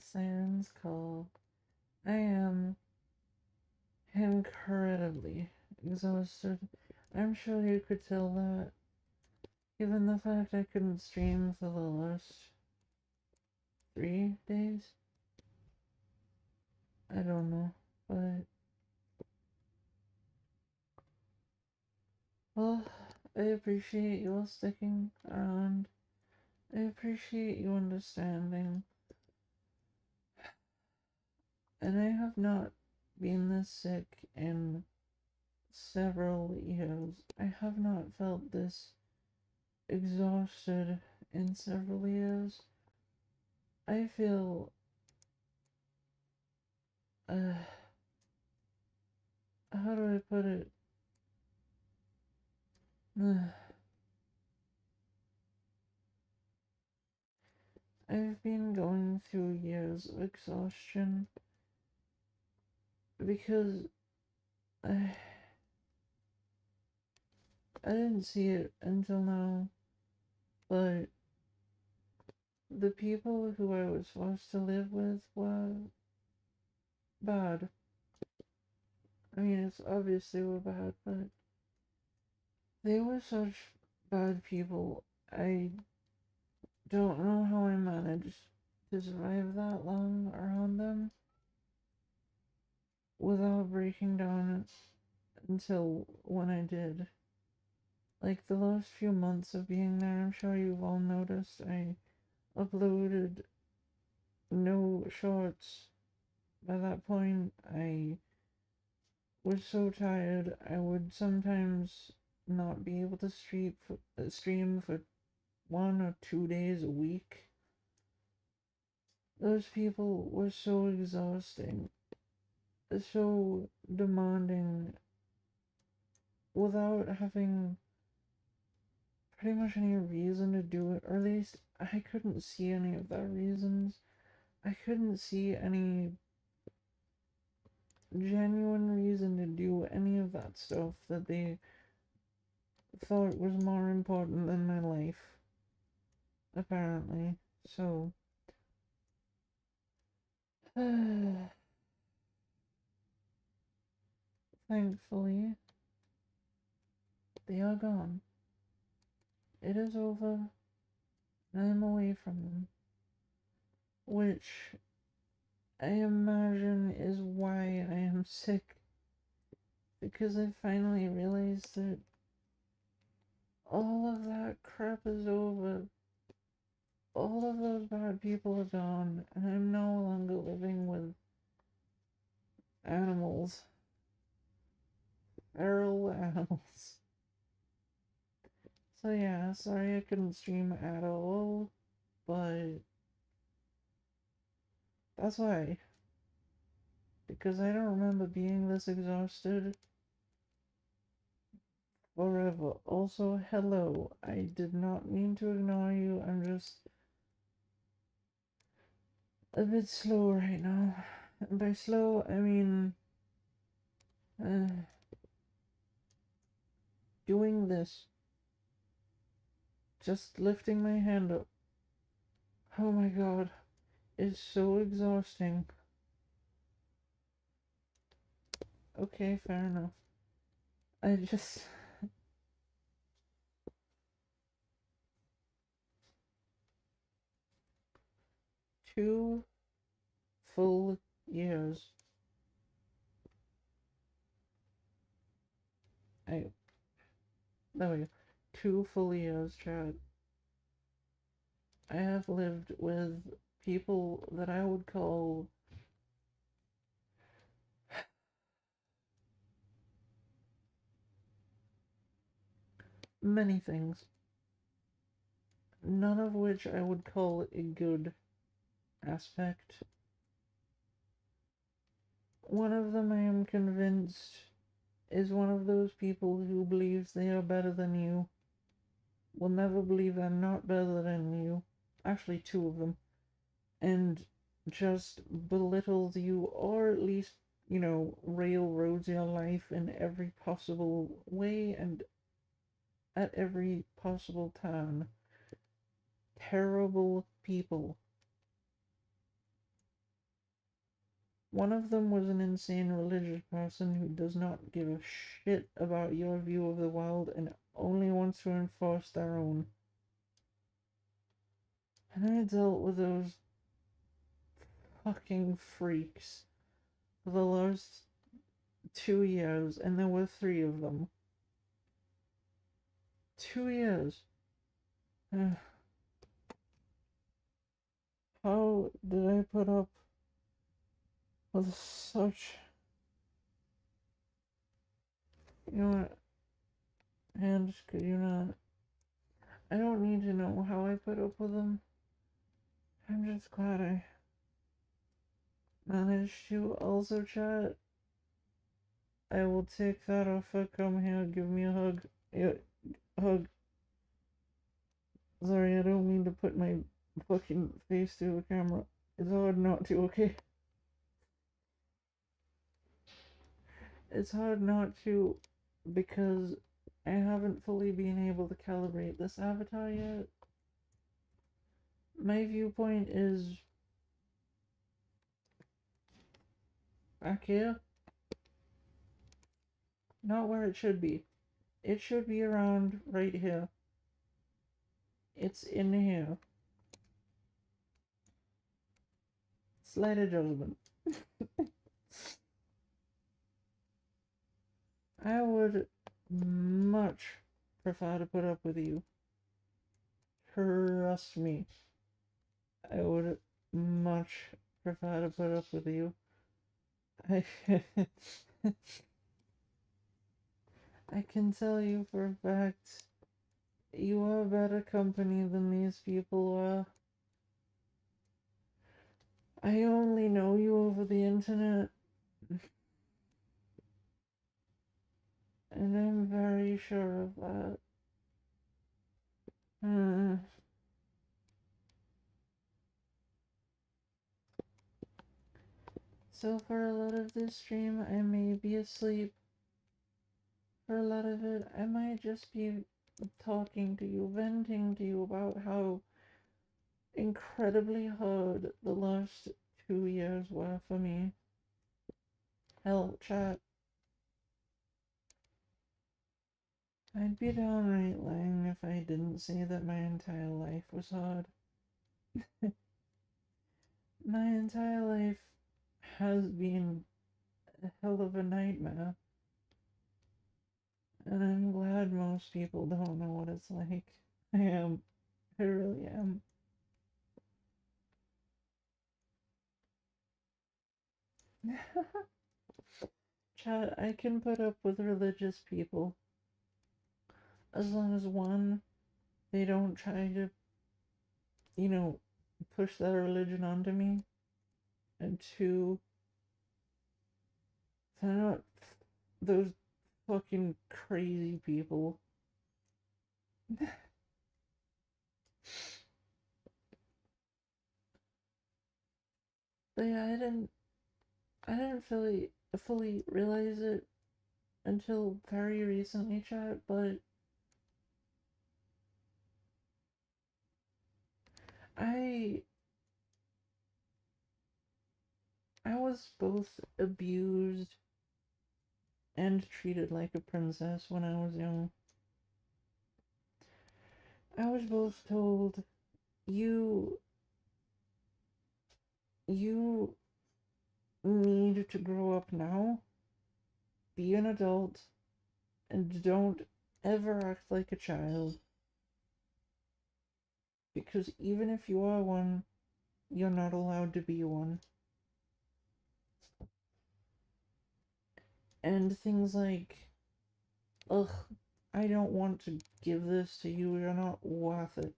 the sirens call. I am incredibly exhausted. I'm sure you could tell that, given the fact I couldn't stream for the last 3 days. I don't know, but well, I appreciate you all sticking around. I appreciate you understanding. And I have not been this sick in several years. I have not felt this exhausted in several years. I feel, uh, how do I put it? I've been going through years of exhaustion because I, I didn't see it until now, but the people who I was forced to live with were bad. I mean, it's obvious they were bad, but they were such bad people. I don't know how I managed to survive that long around them without breaking down until when I did. Like the last few months of being there, I'm sure you've all noticed, I uploaded no shorts. By that point, I was so tired, I would sometimes not be able to stream for 1 or 2 days a week. Those people were so exhausting, so demanding, without having pretty much any reason to do it, or at least I couldn't see any of their reasons. I couldn't see any genuine reason to do any of that stuff that they thought was more important than my life, apparently. So, thankfully, they are gone. It is over, and I am away from them. Which I imagine is why I am sick. Because I finally realized that all of that crap is over. All of those bad people are gone, and I'm no longer living with animals. Feral animals. So yeah, sorry I couldn't stream at all, but that's why. Because I don't remember being this exhausted forever. Also, hello. I did not mean to ignore you. I'm just a bit slow right now. And by slow, I mean uh, doing this. Just lifting my hand up. Oh my god. It's so exhausting. Okay, fair enough. I just... 2 full years. There we go. 2 full years, Chad. I have lived with people that I would call many things, none of which I would call a good aspect. One of them, I am convinced, is one of those people who believes they are better than you, will never believe they're not better than you. Actually, two of them. And just belittles you, or at least, railroads your life in every possible way and at every possible turn. Terrible people. One of them was an insane religious person who does not give a shit about your view of the world and only wants to enforce their own. And I dealt with those fucking freaks for the last 2 years, and there were 3 of them. 2 years. How did I put up with such... You know what? And could you not? I don't need to know how I put up with them. I'm just glad I managed to also chat. I will take that offer. Come here, give me a hug. Yeah, hug. Sorry, I don't mean to put my fucking face through the camera. It's hard not to, okay? It's hard not to because I haven't fully been able to calibrate this avatar yet. My viewpoint is back here. Not where it should be. It should be around right here. It's in here. Slight adjustment. I would much prefer to put up with you. Trust me. I would much prefer to put up with you. I can tell you for a fact, you are better company than these people are. I only know you over the internet, and I'm very sure of that. So for a lot of this stream, I may be asleep. For a lot of it, I might just be talking to you, venting to you about how incredibly hard the last 2 years were for me. Hell, chat. I'd be downright lying if I didn't say that my entire life was hard. My entire life has been a hell of a nightmare. And I'm glad most people don't know what it's like. I am. I really am. Chat, I can put up with religious people. As long as one, they don't try to, push their religion onto me. And two, they're not those fucking crazy people. But yeah, I didn't fully realize it until very recently, chat, but I was both abused and treated like a princess when I was young. I was both told, you need to grow up now, be an adult, and don't ever act like a child. Because even if you are one, you're not allowed to be one. And things like, ugh, I don't want to give this to you, you're not worth it.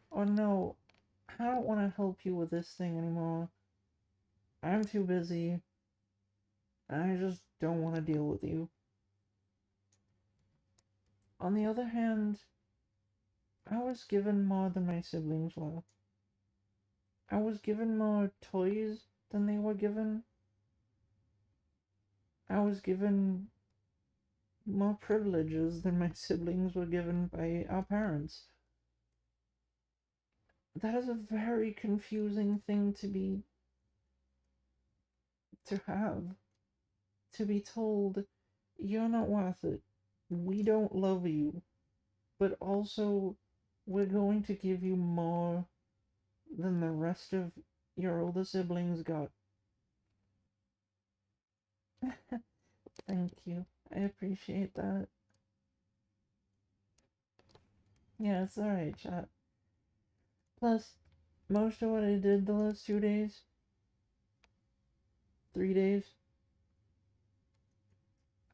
Or no, I don't want to help you with this thing anymore. I'm too busy. I just don't want to deal with you. On the other hand, I was given more than my siblings were. I was given more toys than they were given. I was given more privileges than my siblings were given by our parents. That is a very confusing thing to be to have. To be told, you're not worth it. We don't love you. But also, we're going to give you more than the rest of your older siblings got. Thank you. I appreciate that. Yeah, it's alright, chat. Plus, most of what I did the last 2 days, 3 days,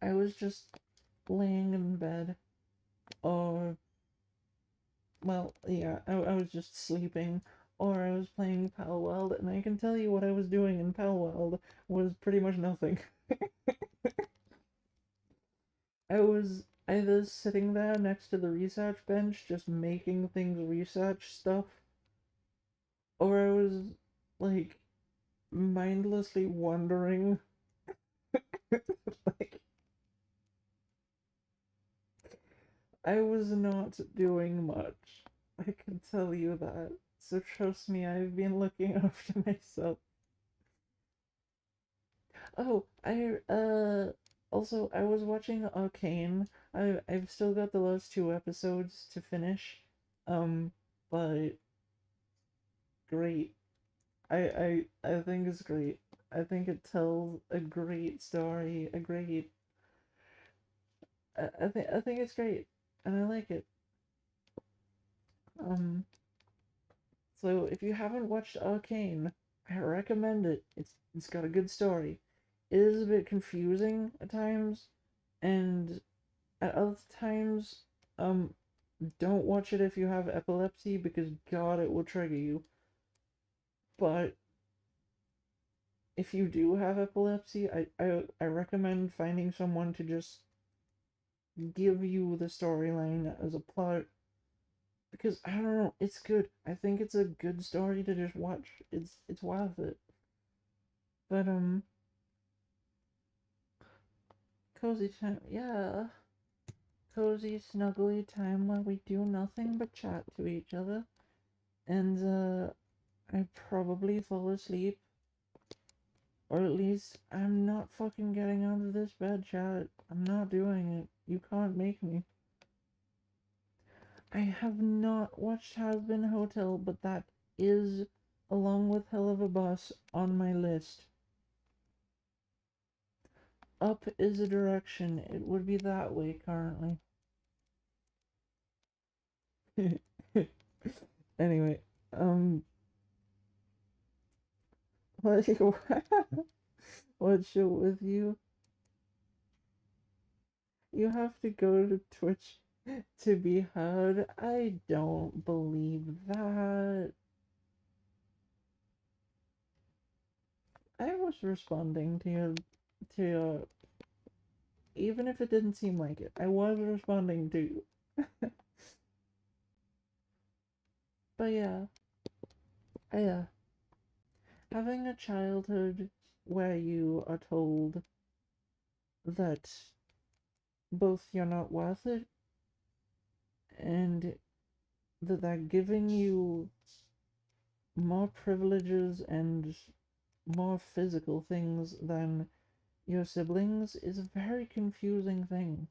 I was just laying in bed, or, well, yeah, I was just sleeping, or I was playing Pal World, and I can tell you what I was doing in Pal World was pretty much nothing. I was either sitting there next to the research bench, just making things research stuff, or I was, like, mindlessly wandering. Like, I was not doing much. I can tell you that. So trust me, I've been looking after myself. Oh, also I was watching Arcane. I've still got the last 2 episodes to finish. Um, but great. I think it's great. I think it tells a great story, a great I think it's great, and I like it. Um, so if you haven't watched Arcane, I recommend it. It's got a good story. It is a bit confusing at times, and at other times, um, don't watch it if you have epilepsy because God, it will trigger you. But if you do have epilepsy, I recommend finding someone to just give you the storyline as a plot because I don't know, it's good. I think it's a good story to just watch. It's worth it. But cozy time, yeah, cozy snuggly time where we do nothing but chat to each other, and I probably fall asleep, or at least I'm not fucking getting out of this bed, chat. I'm not doing it. You can't make me. I have not watched Has-Been Hotel, but that is, along with Hell of a Bus, on my list. Up is a direction. It would be that way currently. Anyway, what what show with you? You have to go to Twitch to be heard. I don't believe that. I was responding to even if it didn't seem like it. I was responding to you. But yeah, having a childhood where you are told that both you're not worth it and that they're giving you more privileges and more physical things than your siblings is a very confusing thing.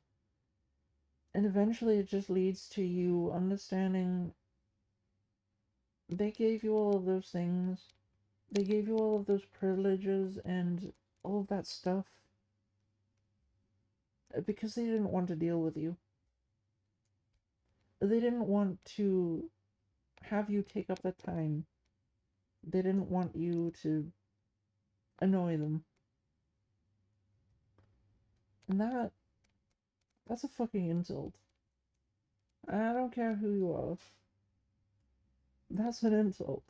And eventually it just leads to you understanding they gave you all of those things, they gave you all of those privileges and all of that stuff because they didn't want to deal with you. They didn't want to have you take up that time. They didn't want you to annoy them. And that's a fucking insult. I don't care who you are. That's an insult.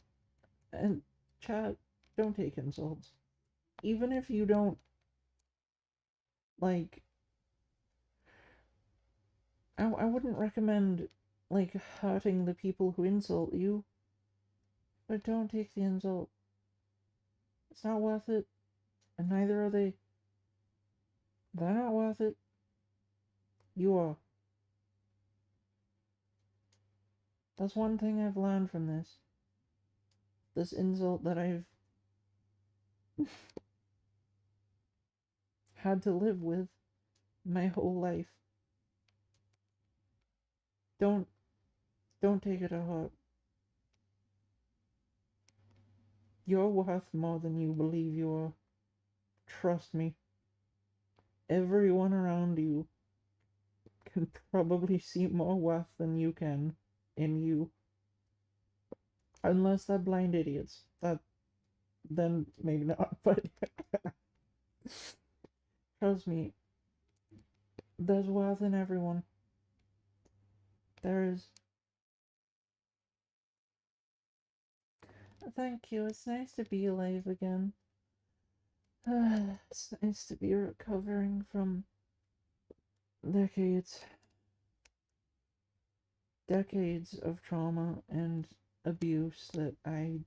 And chat, don't take insults. Even if you don't like I wouldn't recommend like hurting the people who insult you, but don't take the insult. It's not worth it, and neither are they. They're not worth it. You are. That's one thing I've learned from this. This insult that I've had to live with my whole life. Don't don't take it to heart. You're worth more than you believe you are. Trust me. Everyone around you can probably see more worth than you can in you. Unless they're blind idiots. Then maybe not, but trust me, there's worth in everyone. There is. Thank you. It's nice to be alive again. It's nice to be recovering from decades, decades of trauma and abuse that I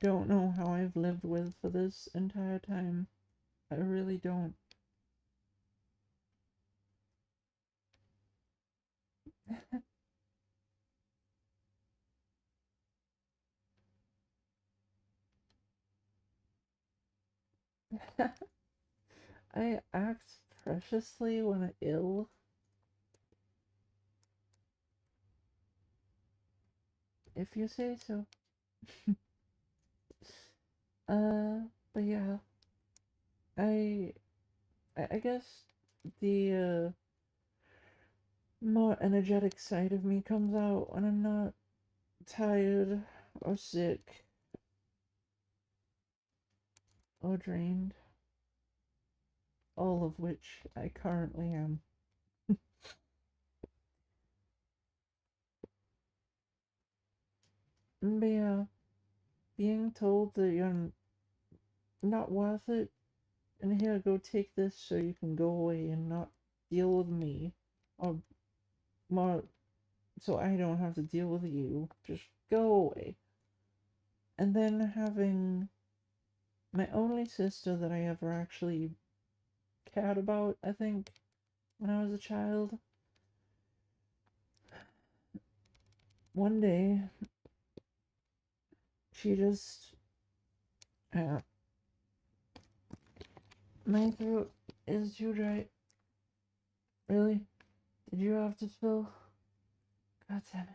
don't know how I've lived with for this entire time. I really don't. I act preciously when I'm ill. If you say so. But yeah, I I guess the more energetic side of me comes out when I'm not tired or sick or drained, all of which I currently am. But yeah, being told that you're not worth it, and here, go take this so you can go away and not deal with me, or more, so I don't have to deal with you. Just go away. And then having my only sister that I ever actually cared about, I think, when I was a child. One day, she just. Uh, my throat is too dry. Really? Did you have to spill? God damn it.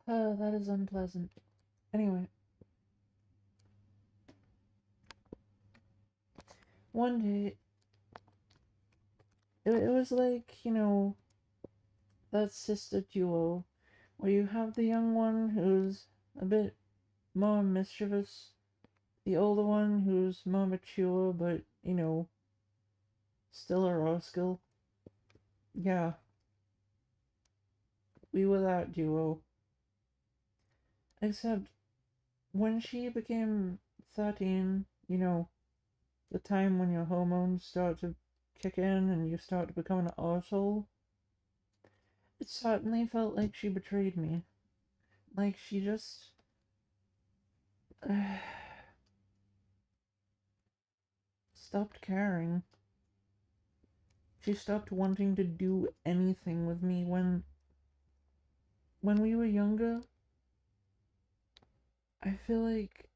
That is unpleasant. Anyway, one day, it was like, that sister duo where you have the young one who's a bit more mischievous, the older one who's more mature but, still a rascal. Yeah, we were that duo. Except when she became 13, the time when your hormones start to kick in and you start to become an arsehole, it certainly felt like she betrayed me. Like she just. Stopped caring. She stopped wanting to do anything with me when we were younger. I feel like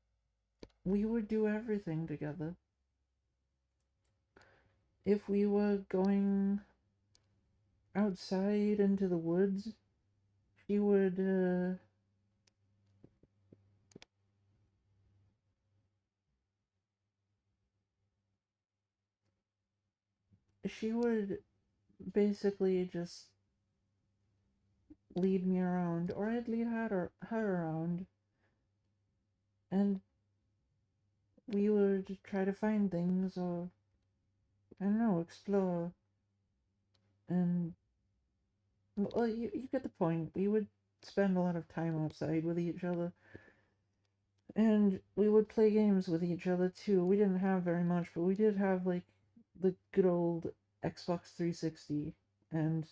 we would do everything together. If we were going outside into the woods, she would she would basically just lead me around, or I'd lead her around, and we would try to find things, or I don't know, explore. And well, you get the point. We would spend a lot of time outside with each other, and we would play games with each other too. We didn't have very much, but we did have like the good old Xbox 360 and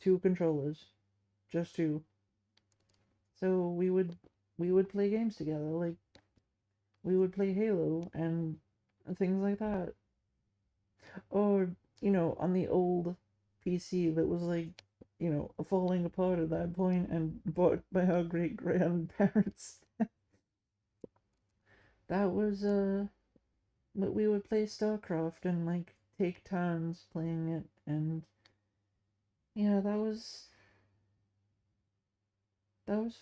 two controllers, just two. So we would play games together, like we would play Halo and things like that. Or, on the old PC that was like falling apart at that point and bought by our great grandparents. That was but we would play StarCraft and like take turns playing it, and yeah, that was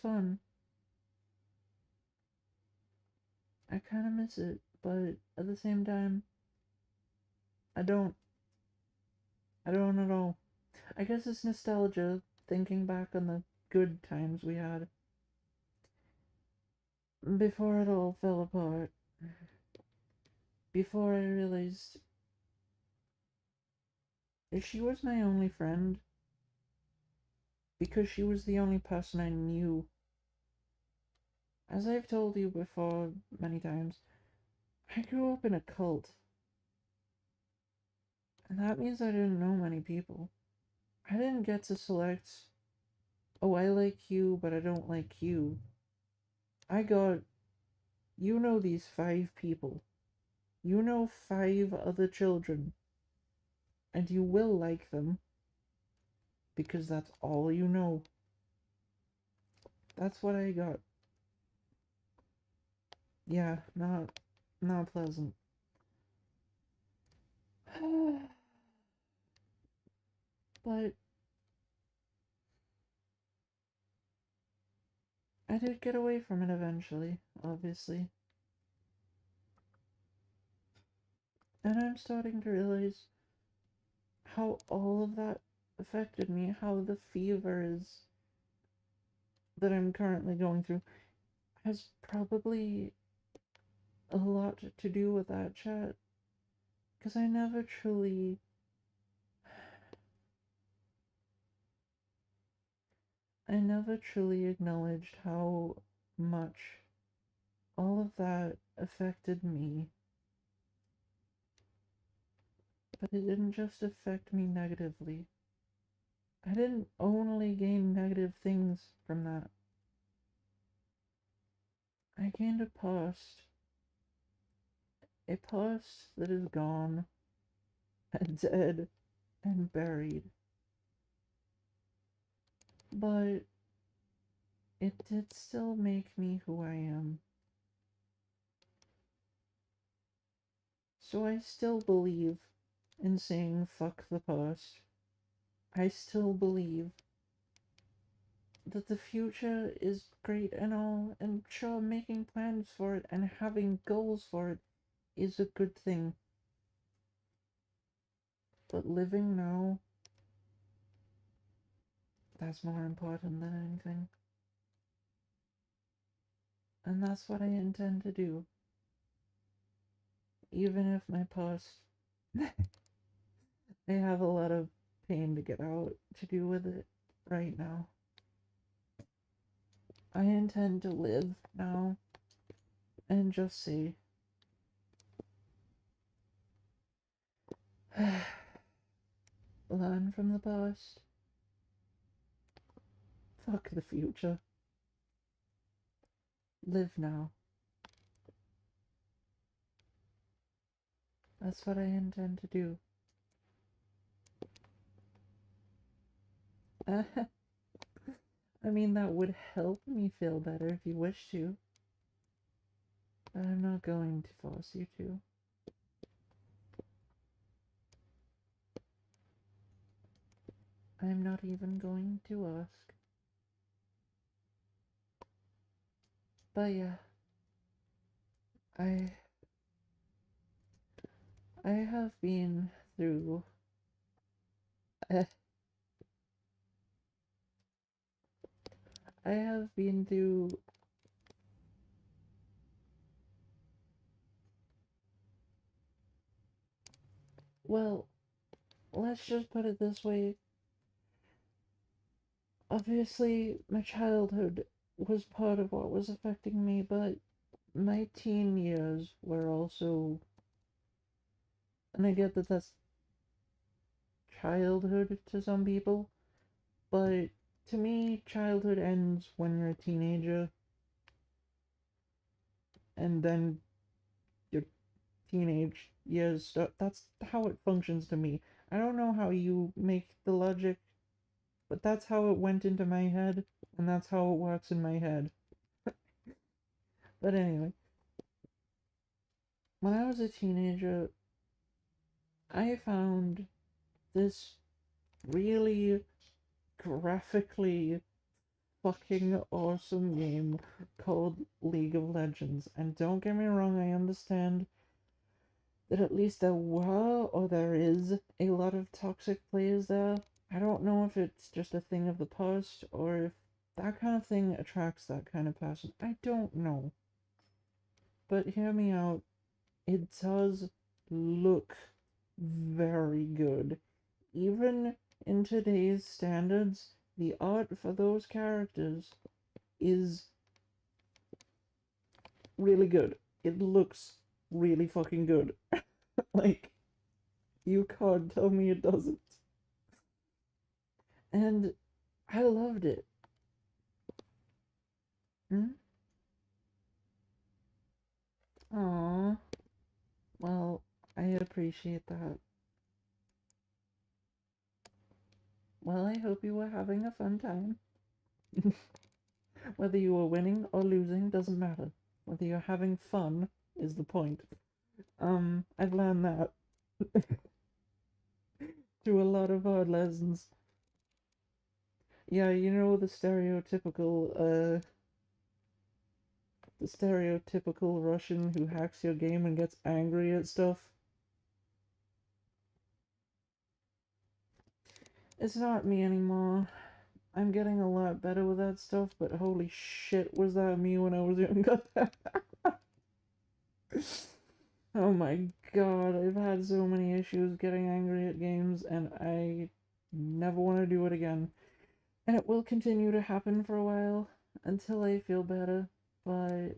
fun. I kind of miss it, but at the same time, I don't. I don't at all. I guess it's nostalgia, thinking back on the good times we had before it all fell apart. Before I realized that she was my only friend, because she was the only person I knew. As I've told you before many times, I grew up in a cult, and that means I didn't know many people. I didn't get to select, oh, I like you, but I don't like you. I got, you know these 5 people. You know 5 other children, and you will like them, because that's all you know. That's what I got. Yeah, not pleasant. But I did get away from it eventually, obviously. And I'm starting to realize how all of that affected me, how the fever is that I'm currently going through has probably a lot to do with that chat. Because I never truly acknowledged how much all of that affected me. But it didn't just affect me negatively. I didn't only gain negative things from that. I gained a past that is gone and dead and buried. But it did still make me who I am. So I still believe in saying fuck the past. I still believe that the future is great and all, and sure, making plans for it and having goals for it is a good thing. But living now, that's more important than anything. And that's what I intend to do. Even if my past, I have a lot of pain to get out to do with it right now. I intend to live now and just see. Learn from the past. Fuck the future. Live now. That's what I intend to do. I mean, that would help me feel better if you wish to. But I'm not going to force you to. I'm not even going to ask. But yeah, I I have been through I have been through well, let's just put it this way. Obviously, my childhood was part of what was affecting me, but my teen years were also, and I get that that's childhood to some people, but to me, childhood ends when you're a teenager, and then your teenage years start. That's how it functions to me. I don't know how you make the logic but that's how it went into my head, and that's how it works in my head. But anyway, when I was a teenager, I found this really graphically fucking awesome game called League of Legends. And don't get me wrong, I understand that at least there were, or there is, a lot of toxic players there. I don't know if it's just a thing of the past, or if that kind of thing attracts that kind of person. I don't know. But hear me out, it does look very good. Even in today's standards, the art for those characters is really good. It looks really fucking good. Like, you can't tell me it doesn't. And I loved it. Hmm? Aww. Well, I appreciate that. Well, I hope you were having a fun time. Whether you were winning or losing doesn't matter. Whether you're having fun is the point. I've learned that through a lot of hard lessons. Yeah, you know the stereotypical Russian who hacks your game and gets angry at stuff. It's not me anymore. I'm getting a lot better with that stuff, but holy shit, was that me when I was younger? Oh my god, I've had so many issues getting angry at games, and I never want to do it again. And it will continue to happen for a while until I feel better, but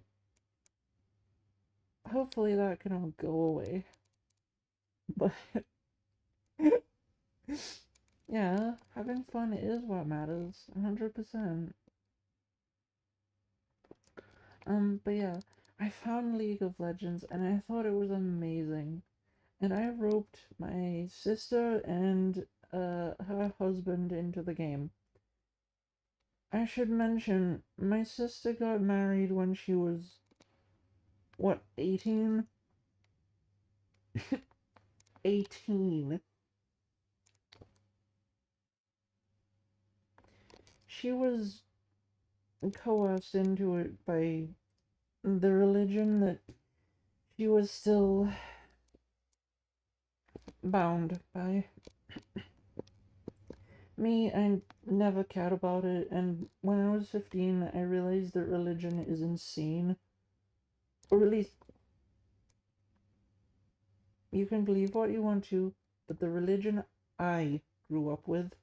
hopefully that can all go away. But yeah, having fun is what matters, 100%. But yeah, I found League of Legends and I thought it was amazing. And I roped my sister and her husband into the game. I should mention, my sister got married when she was, what, 18? 18. She was coerced into it by the religion that she was still bound by. Me, I never cared about it, and when I was 15, I realized that religion is insane. Or at least, you can believe what you want to, but the religion I grew up with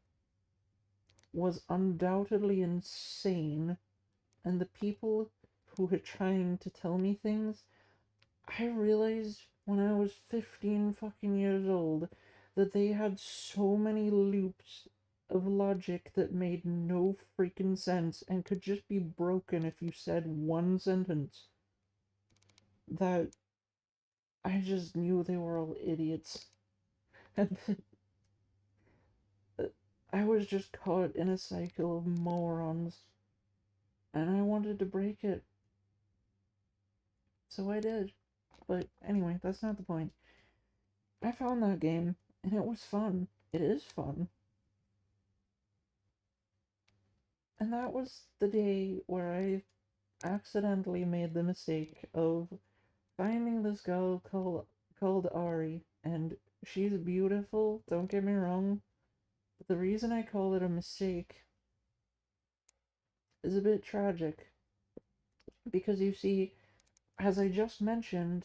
was undoubtedly insane, and the people who were trying to tell me things, I realized when I was 15 fucking years old that they had so many loops of logic that made no freaking sense and could just be broken if you said one sentence, that I just knew they were all idiots. And I was just caught in a cycle of morons, and I wanted to break it. So I did. But anyway, that's not the point. I found that game, and it was fun. It is fun. And that was the day where I accidentally made the mistake of finding this girl called Ari, and she's beautiful, don't get me wrong, but the reason I call it a mistake is a bit tragic. Because you see, as I just mentioned,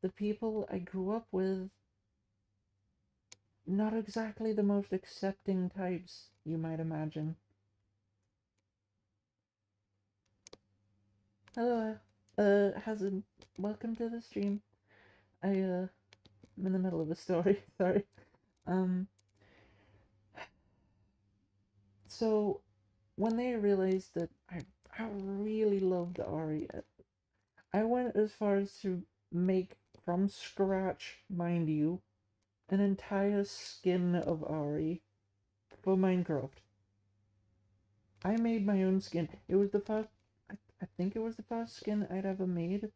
the people I grew up with, not exactly the most accepting types, you might imagine. Hello, Hazard. Welcome to the stream. I'm in the middle of a story, sorry. Um, so, when they realized that I really loved Ari, I went as far as to make, from scratch, mind you, an entire skin of Ari for Minecraft. I made my own skin. It was the first, I think it was the first skin I'd ever made.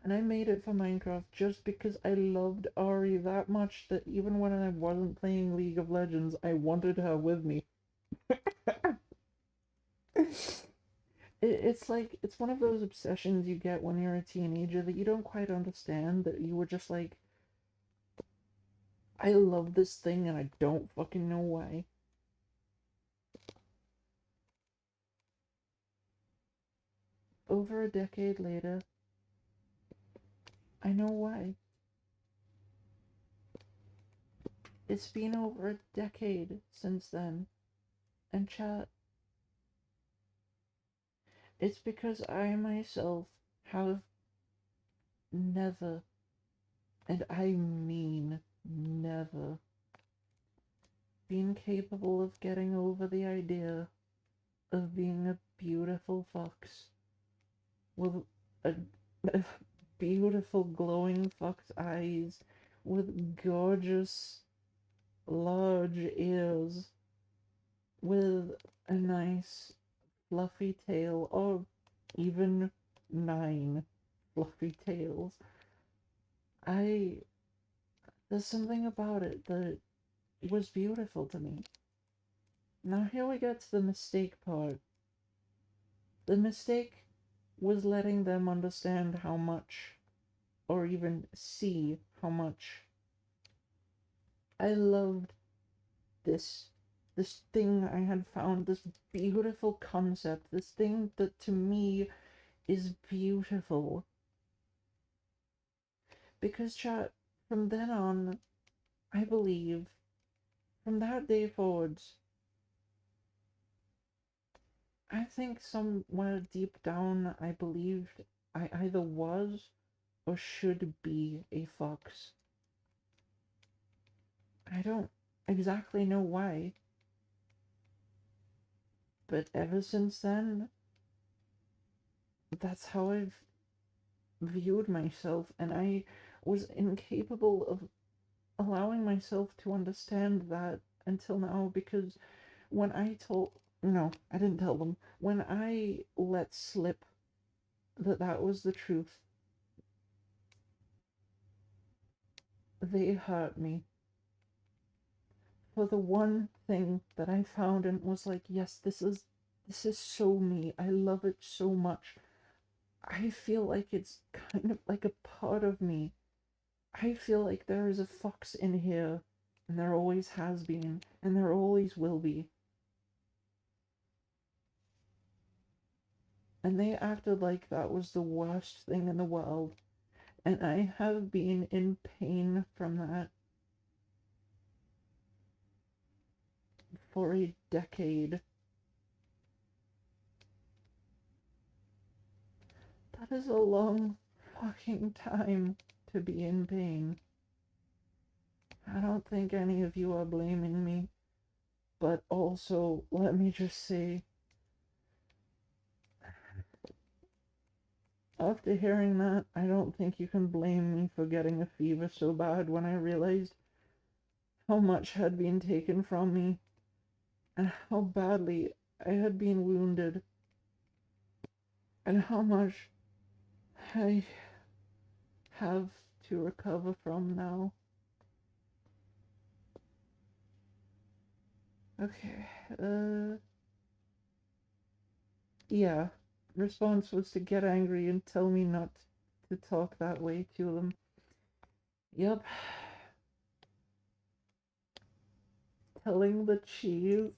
And I made it for Minecraft just because I loved Ari that much that even when I wasn't playing League of Legends, I wanted her with me. It's like, it's one of those obsessions you get when you're a teenager that you don't quite understand, that you were just like, I love this thing and I don't fucking know why. Over a decade later, I know why. It's been over a decade since then. And chat, it's because I myself have never, and I mean never, been capable of getting over the idea of being a beautiful fox with a, a beautiful glowing fox eyes with gorgeous large ears with a nice fluffy tail, or even 9 fluffy tails. There's something about it that was beautiful to me. Now here we get to the mistake part. The mistake was letting them understand how much, or even see how much, I loved this this thing I had found, this beautiful concept, this thing that to me is beautiful. Because chat, from then on, I believe, from that day forwards, I think somewhere deep down I believed I either was or should be a fox. I don't exactly know why, but ever since then, that's how I've viewed myself, and I was incapable of allowing myself to understand that until now, because when I told, no, I didn't tell them, when I let slip that that was the truth, they hurt me for the one thing that I found and was like, yes, this is so me. I love it so much. I feel like it's kind of like a part of me. I feel like there is a fox in here, and there always has been, and there always will be. And they acted like that was the worst thing in the world, and I have been in pain from that for a decade. That is a long fucking time to be in pain. I don't think any of you are blaming me, but also, let me just say, after hearing that, I don't think you can blame me for getting a fever so bad when I realized how much had been taken from me and how badly I had been wounded and how much I have to recover from now. Okay, yeah. Response was to get angry and tell me not to talk that way to them. Yep. Telling the cheese.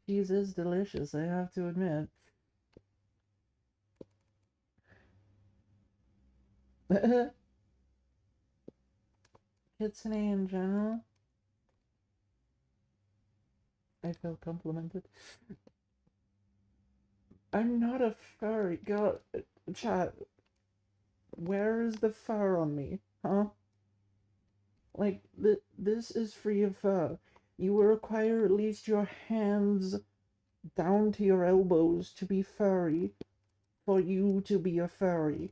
Cheese is delicious, I have to admit. Kitsune in general. I feel complimented. I'm not a furry. God, chat. Where is the fur on me? Huh? Like, this is free of fur. You will require at least your hands down to your elbows to be furry for you to be a furry.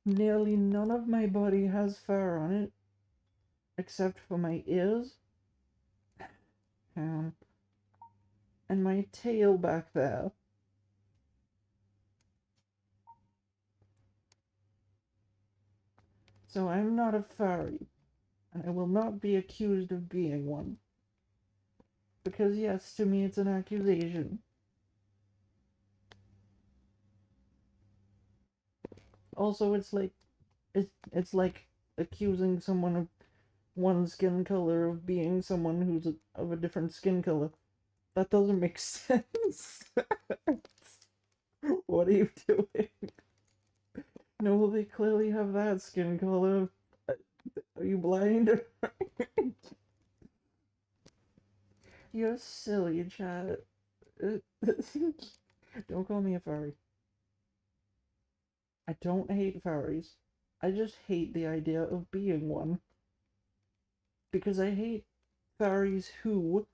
Nearly none of my body has fur on it, except for my ears town. And my tail back there. So I'm not a furry, and I will not be accused of being one. Because yes, to me it's an accusation. Also, it's like accusing someone of one skin color of being someone who's of a different skin color. That doesn't make sense. What are you doing? No, they clearly have that skin color. Are you blind? You're silly, chat. Don't call me a furry. I don't hate furries. I just hate the idea of being one. Because I hate furries who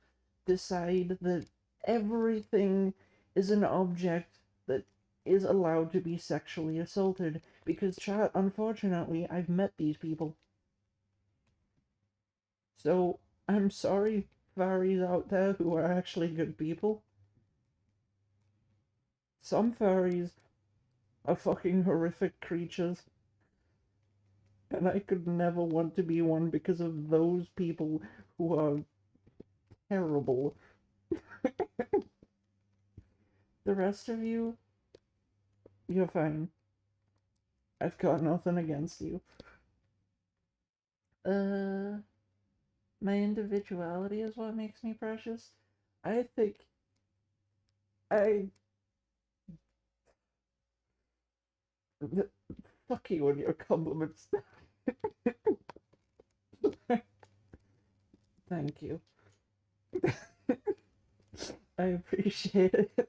decide that everything is an object that is allowed to be sexually assaulted. Because, chat, unfortunately, I've met these people. So, I'm sorry, furries out there who are actually good people. Some furries are fucking horrific creatures. And I could never want to be one because of those people who are terrible. The rest of you, you're fine. I've got nothing against you. My individuality is what makes me precious. I think I fuck you and your compliments. Thank you. I appreciate it.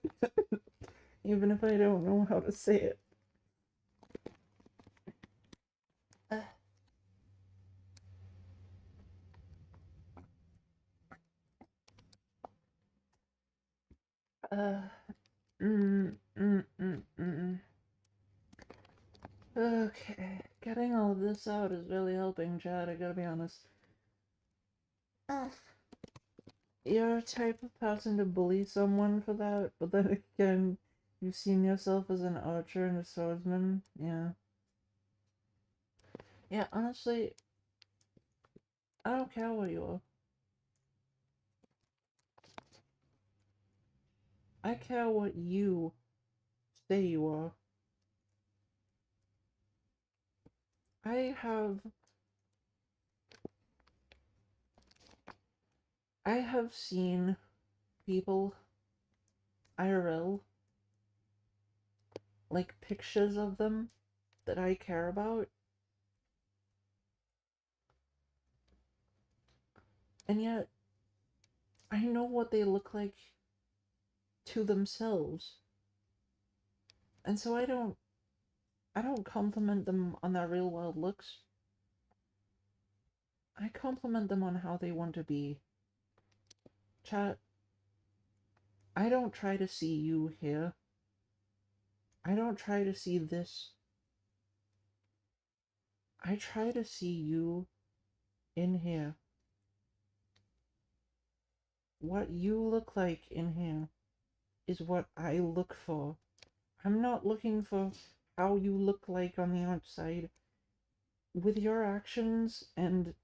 Even if I don't know how to say it. Uh, uh, Okay, getting all of this out is really helping, Chad, I gotta be honest. You're a type of person to bully someone for that, but then again, you've seen yourself as an archer and a swordsman, yeah. Yeah, honestly, I don't care what you are. I care what you say you are. I have seen people IRL, like pictures of them that I care about, and yet I know what they look like to themselves. And so I don't compliment them on their real world looks. I compliment them on how they want to be. Chat, I don't try to see you here. I don't try to see this. I try to see you in here. What you look like in here is what I look for. I'm not looking for how you look like on the outside. With your actions and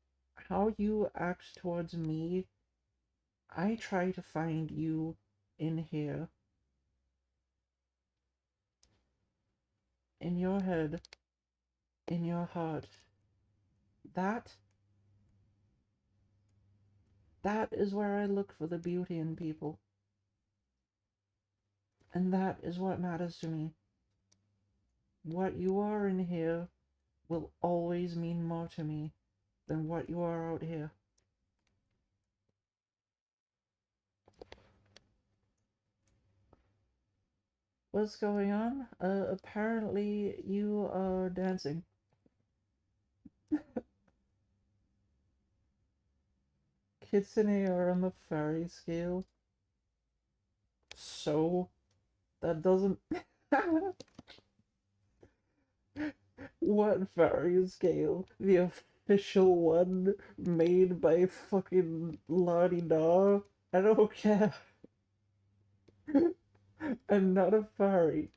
how you act towards me, I try to find you in here. In your head. In your heart. That is where I look for the beauty in people. And that is what matters to me. What you are in here will always mean more to me than what you are out here. What's going on? Apparently you are dancing. Kitsune are on the fairy scale. So, that doesn't... What fairy scale? The official one made by fucking La-di-da? I don't care. I'm not a furry.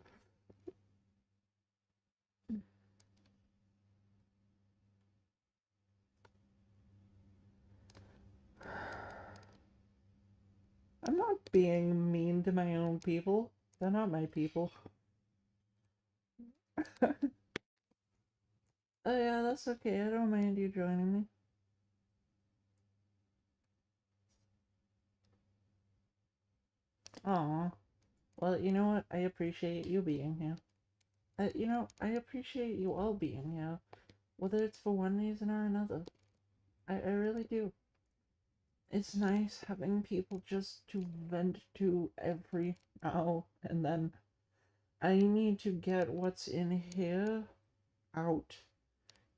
I'm not being mean to my own people. They're not my people. Oh yeah, that's okay. I don't mind you joining me. Aw. Well, you know what? I appreciate you being here. I appreciate you all being here, whether it's for one reason or another. I really do. It's nice having people just to vent to every now and then. I need to get what's in here out.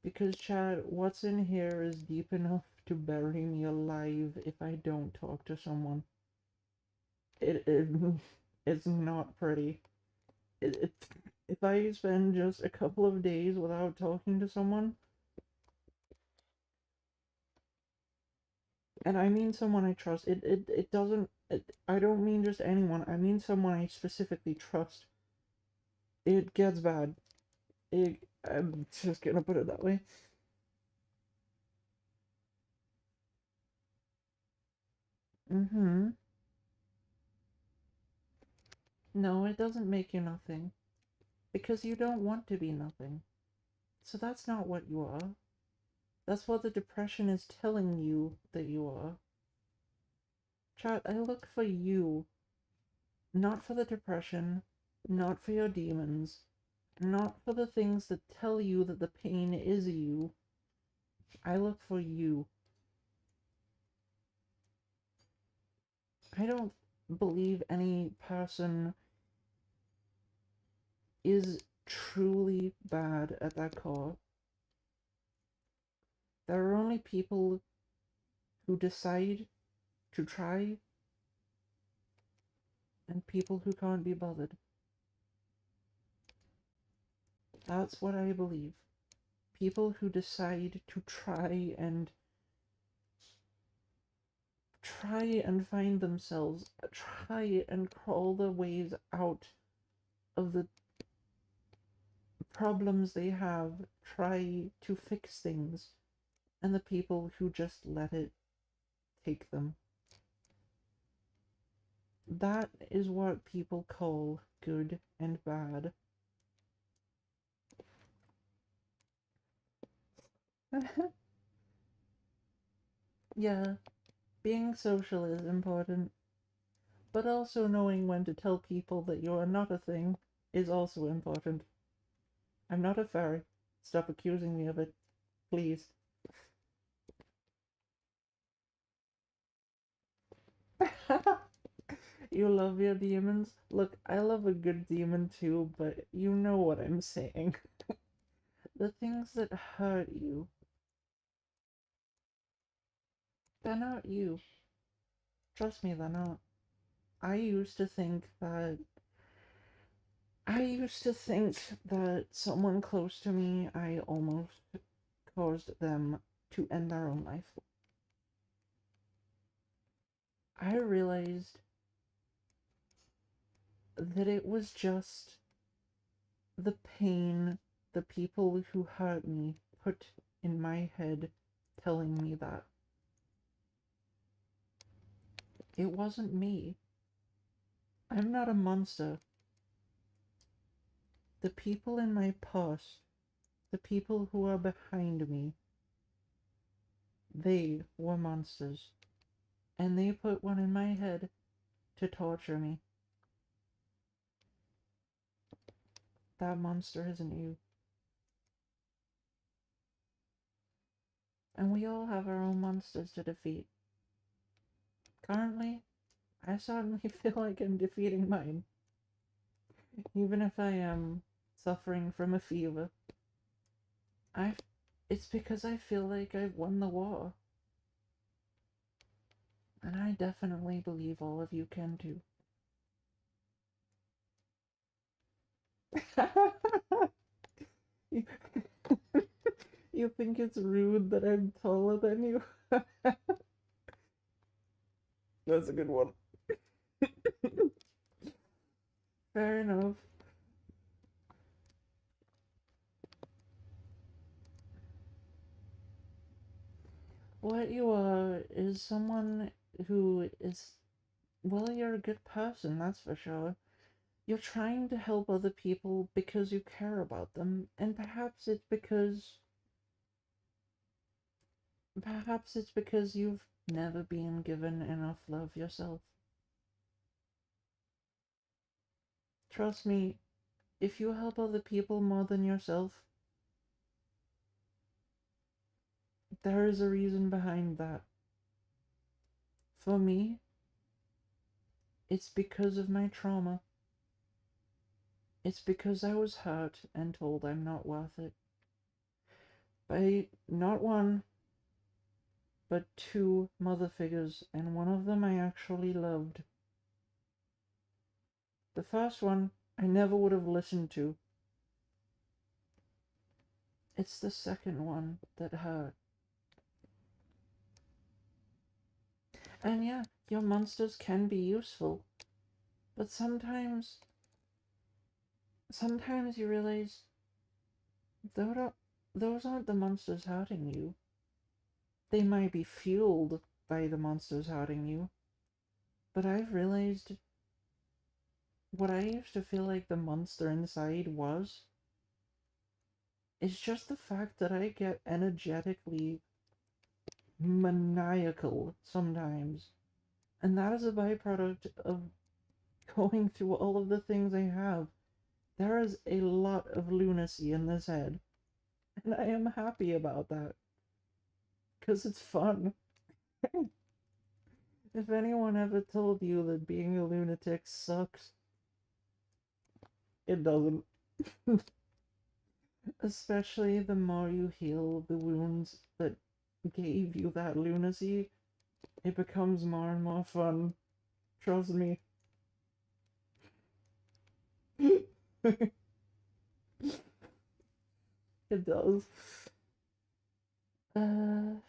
Because, Chad, what's in here is deep enough to bury me alive if I don't talk to someone. It it's not pretty. It, if I spend just a couple of days without talking to someone, and I mean someone I trust, it doesn't, I don't mean just anyone, I mean someone I specifically trust. It gets bad. I'm just gonna put it that way. Mm-hmm. No, it doesn't make you nothing. Because you don't want to be nothing. So that's not what you are. That's what the depression is telling you that you are. Chat, I look for you. Not for the depression. Not for your demons. Not for the things that tell you that the pain is you. I look for you. I don't believe any person is truly bad at that core. There are only people who decide to try and people who can't be bothered. That's what I believe. People who decide to try and find themselves, try and crawl their ways out of the problems they have, try to fix things, and the people who just let it take them. That is what people call good and bad. Yeah, being social is important, but also knowing when to tell people that you are not a thing is also important. I'm not a fairy. Stop accusing me of it, please. You love your demons? Look, I love a good demon too, but you know what I'm saying. The things that hurt you, they're not you. Trust me, they're not. I used to think that. I used to think that someone close to me, I almost caused them to end their own life. I realized that it was just the pain the people who hurt me put in my head telling me that. It wasn't me. I'm not a monster. The people in my past, the people who are behind me, they were monsters. And they put one in my head to torture me. That monster isn't you. And we all have our own monsters to defeat. Currently, I certainly feel like I'm defeating mine. Even if I am suffering from a fever. I it's because I feel like I've won the war. And I definitely believe all of you can too. you, you think it's rude that I'm taller than you? That's a good one. Fair enough. What you are is someone who is, well, you're a good person, that's for sure. You're trying to help other people because you care about them, and perhaps it's because you've never been given enough love yourself. Trust me, if you help other people more than yourself, there is a reason behind that. For me, it's because of my trauma. It's because I was hurt and told I'm not worth it. By not one, but two mother figures, and one of them I actually loved. The first one I never would have listened to. It's the second one that hurt. And yeah, your monsters can be useful, but sometimes you realize those aren't the monsters hurting you. They might be fueled by the monsters hurting you, but I've realized what I used to feel like the monster inside was, is just the fact that I get energetically maniacal sometimes. And that is a byproduct of going through all of the things I have. There is a lot of lunacy in this head, and I am happy about that. Because it's fun. If anyone ever told you that being a lunatic sucks, it doesn't. Especially the more you heal the wounds that gave you that lunacy, it becomes more and more fun. Trust me. It does. Uh...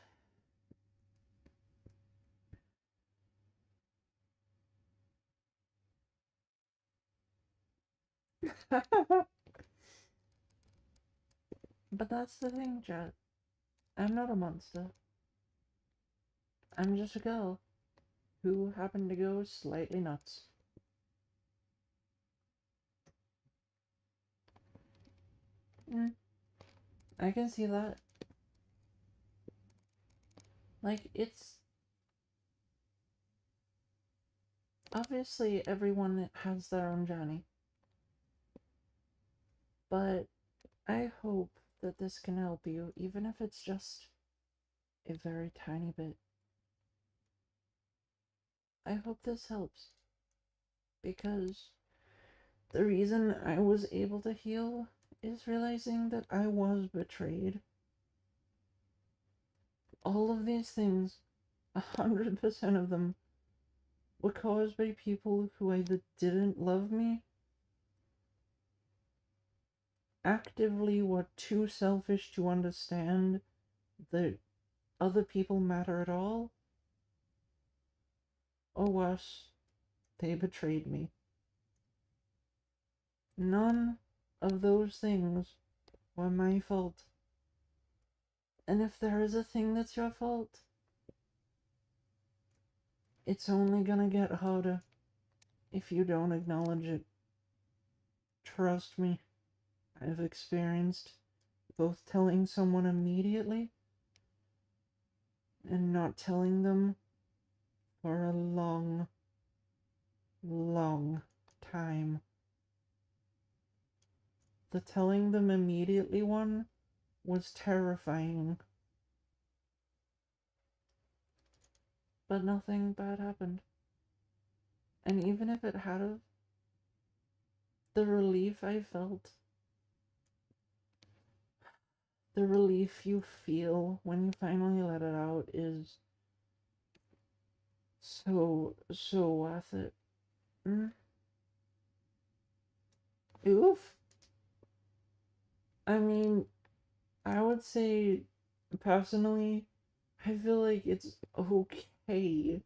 But that's the thing, Jet. I'm not a monster. I'm just a girl who happened to go slightly nuts. Mm, I can see that. Like, it's... Obviously, everyone has their own journey. But I hope that this can help you, even if it's just a very tiny bit. I hope this helps. Because the reason I was able to heal is realizing that I was betrayed. All of these things, 100% of them, were caused by people who either didn't love me, actively were too selfish to understand that other people matter at all, or worse, they betrayed me. None of those things were my fault. And if there is a thing that's your fault, it's only gonna get harder if you don't acknowledge it. Trust me, I've experienced both telling someone immediately and not telling them for a long, long time. The telling them immediately one was terrifying. But nothing bad happened. And even if it had, the relief I felt, the relief you feel when you finally let it out is so worth it. Oof. I mean, I would say, personally, I feel like it's okay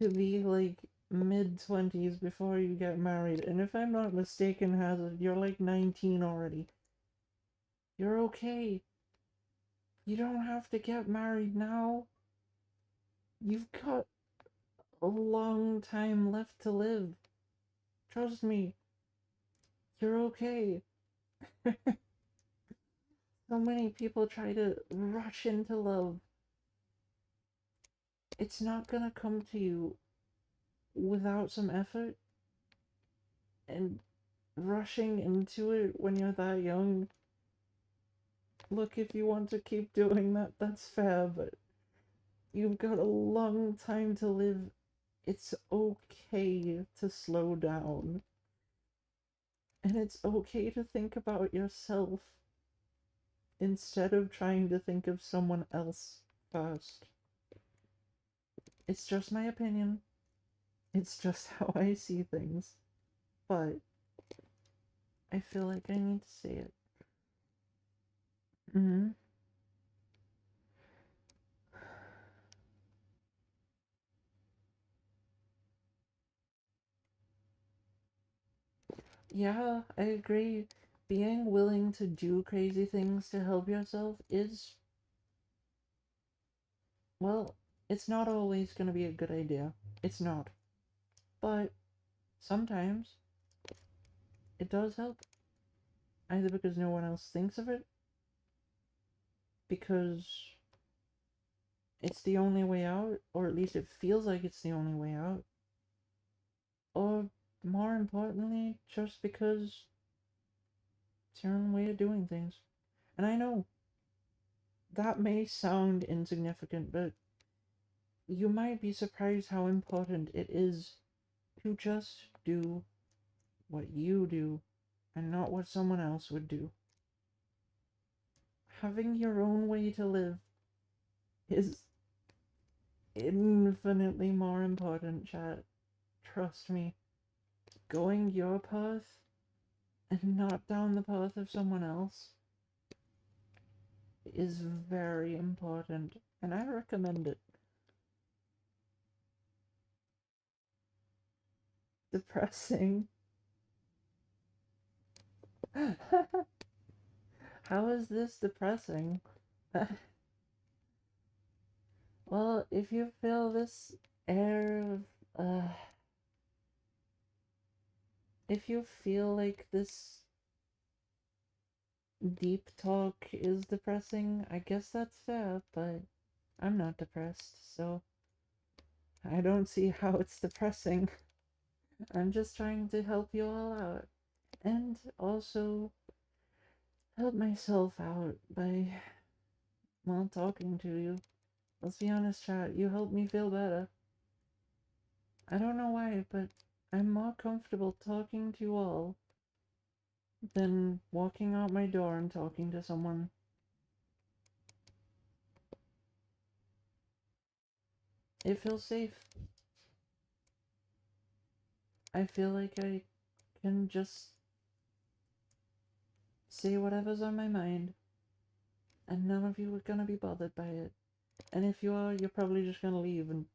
to be like mid-20s before you get married. And if I'm not mistaken, Hazard, you're like 19 already. You're okay. You don't have to get married now. You've got a long time left to live. Trust me. You're okay. So many people try to rush into love. It's not gonna come to you without some effort, and rushing into it when you're that young. Look, if you want to keep doing that, that's fair, but you've got a long time to live. It's okay to slow down. And it's okay to think about yourself instead of trying to think of someone else first. It's just my opinion. It's just how I see things. But I feel like I need to say it. Mm-hmm. Yeah, I agree. Being willing to do crazy things to help yourself is, well, it's not always going to be a good idea. It's not. But sometimes it does help. Either because no one else thinks of it, because it's the only way out, or at least it feels like it's the only way out, or more importantly, just because it's your own way of doing things. And I know that may sound insignificant, but you might be surprised how important it is to just do what you do and not what someone else would do. Having your own way to live is infinitely more important, chat. Trust me. Going your path and not down the path of someone else is very important, and I recommend it. Depressing. How is this depressing? Well, if you feel this air of, if you feel like this deep talk is depressing, I guess that's fair, but I'm not depressed, so I don't see how it's depressing. I'm just trying to help you all out. And also help myself out by, well, talking to you. Let's be honest, chat, you help me feel better. I don't know why, but I'm more comfortable talking to you all than walking out my door and talking to someone. It feels safe. I feel like I can just say whatever's on my mind, and none of you are gonna be bothered by it. And if you are, you're probably just gonna leave and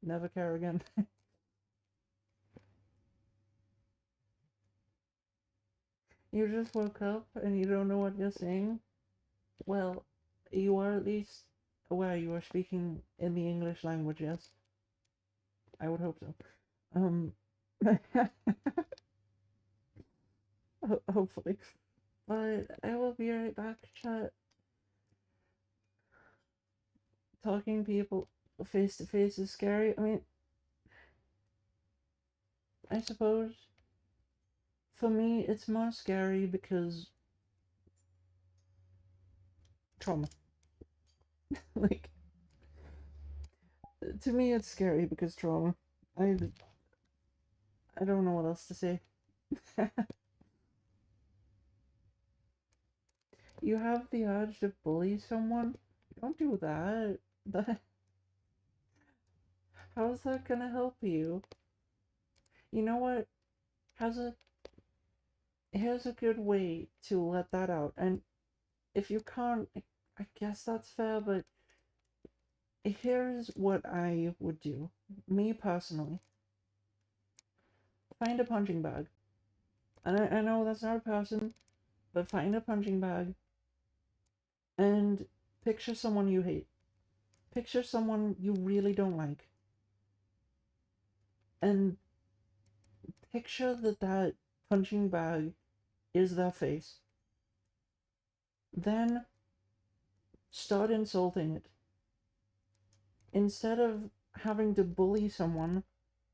never care again. You just woke up and you don't know what you're saying? Well, you are at least aware you are speaking in the English language, yes? I would hope so. Um, hopefully. But I will be right back, chat. Talking people face to face is scary. I mean, I suppose for me it's more scary because trauma. Like, to me it's scary because trauma. I I don't know what else to say. You have the urge to bully someone? Don't do that. That how's that gonna help you? You know what? How's a Here's a good way to let that out. And if you can't, I guess that's fair, but here's what I would do. me personally, find a punching bag. And I know that's not a person, but find a punching bag and picture someone you hate. Picture someone you really don't like. And picture that punching bag is their face. Then start insulting it. Instead of having to bully someone,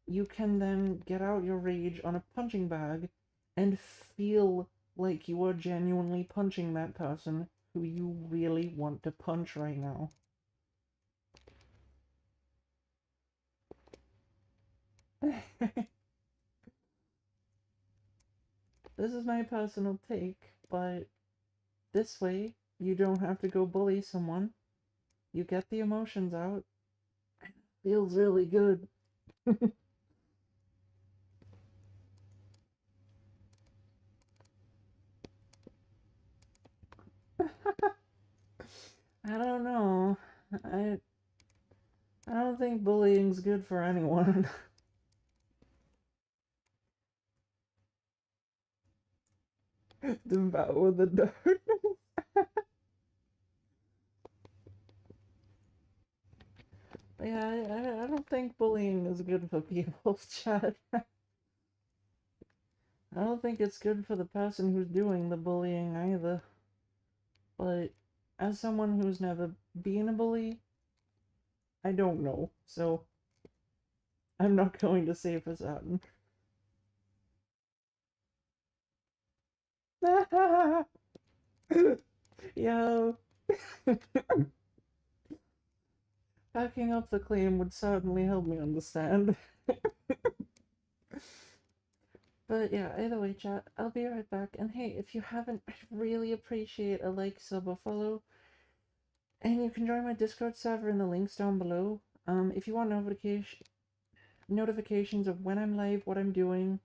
you can then get out your rage on a punching bag and feel like you are genuinely punching that person who you really want to punch right now. This is my personal take, but this way you don't have to go bully someone. You get the emotions out. It feels really good. I don't know. I I don't think bullying's good for anyone. Devour the dark. Yeah, I don't think bullying is good for people's chat. I don't think it's good for the person who's doing the bullying either. But as someone who's never been a bully, I don't know. So I'm not going to say for certain. Yo. Backing up the claim would certainly help me understand. But yeah, either way, chat, I'll be right back. And hey, if you haven't, I'd really appreciate a like, sub, or follow. And you can join my Discord server in the links down below. If you want notifications of when I'm live, what I'm doing,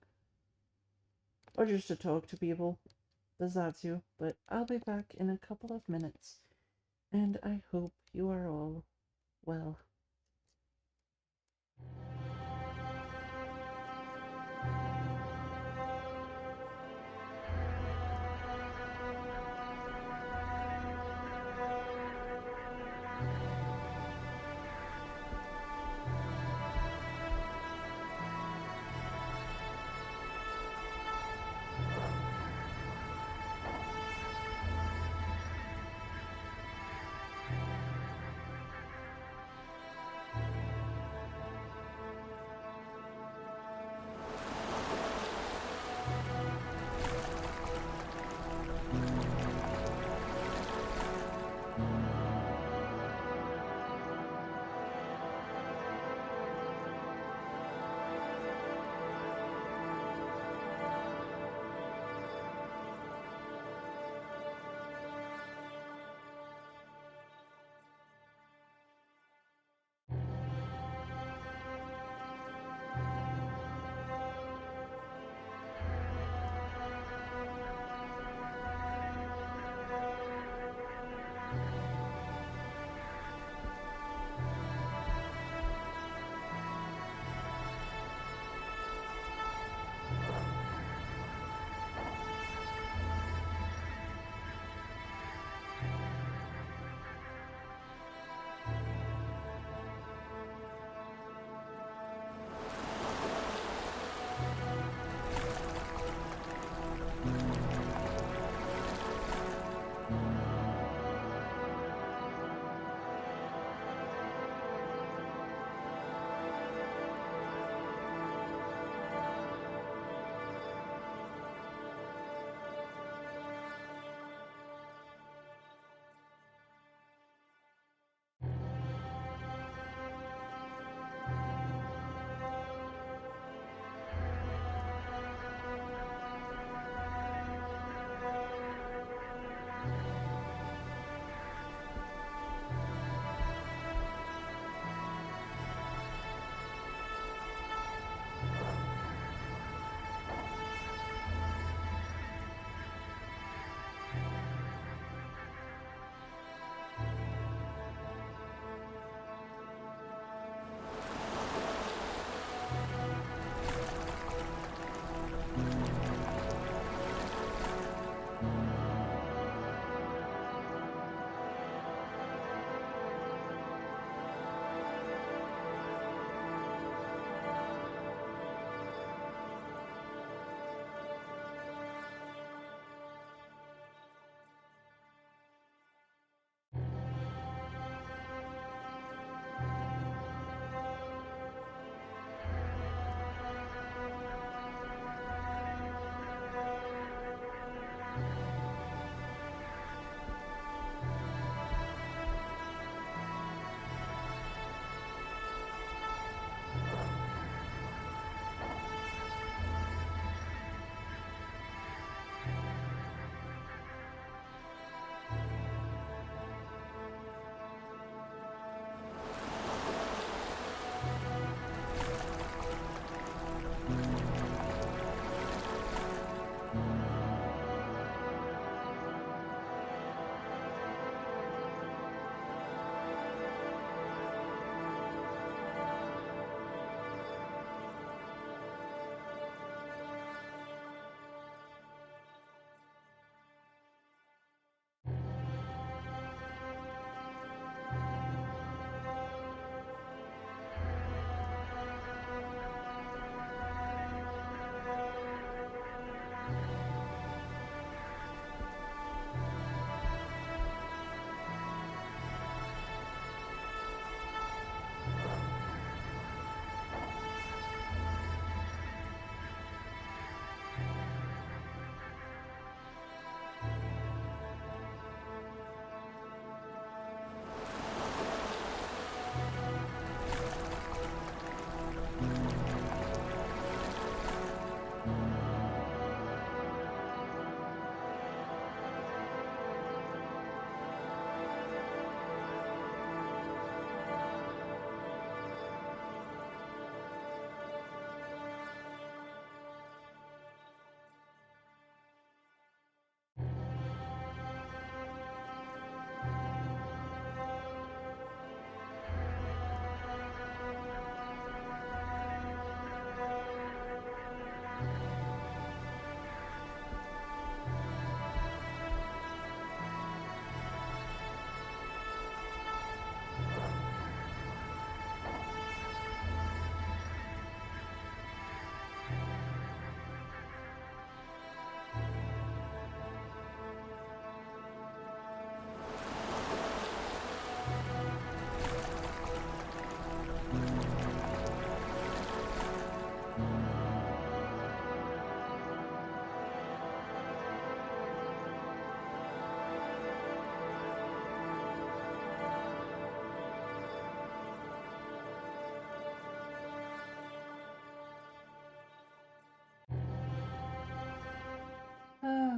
or just to talk to people, there's that too. But I'll be back in a couple of minutes, and I hope you are all well.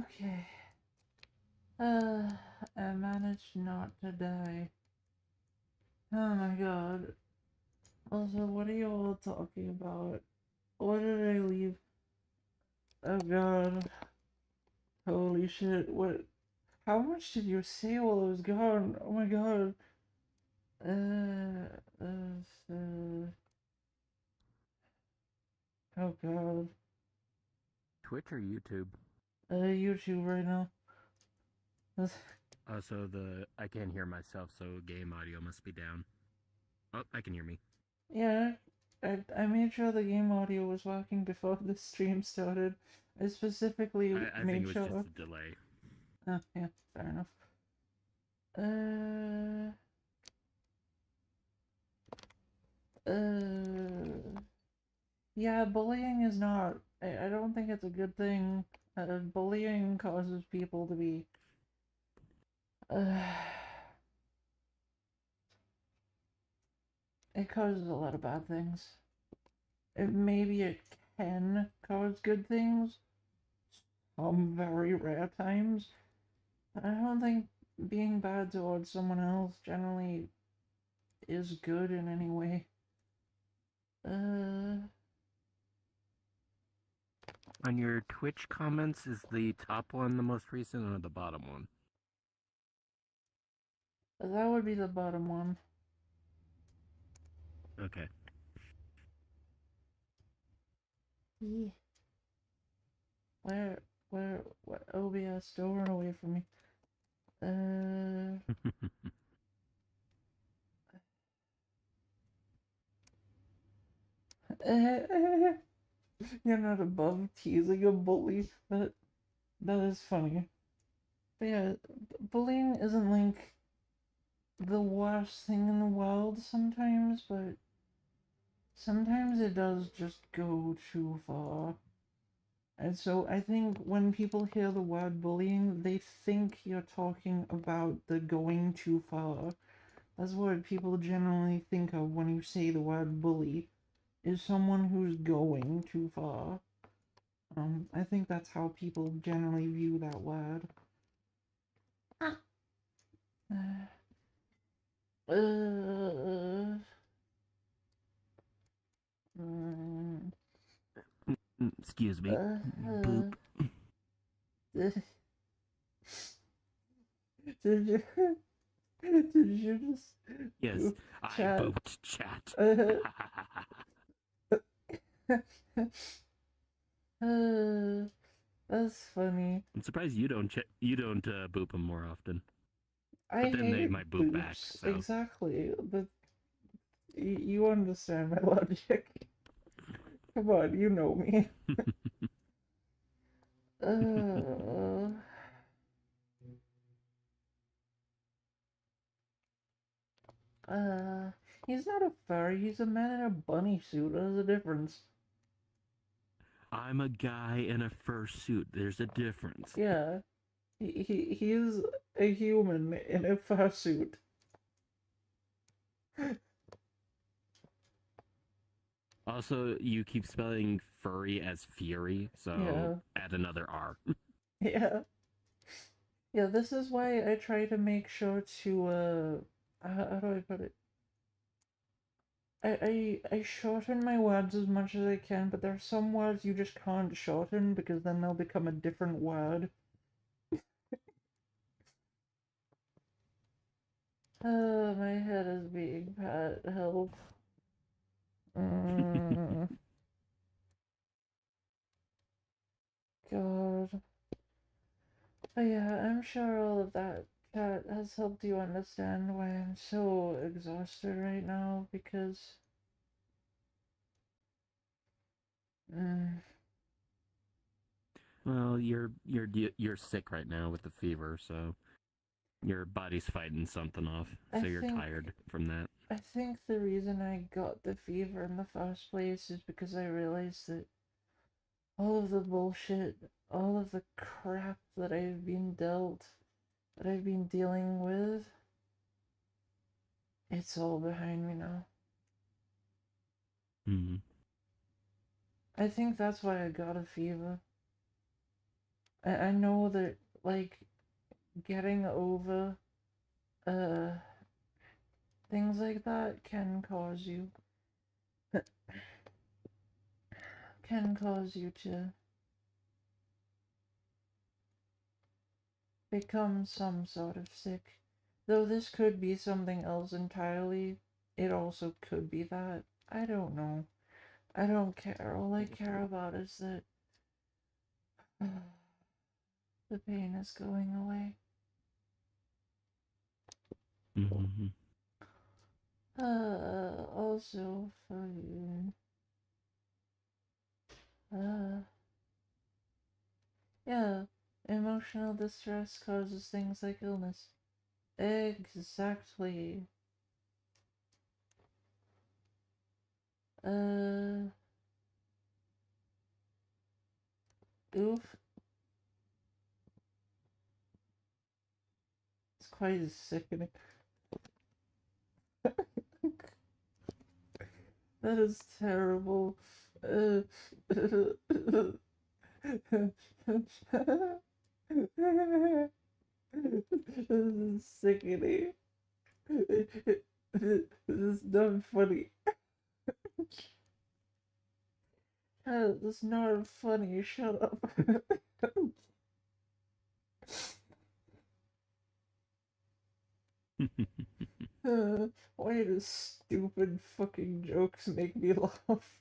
Okay. I managed not to die. Oh my god. Also, what are you all talking about? What did I leave? Oh god. Holy shit. What? How much did you say while I was gone? Oh my god. Oh god. Twitch or YouTube? YouTube right now. So I can't hear myself, so game audio must be down. Oh, I can hear me. Yeah, I made sure the game audio was working before the stream started. I specifically I think made it was just sure. a delay. Oh, yeah, fair enough. Uh, yeah, bullying is not. I don't think it's a good thing. Bullying causes people to be. Uh, it causes a lot of bad things. Maybe it can cause good things, some very rare times. But I don't think being bad towards someone else generally is good in any way. Uh, On your Twitch comments, is the top one the most recent or the bottom one? that would be the bottom one. Okay. Yeah. Where, what? OBS, don't run away from me. Uh, you're not above teasing a bully. That is funny. But yeah, bullying isn't like the worst thing in the world sometimes, but sometimes it does just go too far. And so I think when people hear the word bullying, they think you're talking about the going too far. That's what people generally think of when you say the word bully, is someone who's going too far. I think that's how people generally view that word. Uh, mm, Excuse me. uh, Boop. did you did you just Yes, poop I chat? booped chat. Uh, uh, that's funny. I'm surprised you don't boop them more often. I But then they hate might boop back. boops. So Exactly. You understand my logic. Come on, you know me. Uh, uh, he's not a furry. He's a man in a bunny suit. There's a difference. I'm a guy in a fursuit. There's a difference. Yeah, he's a human in a fursuit. Also, you keep spelling furry as fury, so Yeah, add another R. yeah, yeah. This is why I try to make sure to how do I put it? I shorten my words as much as I can, but there are some words you just can't shorten because then they'll become a different word. My head is being pat. Help. Mm, God. But yeah, I'm sure all of that chat has helped you understand why I'm so exhausted right now because. Mm, Well, you're sick right now with the fever, so your body's fighting something off. I So you're think tired from that. I think the reason I got the fever in the first place is because I realized that all of the bullshit, all of the crap that I've been dealt, that I've been dealing with, it's all behind me now. Mm-hmm. I think that's why I got a fever. I know that, like, getting over uh things like that can cause you to become some sort of sick. Though this could be something else entirely. It also could be that. I don't know. I don't care. All I care about is that the pain is going away. Mm-hmm. Also, fucking, uh, yeah, emotional distress causes things like illness. Exactly. Uh, oof. It's quite sickening. That is terrible. Uh, this is sickening. This is not funny. This is not funny. Shut up. Why do stupid fucking jokes make me laugh?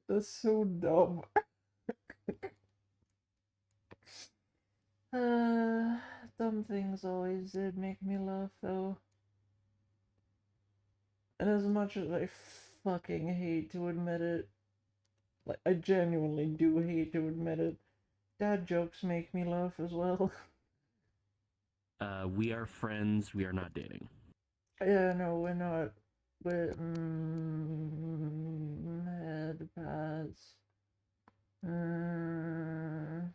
That's so dumb. Dumb things always did make me laugh, though. And as much as I fucking hate to admit it, like, I genuinely do hate to admit it, dad jokes make me laugh as well. We are friends. We are not dating. Yeah, no, we're not. We're, head pass. Mm,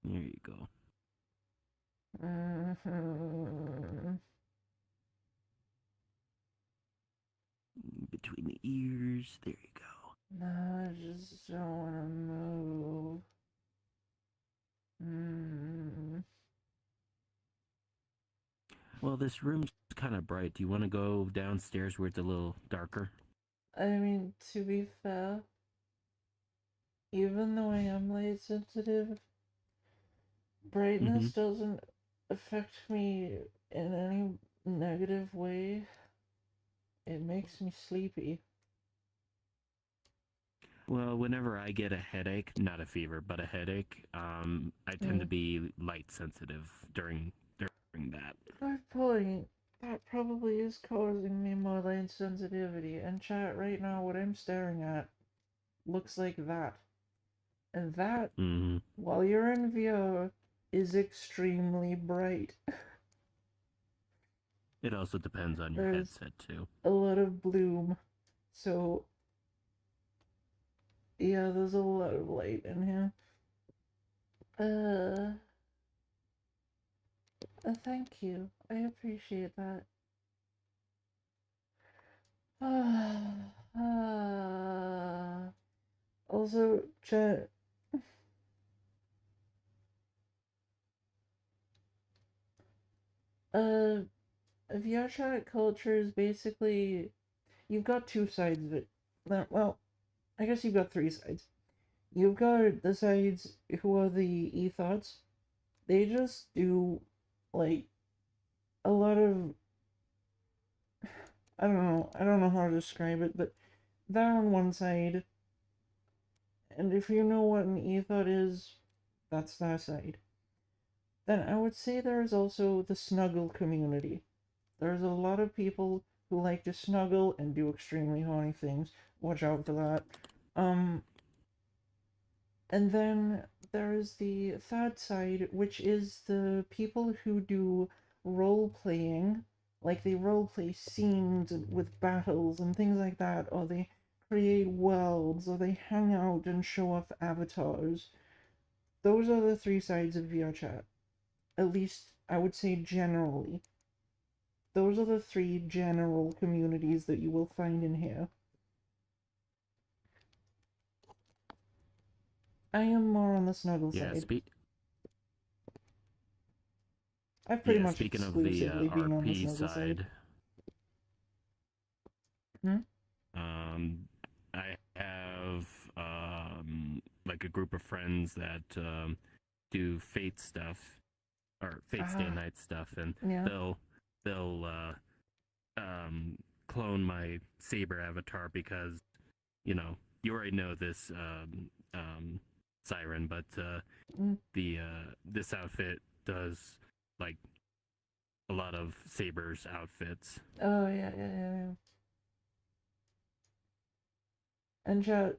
There you go. mm, Between the ears. There you go. no, I just don't want to move. Mm. Well, this room's kind of bright. Do you want to go downstairs where it's a little darker? I mean, to be fair, even though I am light sensitive, Mm-hmm. brightness doesn't affect me in any negative way. It makes me sleepy. Well, whenever I get a headache, not a fever, but a headache, I tend to Mm. be light sensitive during that. Good point. That probably is causing me more light sensitivity. And chat right now, what I'm staring at looks like that. And that, Mm-hmm. while you're in VR, is extremely bright. It also depends on your There's headset too. a lot of bloom. So, yeah, there's a lot of light in here. Thank you. I appreciate that. Also, chat, uh, VRChat culture is basically, you've got two sides of it. Well, I guess you've got three sides. You've got the sides who are the ethos. They just do, like, a lot of, I don't know how to describe it, but they're on one side, and if you know what an ethos is, that's their side. Then I would say there's also the snuggle community. There's a lot of people who like to snuggle and do extremely horny things. Watch out for that. Um, and then there's the third side, which is the people who do role playing, like they role play scenes with battles and things like that, or they create worlds, or they hang out and show off avatars. Those are the three sides of VRChat. At least I would say generally. Those are the three general communities that you will find in here. I am more on the snuggle Yeah, side. speak. I've pretty Yeah, much speaking of the exclusively been on the RP snuggle side. side, Hmm? um, I have like a group of friends that do Fate stuff or Fate Stay Ah, Night stuff, and yeah. they'll clone my Saber avatar because you already know this siren, but Mm. the this outfit does like a lot of Saber's outfits. Oh, yeah. And chat,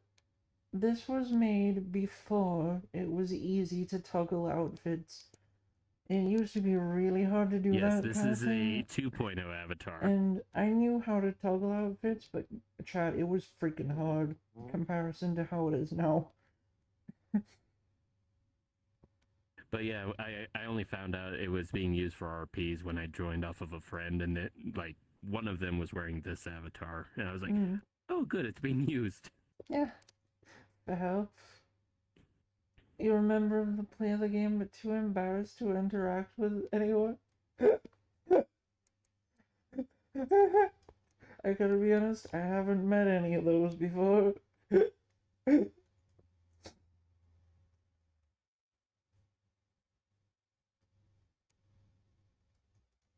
this was made before it was easy to toggle outfits. It used to be really hard to do Yes, that this kind of is a thing. 2.0 avatar. And I knew how to toggle outfits, but chat, it was freaking hard in comparison to how it is now. But yeah, I only found out it was being used for RPs when I joined off of a friend, and it like one of them was wearing this avatar, and I was like, Mm. oh, good, it's being used. Yeah, the hell. You remember the play of the game, but too embarrassed to interact with anyone? I gotta be honest, I haven't met any of those before.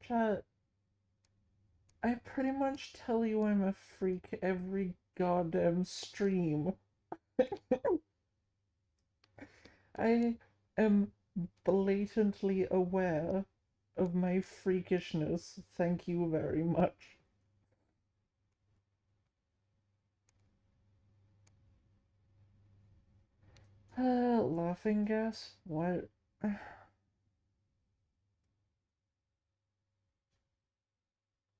Chat, I pretty much tell you I'm a freak every goddamn stream. I am blatantly aware of my freakishness. Thank you very much. Laughing gas? What?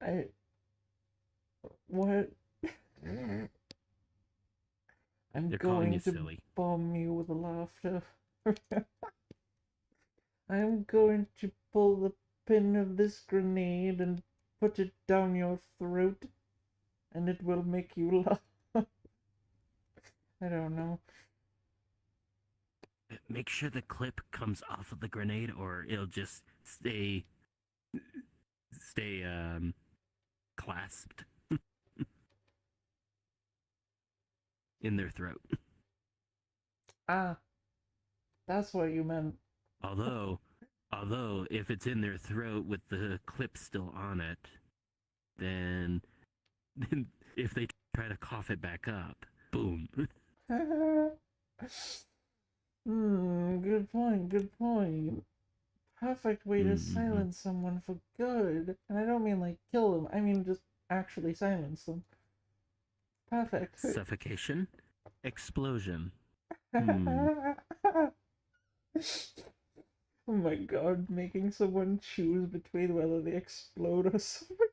I. What? I'm They're calling you going to silly. bomb you with laughter. I'm going to pull the pin of this grenade and put it down your throat, and it will make you laugh. I don't know. Make sure the clip comes off of the grenade, or it'll just stay clasped in their throat. Ah, that's what you meant. Although, although if it's in their throat with the clip still on it, then, then if they try to cough it back up, boom. Good point, good point. Perfect way to Mm-hmm. silence someone for good. And I don't mean like kill them, I mean just actually silence them. Perfect. Suffocation, explosion. Hmm. Oh my god, making someone choose between whether they explode or something.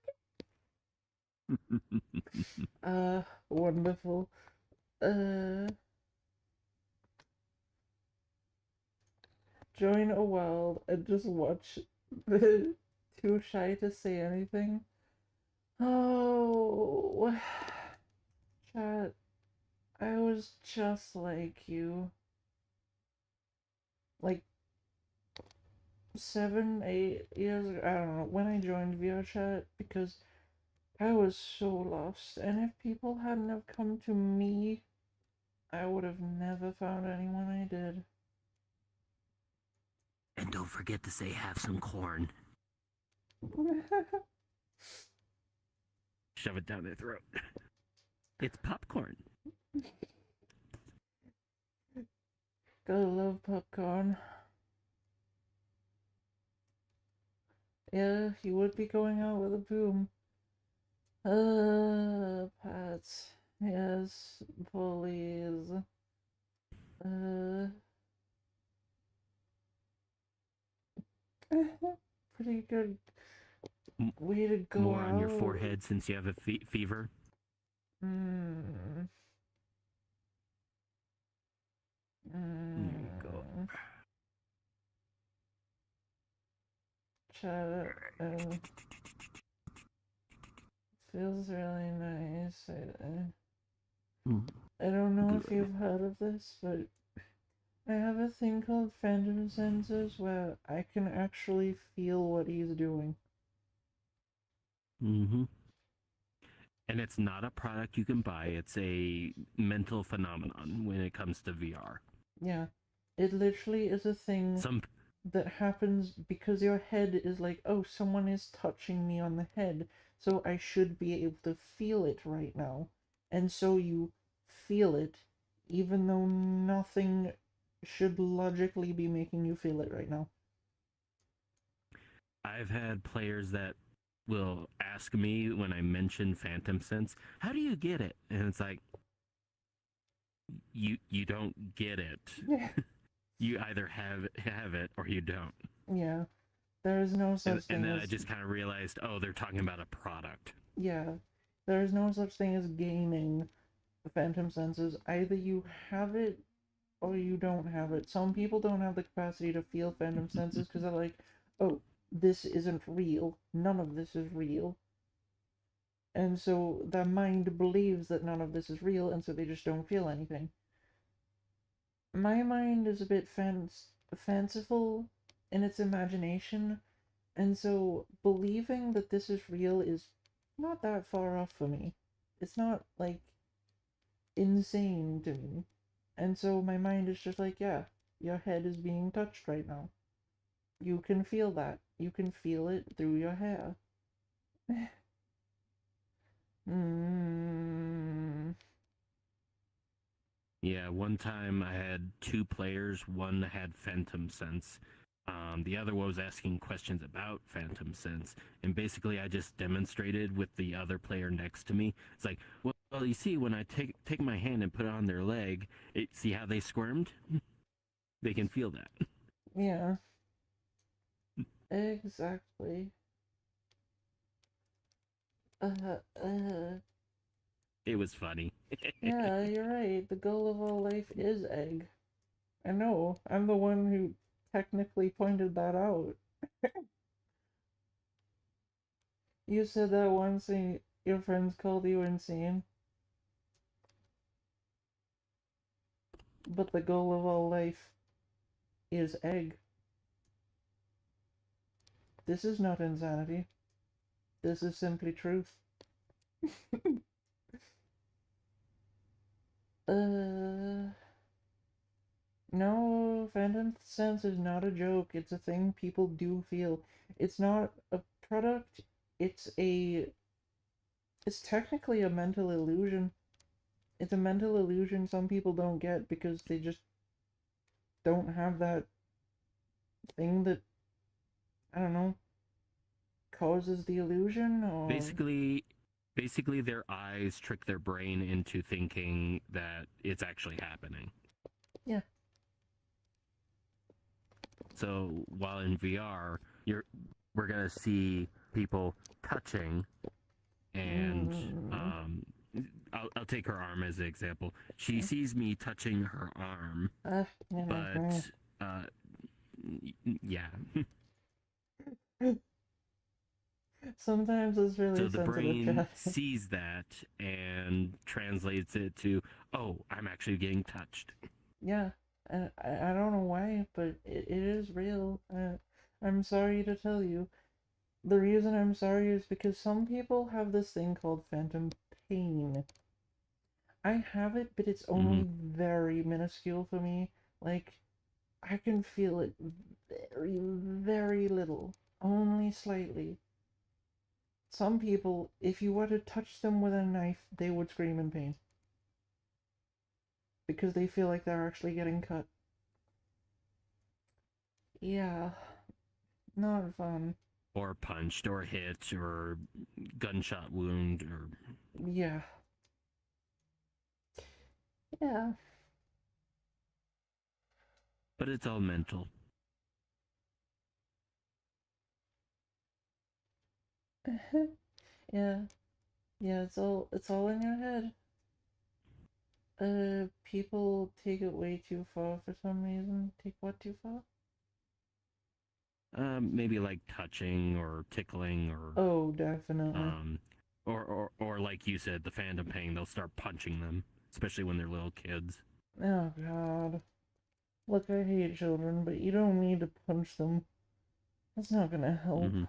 Wonderful. Uh, Join a world and just watch the too shy to say anything. Oh, chat. I was just like you. Like 7, 8 years ago. I don't know when I joined VRChat because I was so lost. And if people hadn't have come to me, I would have never found anyone I did. And don't forget to say have some corn. Shove it down their throat. It's popcorn. Gotta love popcorn. Yeah, he would be going out with a boom. Pets. Yes, bullies. Uh, pretty good way to go More on your out. forehead since you have a fever. Mm. There you go. Mm. Chat. Feels really nice. I don't know if Good. you've heard of this, but I have a thing called phantom senses where I can actually feel what he's doing. Mm-hmm. And it's not a product you can buy. It's a mental phenomenon when it comes to VR. Yeah. It literally is a thing Some that happens because your head is like, oh, someone is touching me on the head, so I should be able to feel it right now. And so you feel it, even though nothing should logically be making you feel it right now. I've had players that will ask me when I mention Phantom Sense, "How do you get it?" And it's like, you don't get it. Yeah. You either have it or you don't. Yeah. There is no And such and thing then I as, just kind of realized, oh, they're talking about a product. yeah. There is no such thing as gaining the phantom senses. Either you have it or you don't have it. Some people don't have the capacity to feel phantom senses because they're like, oh, this isn't real. None of this is real. And so their mind believes that none of this is real, and so they just don't feel anything. My mind is a bit fanciful in its imagination, and so believing that this is real is not that far off for me. It's not like insane to me. And so my mind is just like, yeah, your head is being touched right now. You can feel that. You can feel it through your hair. mm, Yeah, one time I had two players. One had Phantom Sense. The other one was asking questions about Phantom Sense. And basically, I just demonstrated with the other player next to me. It's like, well, you see, when I take my hand and put it on their leg, see how they squirmed? They can feel that. yeah, exactly. Uh. It was funny. Yeah, you're right. The goal of all life is egg. I know. I'm the one who technically pointed that out. You said that once and your friends called you insane. But the goal of all life is egg. This is not insanity. This is simply truth. uh. No, phantom sense is not a joke. It's a thing people do feel. It's not a product. It's a. It's technically a mental illusion. It's a mental illusion some people don't get because they just don't have that thing that, I don't know, causes the illusion or. basically, basically, their eyes trick their brain into thinking that it's actually happening. Yeah. So while in VR, we're gonna see people touching, and Mm, I'll take her arm as an example. She sees me touching her arm, but uh, yeah. sometimes it's really So the sensitive, brain chat. sees that and translates it to, oh, I'm actually getting touched. Yeah. And I don't know why, but it is real. I'm sorry to tell you. The reason I'm sorry is because some people have this thing called phantom pain. I have it, but it's Mm-hmm. only very minuscule for me. Like, I can feel it very, very little, only slightly. Some people, if you were to touch them with a knife, they would scream in pain because they feel like they're actually getting cut. Yeah, not fun. Or punched, or hit, or gunshot wound, or Yeah, yeah, but it's all mental. yeah, yeah. It's all in your head. People take it way too far for some reason. Take what too far? Maybe like touching or tickling Oh, definitely. um, or like you said, the phantom pain. They'll start punching them, especially when they're little kids. Oh God. look, I hate children, but you don't need to punch them. That's not gonna help. Mm-hmm.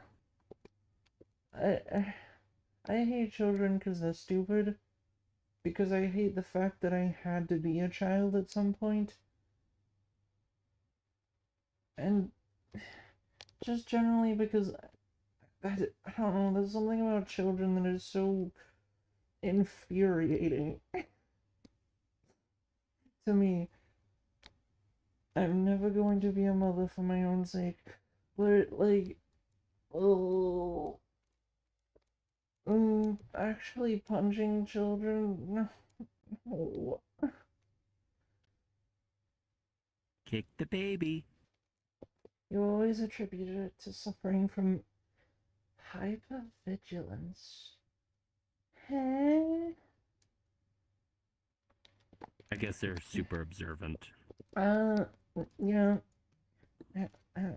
I, I, I hate children because they're stupid. Because I hate the fact that I had to be a child at some point. And just generally because I don't know, there's something about children that is so infuriating to me. I'm never going to be a mother for my own sake, but like, oh, actually punching children, no. Kick the baby. You always attribute it to suffering from hypervigilance. Huh? I guess they're super observant. Uh, yeah. Uh, uh,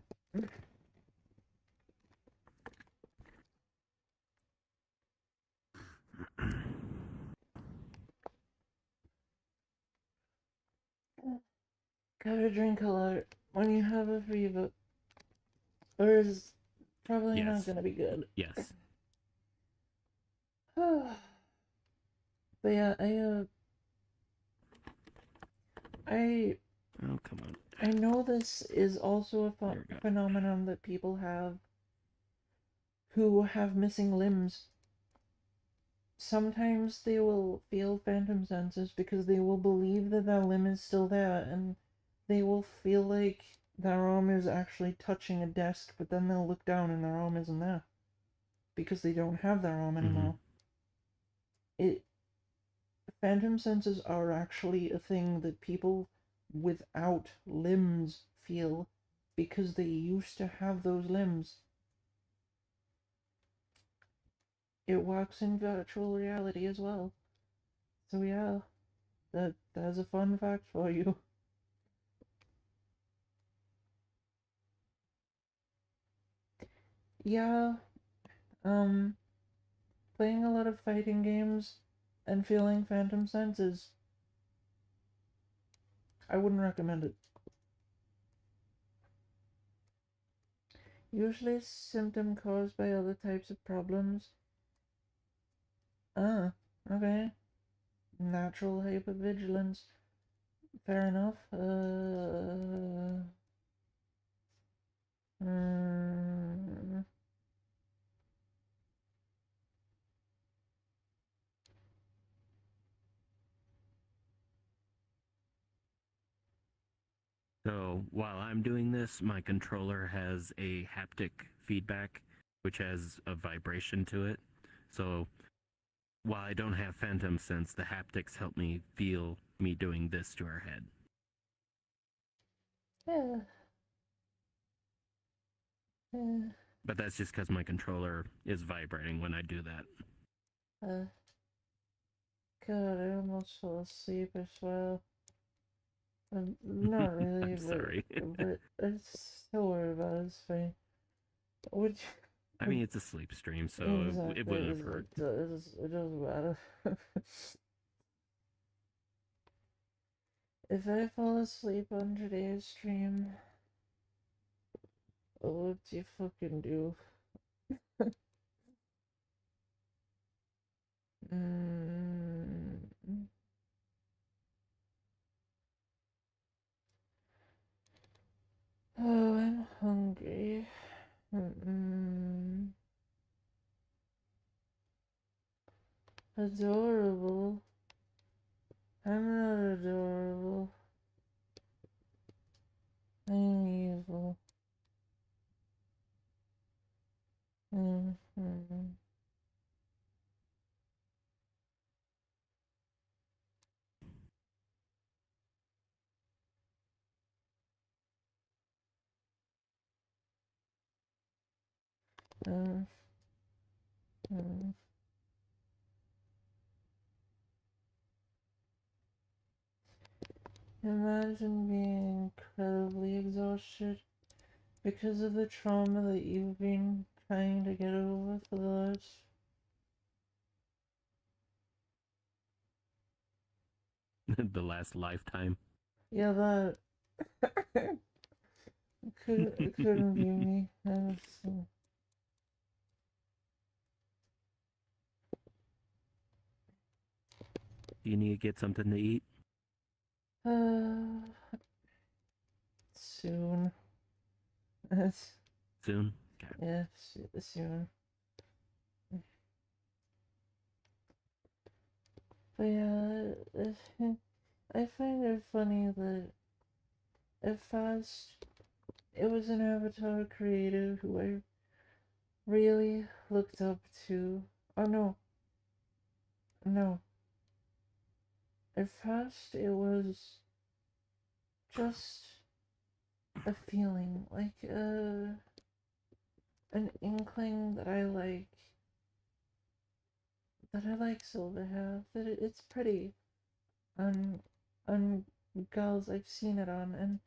Gotta drink a lot when you have a fever, or it's probably not Yes. gonna be good. Yes. But yeah, I Oh, come on. I know this is also a There we go. phenomenon that people have who have missing limbs. Sometimes they will feel phantom senses because they will believe that their limb is still there, and they will feel like their arm is actually touching a desk, but then they'll look down and their arm isn't there because they don't have their arm Mm-hmm. anymore. It Phantom senses are actually a thing that people without limbs feel because they used to have those limbs. It works in virtual reality as well. So yeah, that's a fun fact for you. Yeah, um, playing a lot of fighting games and feeling phantom senses, I wouldn't recommend it. Usually a symptom caused by other types of problems. Ah, okay. Natural hypervigilance. Fair enough. Mm, So while I'm doing this, my controller has a haptic feedback, which has a vibration to it. So while I don't have phantom sense, the haptics help me feel me doing this to her head. yeah, yeah. But that's just because my controller is vibrating when I do that. Uh, God, I almost fell asleep, I swear. Not really, I'm sorry. but it's still worried about it. It's fine. Which I mean, it's a sleep stream, so it exactly wouldn't have hurt. it doesn't matter. If I fall asleep on today's stream, what do you fucking do? Mm. Oh, I'm hungry. Mm-mm. Adorable. I'm not adorable. I'm evil. Mm-hmm. Mm-hmm. Imagine being incredibly exhausted because of the trauma that you've been trying to get over for the last. The last lifetime. Yeah, that. Couldn't be me. You need to get something to eat Soon. soon. Okay. Yeah, soon. But yeah, I find it funny that at first it was an avatar creator who I really looked up to. Oh no, no. At first it was just a feeling, like an inkling that I like silver hair, that it's pretty on on girls I've seen it on, and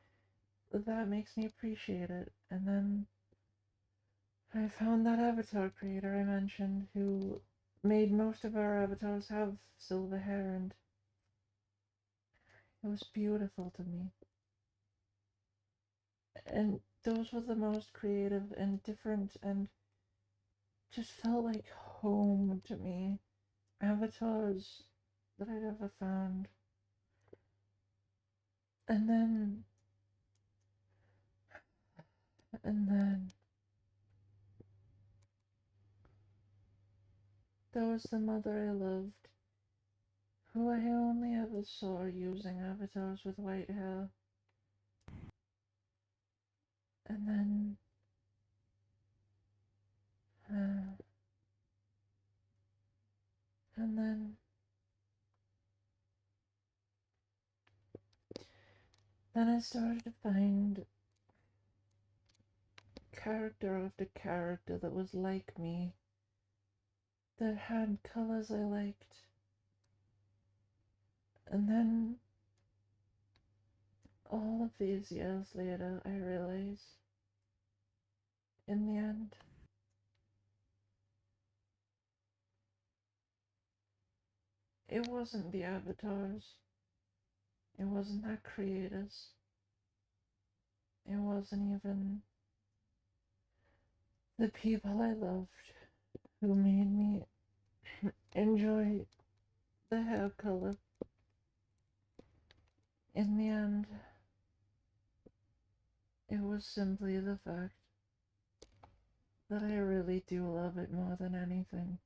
that makes me appreciate it. And then I found that avatar creator I mentioned who made most of our avatars have silver hair, and it was beautiful to me. And those were the most creative and different and just felt like home to me avatars that I'd ever found. And then, and then, there was the mother I loved, who I only ever saw using avatars with white hair. And then, uh, and then I started to find character after character that was like me, that had colors I liked. And then, all of these years later, I realize, in the end, it wasn't the avatars, it wasn't that creators, it wasn't even the people I loved who made me enjoy the hair color. In the end, it was simply the fact that I really do love it more than anything.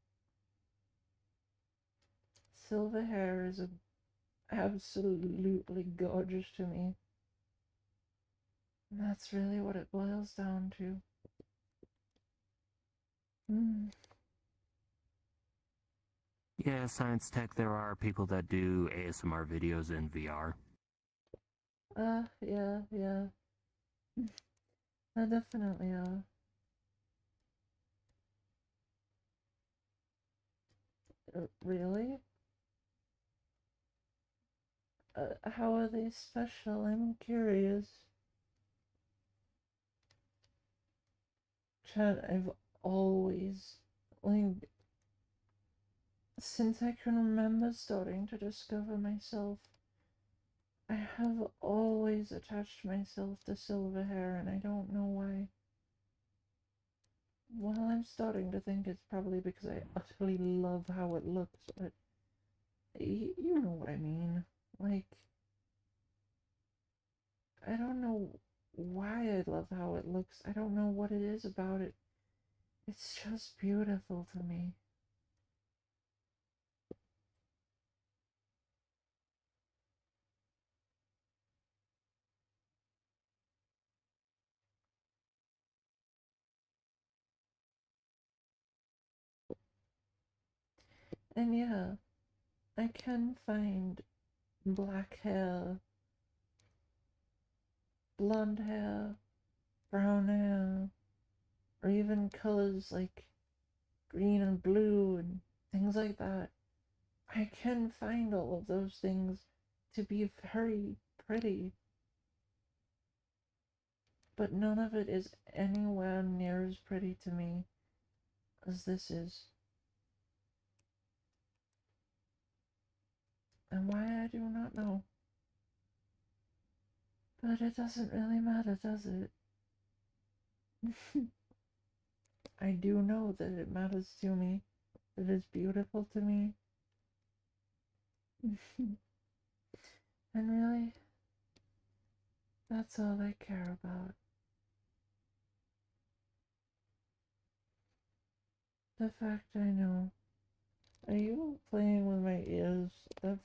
Silver hair is absolutely gorgeous to me. And that's really what it boils down to. Mm. Yeah, science tech. There are people that do ASMR videos in VR. Yeah, yeah. I definitely are. Really? How are they special? I'm curious. Chad, I've always, like, since I can remember starting to discover myself, I have always attached myself to silver hair, and I don't know why. Well, I'm starting to think it's probably because I utterly love how it looks, but you know what I mean. Like, I don't know why I love how it looks. I don't know what it is about it. It's just beautiful to me. And yeah, I can find black hair, blonde hair, brown hair, or even colors like green and blue and things like that. I can find all of those things to be very pretty, but none of it is anywhere near as pretty to me as this is. And why I do not know. But it doesn't really matter, does it? I do know that it matters to me, that it's beautiful to me. And really, that's all I care about. The fact I know. Are you playing with my ears? Ugh.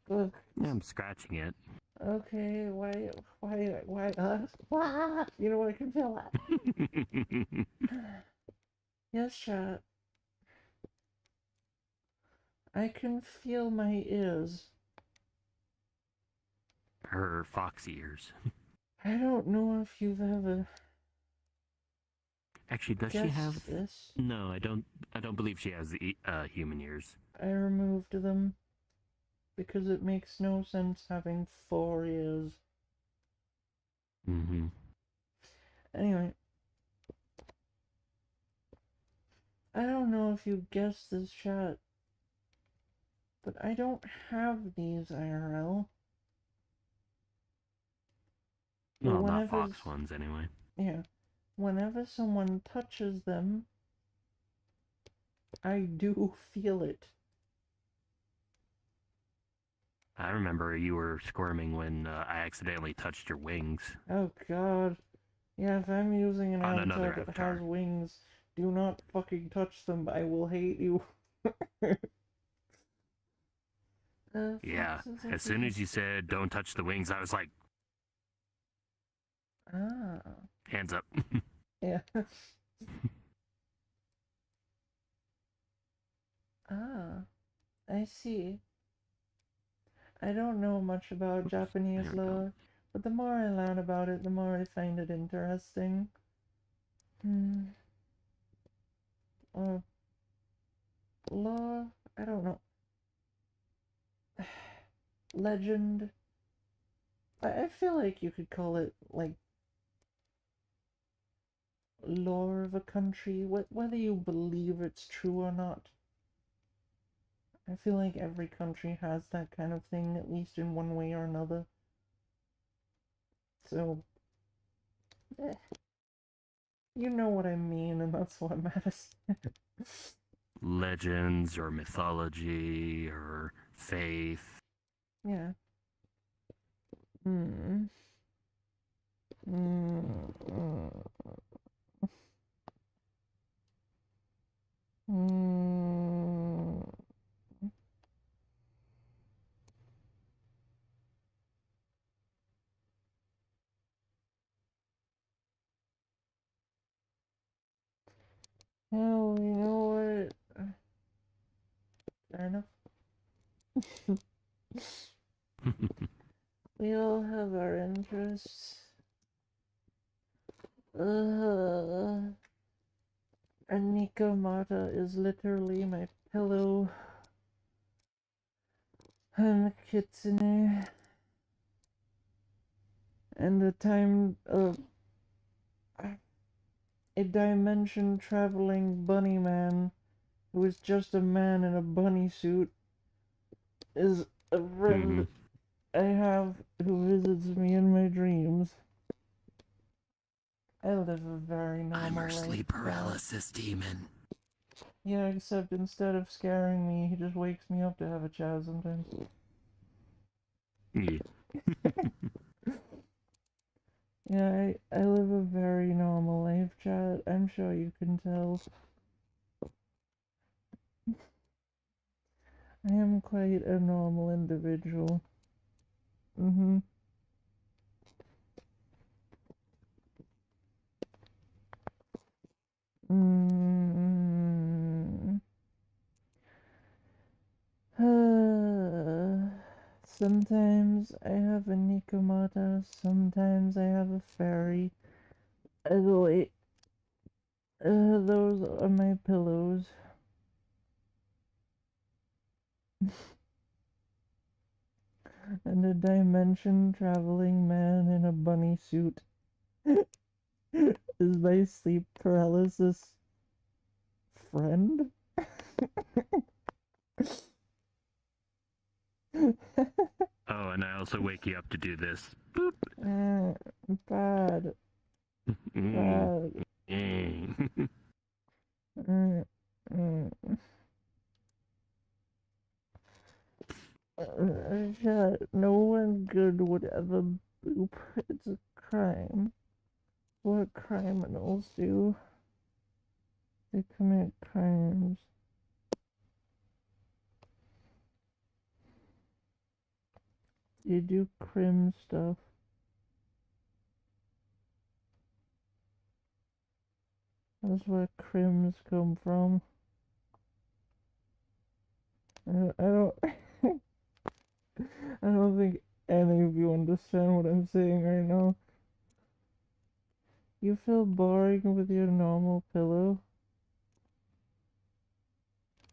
Yeah, I'm scratching it. Okay, why, you know, I can feel that. Yes, chat. I can feel my ears. Her fox ears. I don't know if you've ever Actually, does she have? guessed this. No, I don't. I don't believe she has the human ears. I removed them because it makes no sense having 4 ears. Mm-hmm. Anyway, I don't know if you guessed this, chat, but I don't have these IRL. Well, not fox ones, anyway. Yeah. Whenever someone touches them, I do feel it. I remember you were squirming when I accidentally touched your wings. Oh god. Yeah, if I'm using an On another avatar that avatar. has wings, do not fucking touch them. I will hate you. Yeah, as soon as you said don't touch the wings, I was like, Ah. hands up. Yeah. Ah. I see. I don't know much about Japanese lore, but the more I learn about it, the more I find it interesting. Uh, Lore? I don't know. Legend? I feel like you could call it, like, lore of a country, whether you believe it's true or not. I feel like every country has that kind of thing, at least in one way or another. So, eh, you know what I mean, and that's what matters. Legends or mythology or faith. Yeah. Hmm. Mm. Mm. Hell, you know what? Fair enough. We all have our interests. And Nikomata is literally my pillow. I'm a kitsune. And the time of a dimension traveling bunny man who is just a man in a bunny suit is a friend I have who visits me in my dreams. I live a very normal life. I'm her sleep paralysis demon. Yeah, except instead of scaring me, he just wakes me up to have a chat sometimes. Yeah. Yeah, I live a very normal life, chat. I'm sure you can tell. I am quite a normal individual. Mm-hmm. Mm. Sometimes I have a Nikomata, sometimes I have a fairy. Wait, those are my pillows. And a dimension traveling man in a bunny suit is my sleep paralysis friend. Oh, and I also wake you up to do this. Boop. Uh, bad. Mm. Bad. Mm. Mm, mm. Yeah, no one good would ever boop. It's a crime. What criminals do? They commit crimes. You do crim stuff. That's where crims come from. I don't I don't think any of you understand what I'm saying right now. You feel boring with your normal pillow?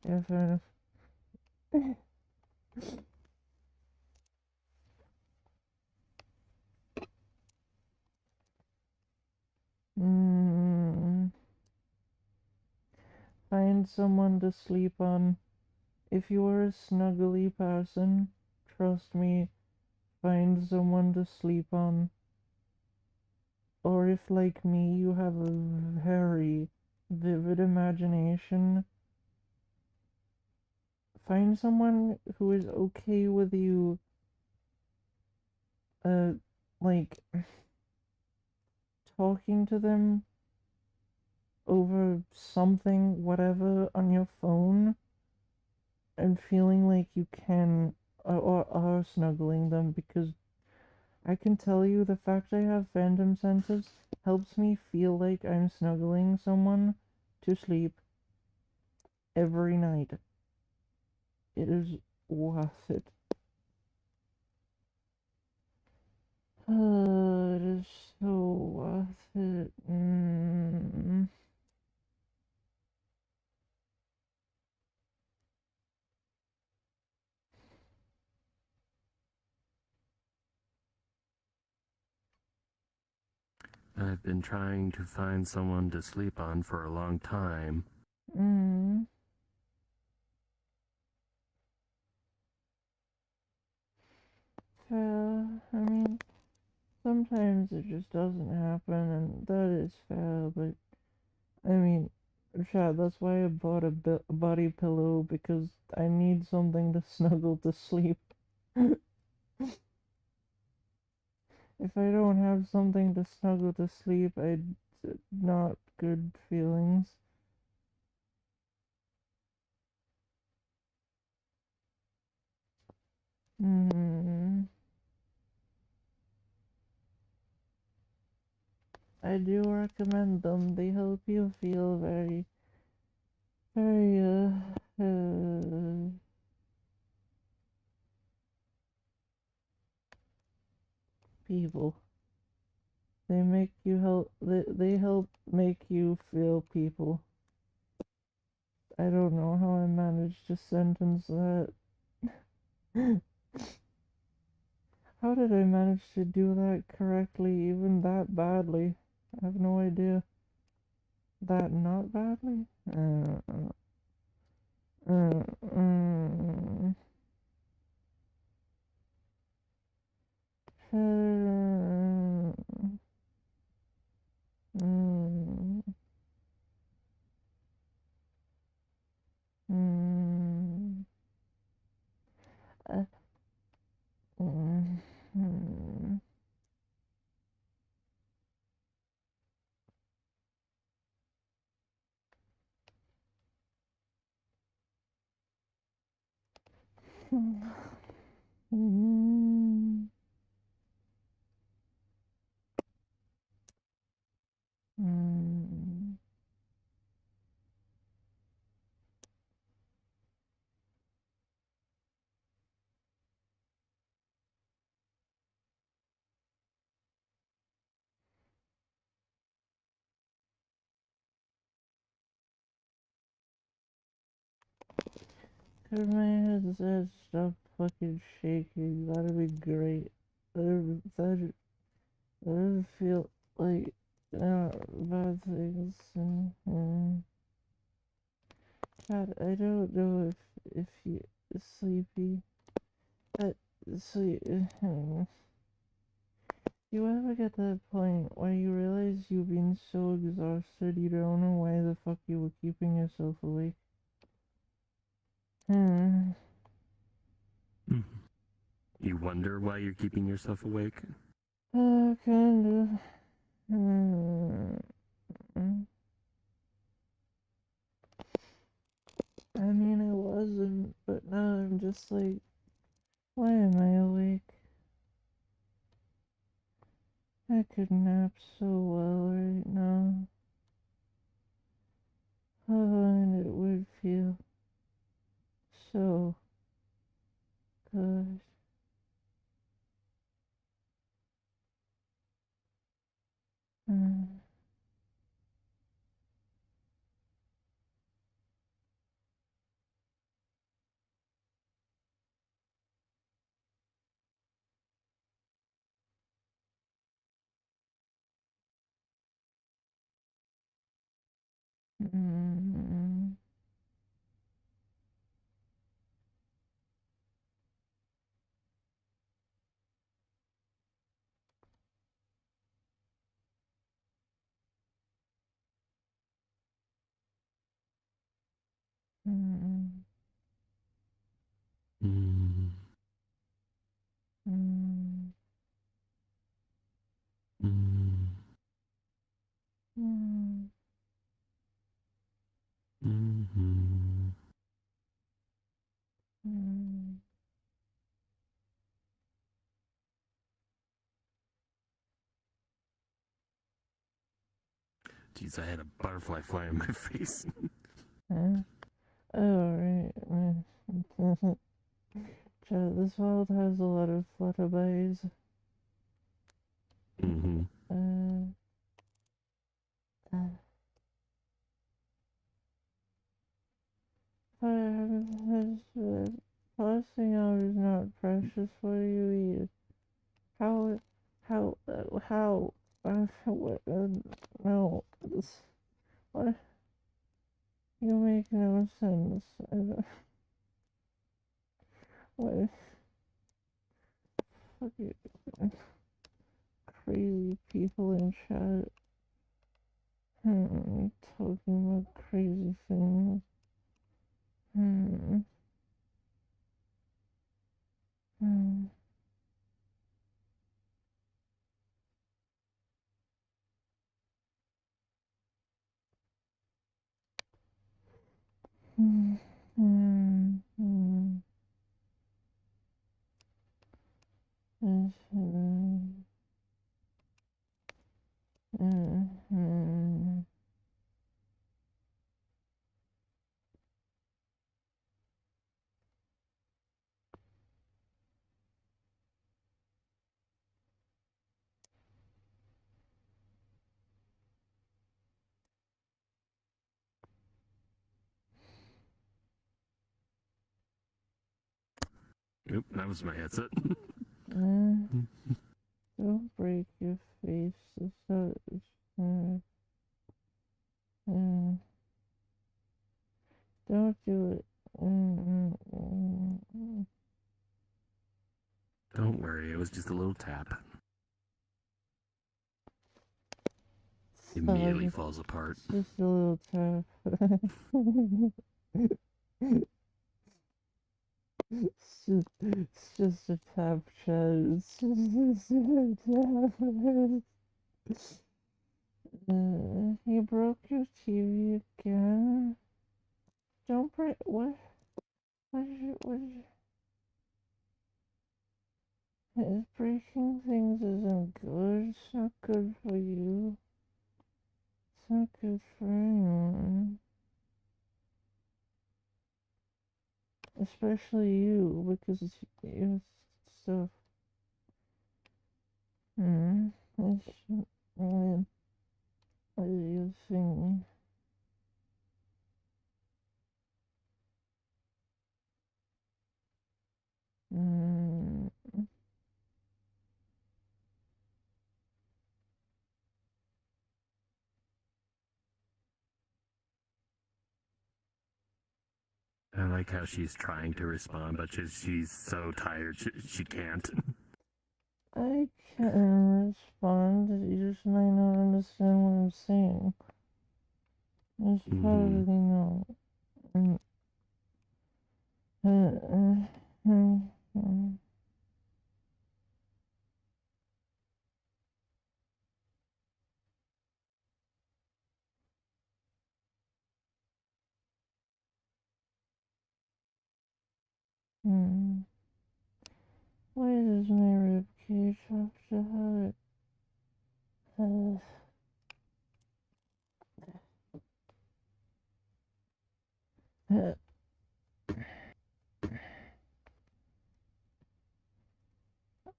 Yeah, fair enough. mm, find someone to sleep on. If you are a snuggly person, trust me, find someone to sleep on. Or if, like me, you have a very vivid imagination, find someone who is okay with you, uh, like, talking to them over something, whatever, on your phone, and feeling like you can, or are snuggling them, because I can tell you the fact I have phantom senses helps me feel like I'm snuggling someone to sleep every night. It is worth it. It is so worth it. I've been trying to find someone to sleep on for a long time. Mm. Fair. I mean, sometimes it just doesn't happen, and that is fair, but I mean, Chad, that's why I bought a body pillow, because I need something to snuggle to sleep. If I don't have something to snuggle to sleep, not good feelings. Mm, I do recommend them. They help you feel very, very, people. They make you help. They help make you feel people. I don't know how I managed to sentence that. How did I manage to do that correctly, even that badly? I have no idea. That not badly? Uh, mm, mm, mm, uh, mm, mm, mm, mm. Could my headset stop fucking shaking? That'd be great. That'd feel like bad things. God, I don't know if you sleepy. Uh, sleep. You ever get that point where you realize you've been so exhausted you don't know why the fuck you were keeping yourself awake? Hmm. Mhm. You wonder why you're keeping yourself awake? Kind of. Hmm. I mean, I wasn't, but now I'm just like, why am I awake? I could nap so well right now. And it would feel so good. Mm, mm, mm, Mm, mm, mm, mm, mhm. mm. Jeez, I had a butterfly fly in my face. Huh? Oh, right. Chat, this world has a lot of flutterbies. Hmm. Uh, uh, passing out is not precious. What do you eat? How, how, what, no, this, what, you make no sense. I don't, what, fucking crazy people in chat, talking about crazy things, hmm, hmm, hmm, hmm, hmm, hmm, hmm. Oop, that was my headset. Don't break your face. It's not, uh, uh, don't do it. Don't worry, it was just a little tap. Immediately Thug. falls apart. It's just a little tough. It's just a tap chat. It's just a tap. You broke your TV again? Don't break. What? Breaking things isn't good. It's not good for you. It's not good for anyone. Especially you, because it's stuff. It's, uh, what are you thinking? Mm, I like how she's trying to respond, but she's so tired she can't. I can respond. You just might not understand what I'm saying. It's Mm-hmm. probably not. Mm, uh, hmm. Why does my rib cage have to have it? Uh,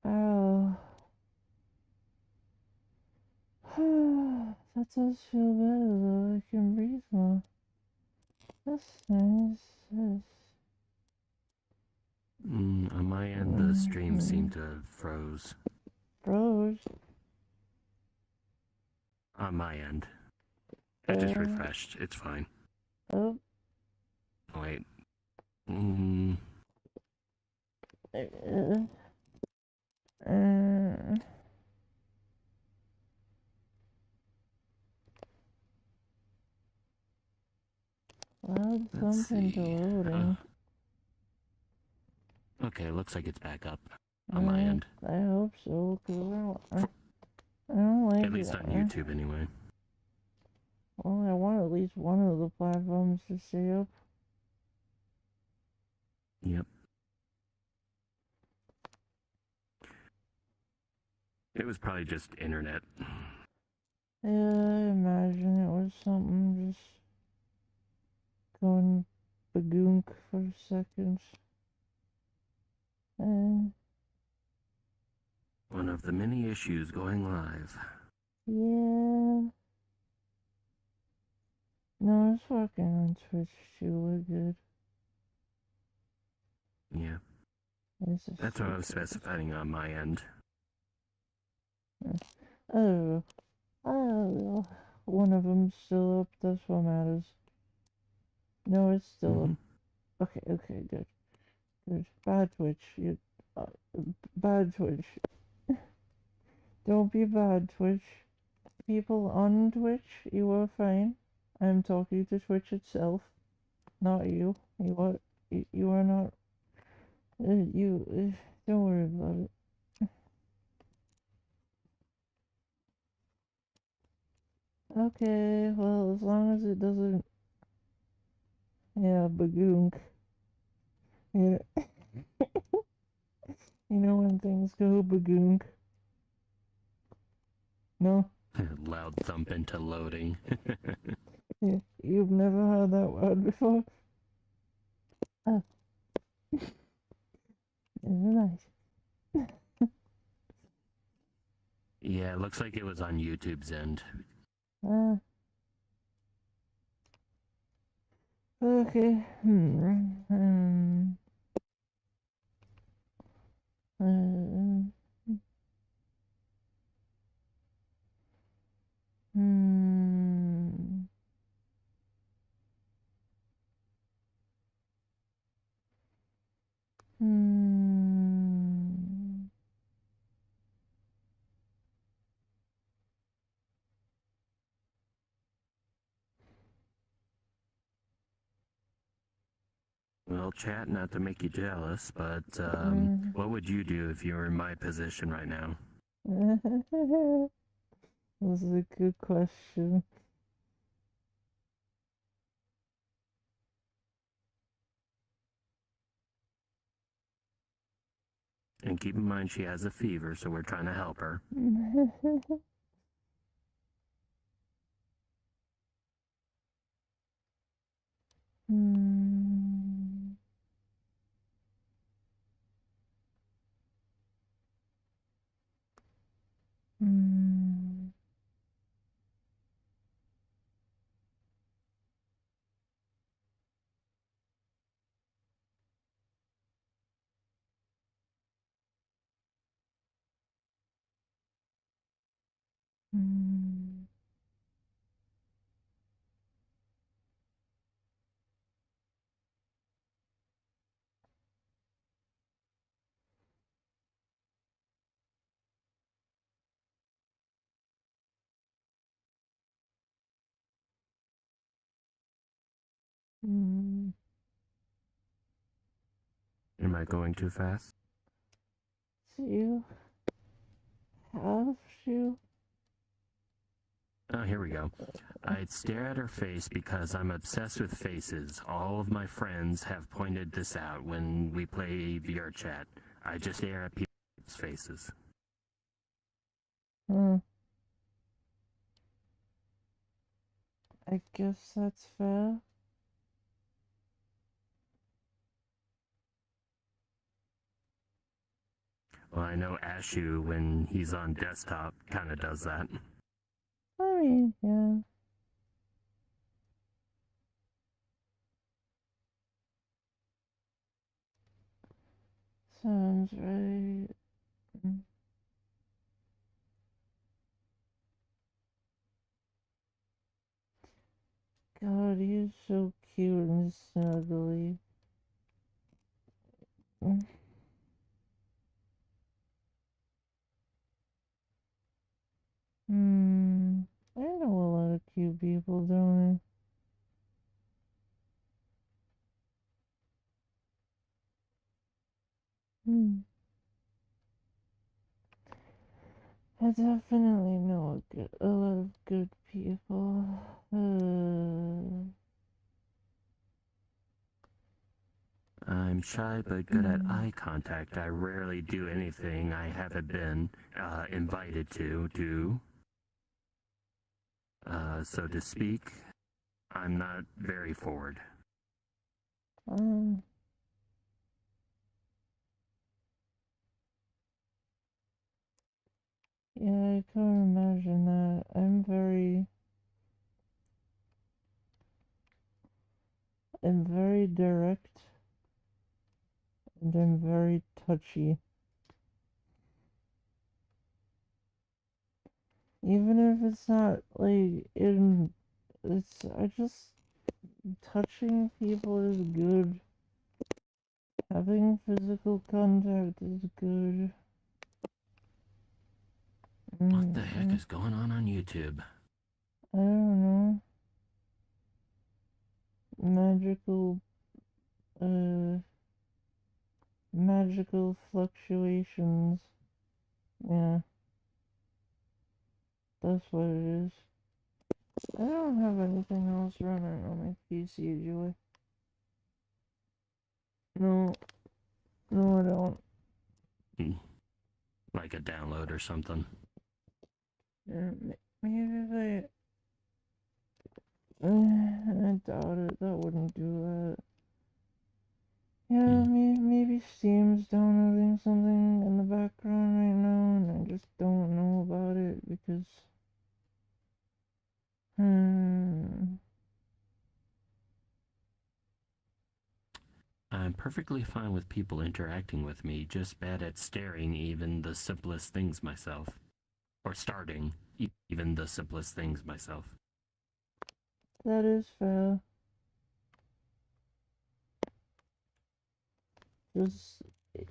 ow. That does feel better though. I can breathe more. That's nice. Yes. On my end, the stream Mm-hmm. seemed to have froze. Froze. On my end. I just Uh, refreshed. It's fine. oh. Oh, wait. Mm, Uh, uh, loud let's thump into see. loading. Okay, looks like it's back up on my end. I hope so, cause For, I don't at like it. least on YouTube, anyway. Well, I want at least one of the platforms to stay up. Yep. It was probably just internet. Yeah, I imagine it was something just going bagoonk for seconds. Uh, One of the many issues going live. yeah. No, it's working on Twitch too. We're good. Yeah. This is That's what so I was good. specifying on my end. Oh, oh, one of them's still up. That's what matters. No, it's still up. Mm-hmm. Okay, good, good. Bad Twitch. Uh, bad Twitch. Don't be bad, Twitch. People on Twitch, you are fine. I'm talking to Twitch itself, not you. You are not. Don't worry about it. Okay, well, as long as it doesn't. Yeah, bagoonk. Yeah, you know when things go bagoonk? No? Loud thump into loading. Yeah, you've never heard that word before? Oh, nice. Yeah, it looks like it was on YouTube's end. Uh, okay. Uh, hmm. Hmm. Well, chat, not to make you jealous, but Mm. what would you do if you were in my position right now? This is a good question. And keep in mind she has a fever, so we're trying to help her. Hmm. Hmm. Hmm. Hmm. Am I going too fast? So you have to. Oh, here we go. I'd stare at her face because I'm obsessed with faces. All of my friends have pointed this out when we play VRChat. I just stare at people's faces. Hmm. I guess that's fair. Well, I know Ashu, when he's on desktop, kind of does that. I mean, yeah. Sounds right. God, he's so cute and snuggly. Hmm. I know a lot of cute people, don't I? Hmm. I definitely know a lot of good people. I'm shy but good at eye contact. I rarely do anything I haven't been invited to do. So to speak, I'm not very forward. um, yeah, I can't imagine that. I'm very direct, and I'm very touchy. Even if it's not like I just, touching people is good. Having physical contact is good. What the heck Mm, is going on YouTube? I don't know. Magical, uh, magical fluctuations. Yeah, that's what it is. I don't have anything else running on my PC, do I? No, no, I don't. Hmm, like a download or something. Yeah, maybe if I doubt it. That wouldn't do that. Yeah, Hmm. maybe Steam's downloading something in the background right now, and I just don't know about it because. Hmm. I'm perfectly fine with people interacting with me, just bad at staring even the simplest things myself. Or starting even the simplest things myself. That is fair. Just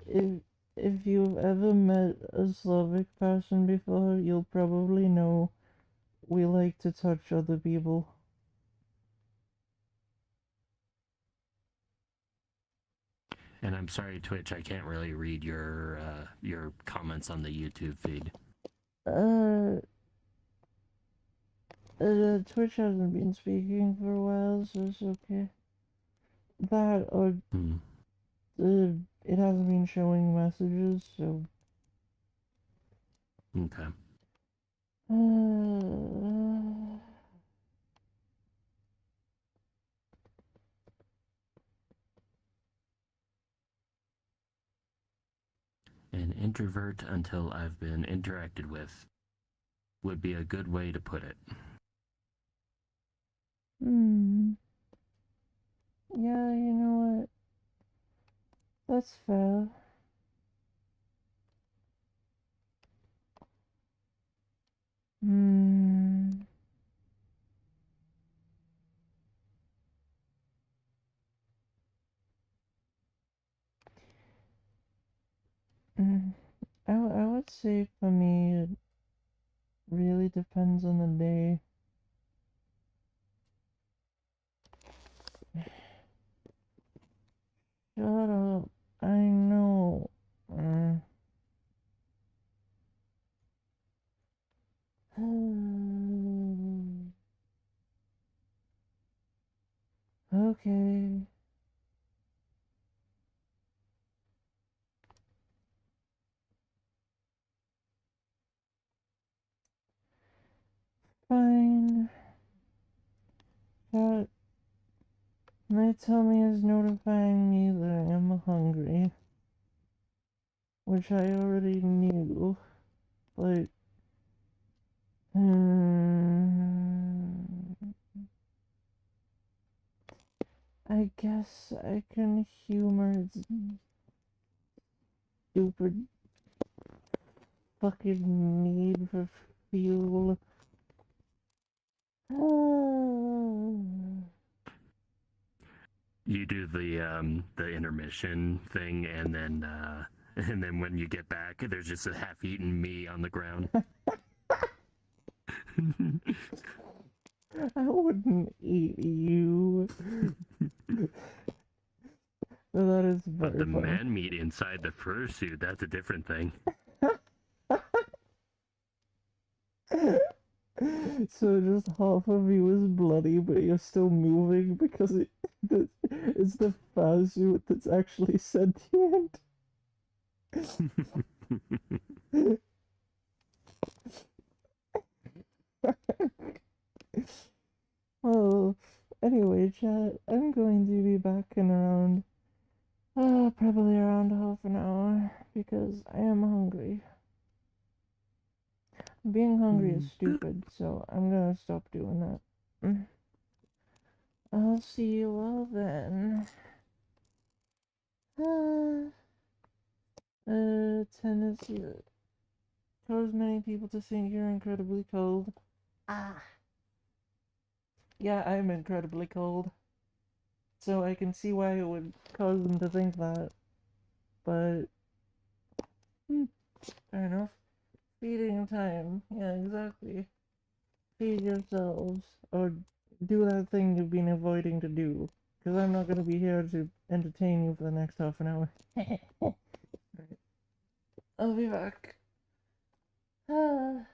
if if you've ever met a Slavic person before, you'll probably know we like to touch other people. And I'm sorry, Twitch, I can't really read your comments on the YouTube feed. Uh, Twitch hasn't been speaking for a while, so it's okay. That or Hmm. it hasn't been showing messages, so. Okay. An introvert until I've been interacted with would be a good way to put it. Hmm. Yeah, you know what? That's fair. Hmm. Mm. I would say for me, it really depends on the day. Okay. Fine. That my tummy is notifying me that I am hungry, which I already knew. But I guess I can humor its stupid fucking need for fuel. You do the intermission thing, and then and then when you get back, there's just a half-eaten me on the ground. I wouldn't eat you. That is But very the funny. man meat inside the fursuit—that's a different thing. So just half of you is bloody, but you're still moving because it's the fursuit that's actually sentient. Well, anyway, chat, I'm going to be back in around, probably around half an hour because I am hungry. Being hungry is stupid, so I'm gonna stop doing that. I'll see you all then. Tendency to cause many people to think you're incredibly cold. Ah. Yeah, I'm incredibly cold. So I can see why it would cause them to think that. But, fair enough. Feeding time. Yeah, exactly. Feed yourselves. Or do that thing you've been avoiding to do. Because I'm not going to be here to entertain you for the next half an hour. I'll be back. Ah.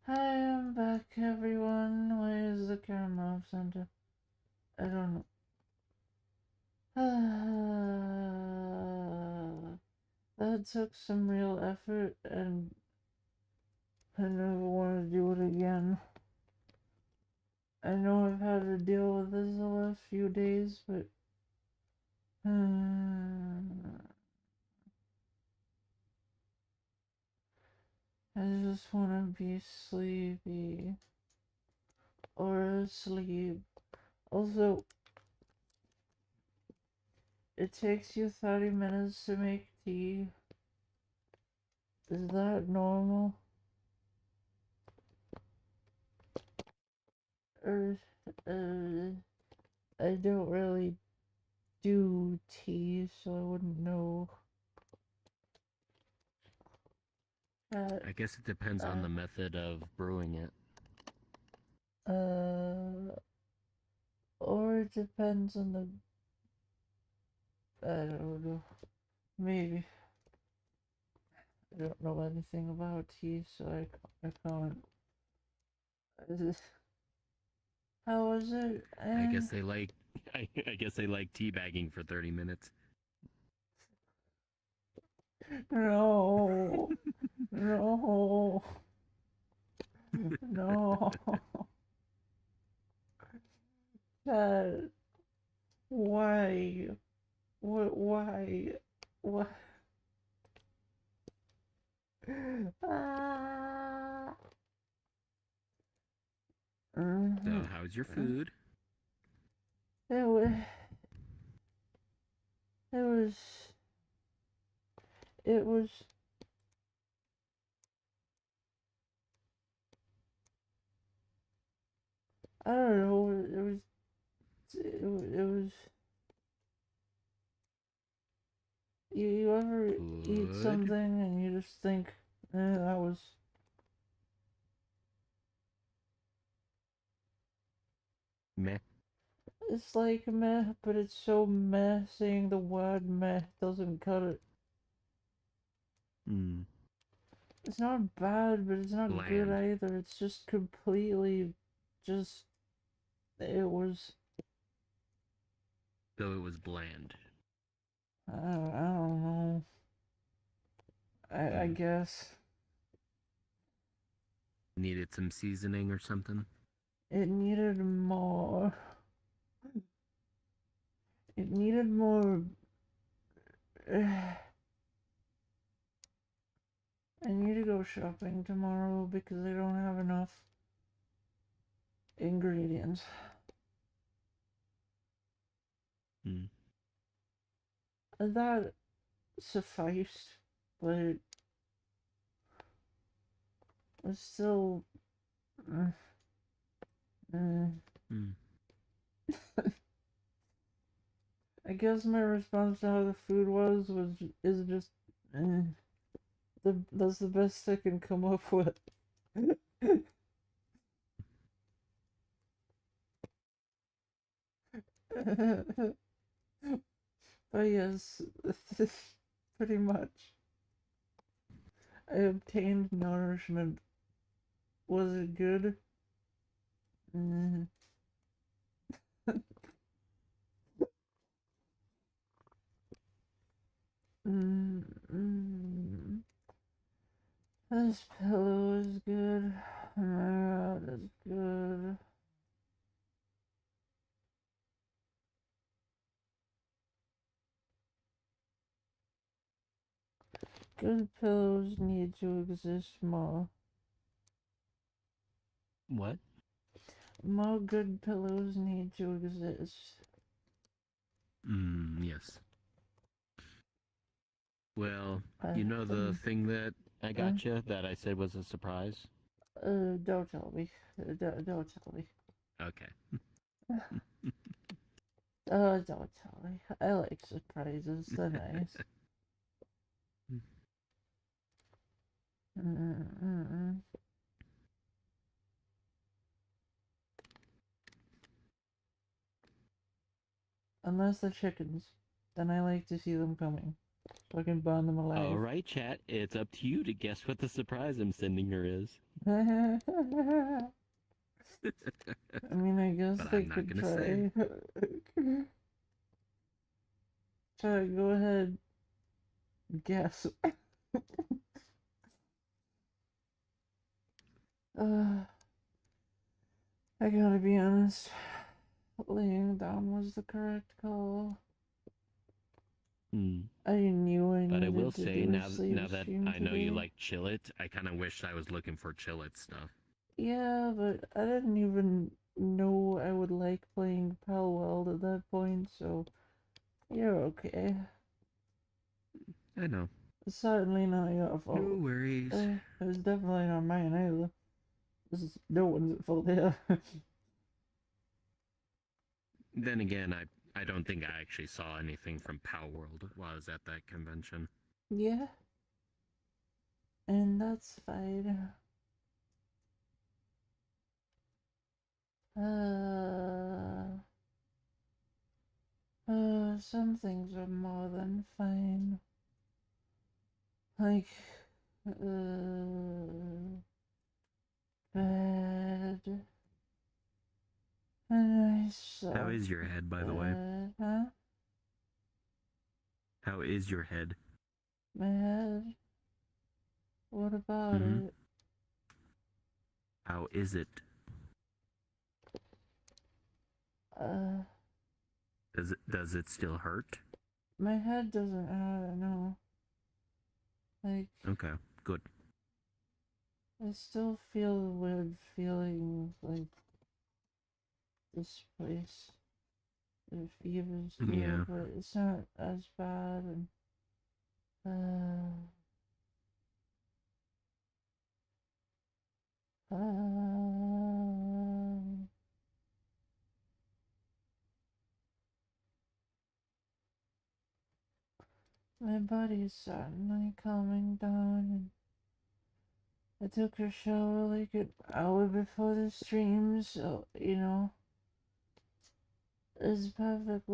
Hi, I'm back, everyone. Why is the camera off center? I don't know. That took some real effort, and I never want to do it again. I know I've had to deal with this the last few days, but I just want to be sleepy or asleep. Also, it takes you 30 minutes to make tea. Is that normal? Or, uh, I don't really do tea, so I wouldn't know. I guess it depends on the method of brewing it. Or it depends on the. I don't know. Maybe. I don't know anything about tea, so I can't. How was it? I guess they like I guess they like teabagging for 30 minutes. No. No. No. That. Why? What? Why? What? Ah. So, how's your food? It was. It was. It was. I don't know. It was. It was. You ever eat Good. something and you just think, that was. Meh. It's like meh, but it's so meh. Saying the word meh doesn't cut it. Hmm. It's not bad, but it's not good Bland. either. It's just completely. Just. It was. So it was bland. I don't know. I Hmm. guess. Needed some seasoning or something? It needed more. It needed more. I need to go shopping tomorrow because I don't have enough ingredients. Hmm. That sufficed, but it's still. Uh, uh, Hmm. I guess my response to how the food was is just. That's the best I can come up with. But yes, pretty much. I obtained nourishment. Was it good? Mm. Mm, mm. This pillow is good. My god is good. Good pillows need to exist more. What? More good pillows need to exist. Yes. Well, Uh, you know the um, thing that I uh, got you that I said was a surprise? don't tell me. Don't tell me. Okay. Don't tell me. I like surprises. They're nice. Mm-mm-mm. Unless they're chickens, then I like to see them coming. so I can burn them All alive. right, chat. It's up to you to guess what the surprise I'm sending her is. I mean, I guess But they I'm not could gonna say. try. Try, go ahead, guess. uh, I gotta be honest. Laying down was the correct call. Hmm. I knew I But I will needed to say do a now sleep that stream I know you today. like Chillit, I kind of wish I was looking for Chillit stuff. Yeah, but I didn't even know I would like playing Pal World at that point, so you're okay. I know. It's certainly not your No fault. worries. It was definitely not mine either. This is no one's fault here. Then again, I don't think I actually saw anything from Pow World while I was at that convention. Yeah, and that's fine. Uh, some things are more than fine. Like, bed. A nice How soft is your head, by the way? bed, huh? How is your head? My head? What about Mm-hmm. it? How is it? Uh, Does it still hurt? my head doesn't hurt, no. Like, Okay, good. I still feel weird feelings like this place. The fever's here, Yeah. but it's not as bad, and, uh, my body's certainly calming down, and I took a shower like an hour before the stream, so, it's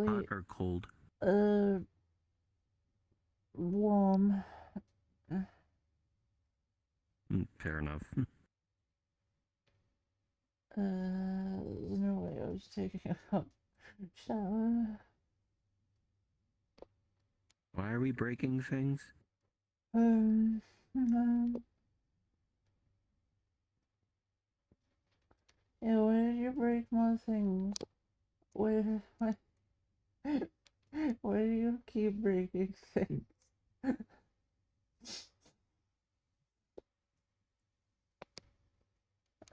Hot perfectly, or cold? uh, warm. Fair enough. There's no way I was taking a hot shower. Why are we breaking things? Um, um, yeah, why did you break my things? Why, why do you keep breaking things?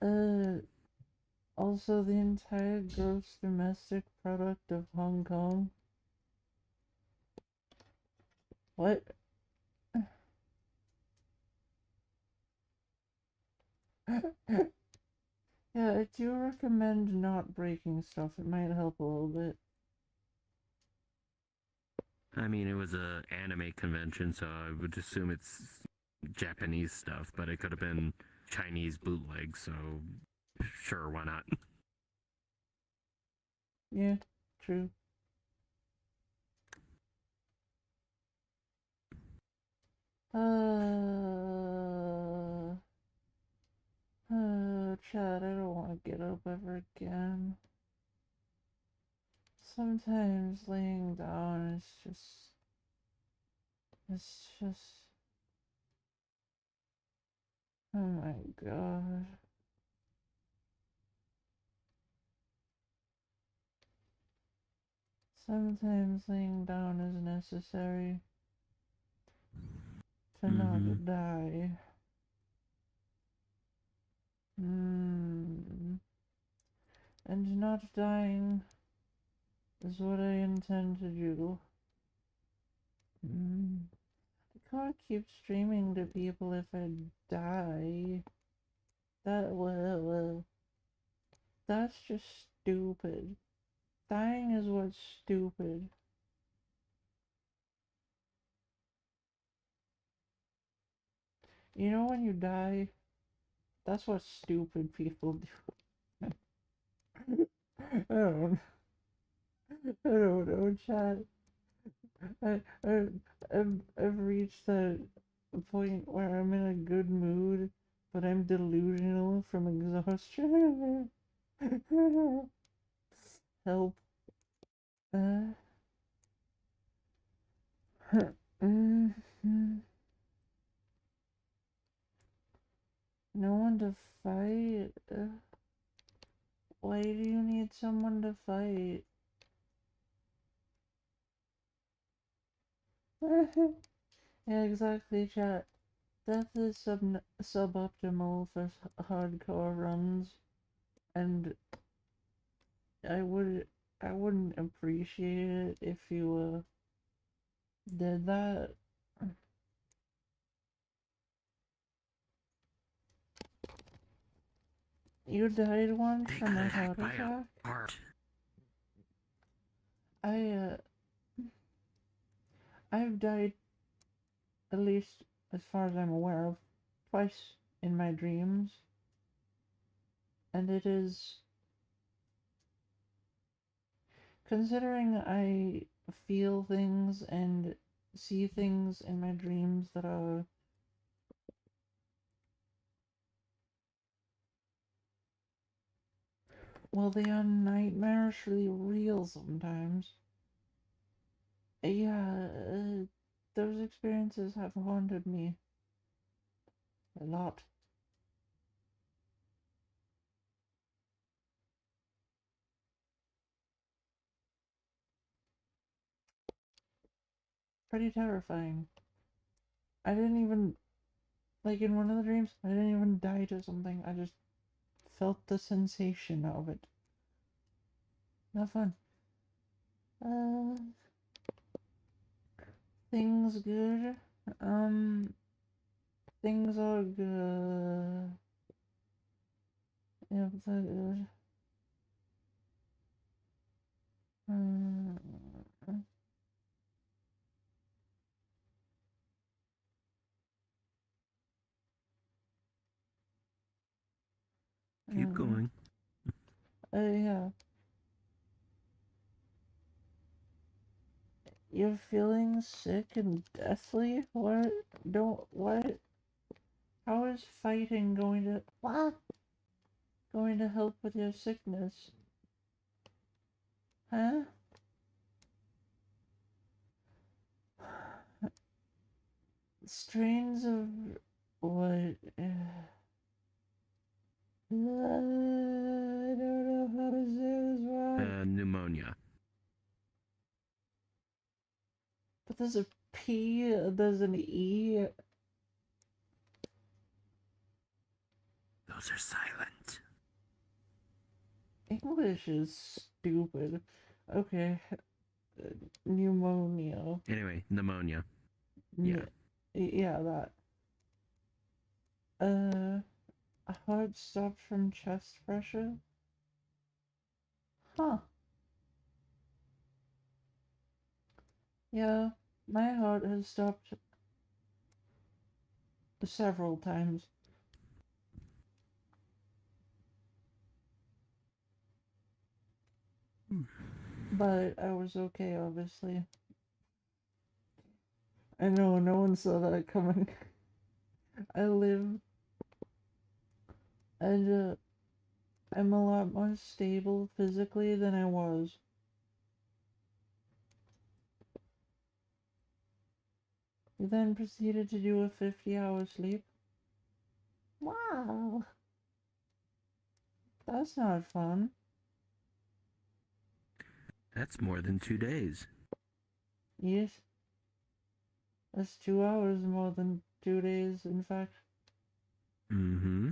Uh, also the entire gross domestic product of Hong Kong. What? Yeah, I do recommend not breaking stuff. It might help a little bit. I mean, it was a anime convention, so I would assume it's Japanese stuff, but it could have been Chinese bootleg, so sure, why not? Yeah, true. Chad, I don't want to get up ever again. Sometimes laying down is just, oh my god. Sometimes laying down is necessary to Mm-hmm. not die. Hmm. And not dying is what I intend to do. Hmm. I can't keep streaming to people if I die. That's just stupid. Dying is what's stupid. You know when you die, that's what stupid people do. I don't, I don't know, Chad. I, I, I've reached that point where I'm in a good mood, but I'm delusional from exhaustion. Help. Uh, mhm. No one to fight. Why do you need someone to fight? Yeah, exactly, chat. Death is suboptimal for hardcore runs, and I would I wouldn't appreciate it if you did that. You died once They from got a attacked heart by a attack. heart. I I've died at least as far as I'm aware of twice in my dreams, and it is considering I feel things and see things in my dreams that are, well, they are nightmarishly real sometimes. Yeah, those experiences have haunted me a lot. Pretty terrifying. I didn't even, like in one of the dreams, I didn't even die to something. I just felt the sensation of it. Not fun. Uh, things good. Um, things are good. Yep, they're good. Mm, Keep going. yeah. You're feeling sick and deathly? What? Don't, what? How is fighting going to help with your sickness? Huh? Strains of what? I don't know how to say this right. Pneumonia. But there's a P, there's an E. Those are silent. English is stupid. Okay, pneumonia. Anyway, pneumonia. Yeah. N- yeah, that. A heart stopped from chest pressure? Huh. Yeah, my heart has stopped several times. But I was okay, obviously. I know, no one saw that coming. I live, and I'm a lot more stable physically than I was. We then proceeded to do a 50-hour sleep. Wow, that's not fun. That's more than 2 days. Yes, that's 2 hours more than 2 days, in fact. Mm-hmm.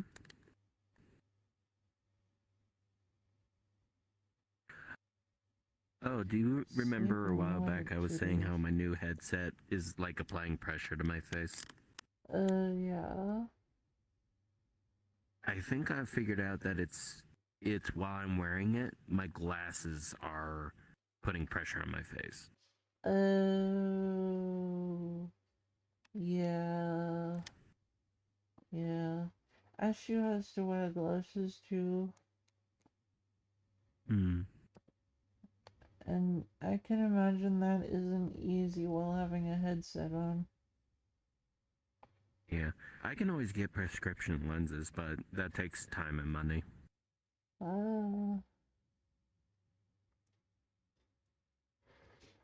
Oh, do you remember a Sleeping while more back than I was two saying days. how my new headset is like applying pressure to my face? Yeah. I think I've figured out that it's while I'm wearing it, my glasses are putting pressure on my face. Oh, yeah, yeah. Ashu has to wear glasses too, Hmm. And I can imagine that isn't easy while having a headset on. Yeah, I can always get prescription lenses, but that takes time and money. Uh,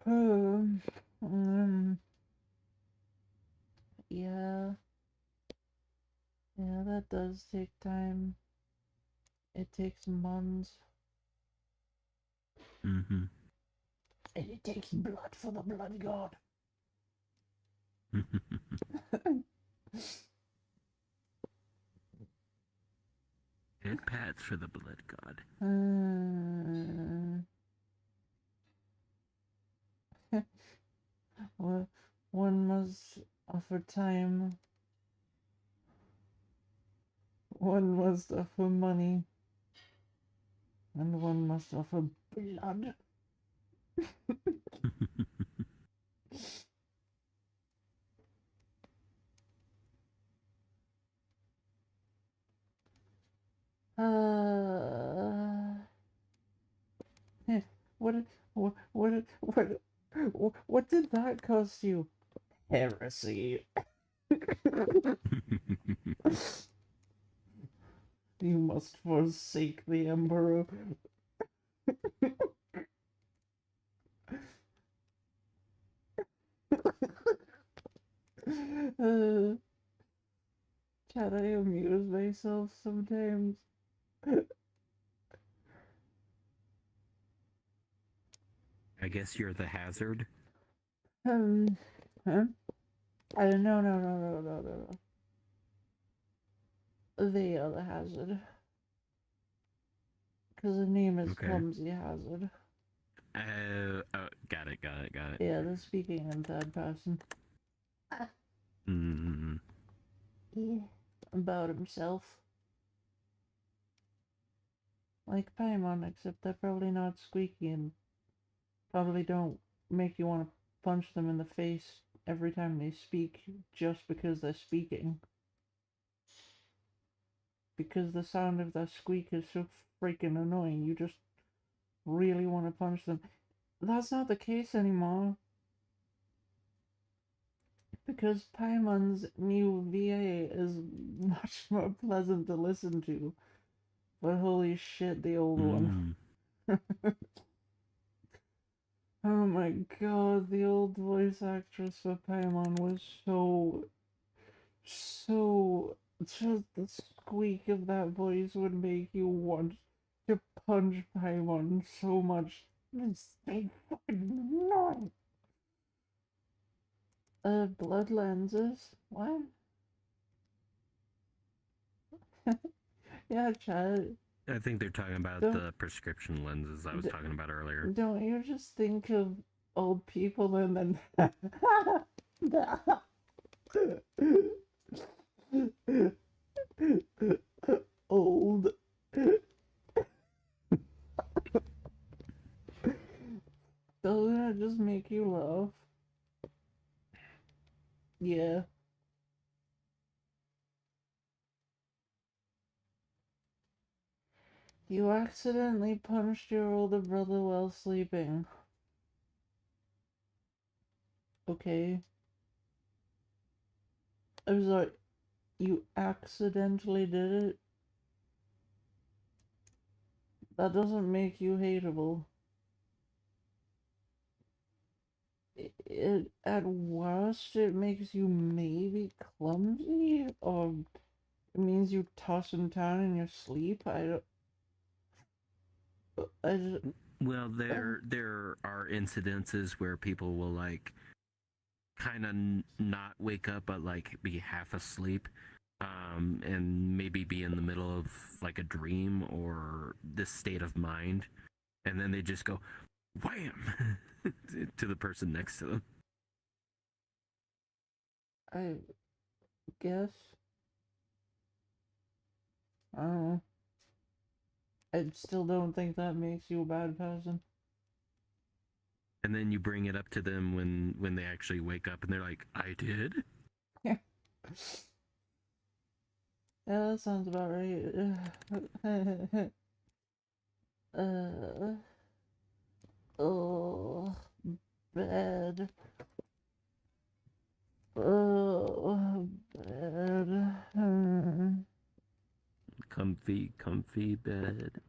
um, um, yeah, yeah, that does take time. It takes months. Mm-hmm. And it takes blood for the blood god. It pats for the blood god. Well, one must offer time, one must offer money, and one must offer blood. Uh, what, what, what, what did that cost you? Heresy. You must forsake the Emperor. uh, Chad, I amuse myself sometimes. I guess you're the hazard. Um, huh? No, no, no, no, no, no, no. They are the hazard. Because the name is Okay. Clumsy Hazard. Got it, got it, got it. Yeah, they're speaking in third person. Mm. Yeah. About himself. Like Paimon, except they're probably not squeaky and probably don't make you want to punch them in the face every time they speak just because they're speaking. Because the sound of their squeak is so freaking annoying, you just really want to punch them. That's not the case anymore. Because Paimon's new VA is much more pleasant to listen to. But holy shit, the old one. Mm. Oh my god, the old voice actress for Paimon was just the squeak of that voice would make you want to punch Paimon so much. It's so fucking annoying. Blood lenses? What? Yeah, Chad. I think they're talking about Don't the prescription lenses I was talking about earlier. don't you just think of old people and then old. Doesn't it just make you laugh? Yeah. You accidentally punched your older brother while sleeping. Okay. I'm sorry. You accidentally did it? That doesn't make you hateable. At worst, it makes you maybe clumsy, or it means you toss and turn in your sleep. I just, Well, there are incidences where people will like kind of not wake up, but like be half asleep, and maybe be in the middle of like a dream or this state of mind, and then they just go wham to the person next to them. I guess. I don't know. I still don't think that makes you a bad person. And then you bring it up to them when they actually wake up and they're like, I did. Yeah, that sounds about right. Oh. bed. Oh, bed. Comfy, comfy bed.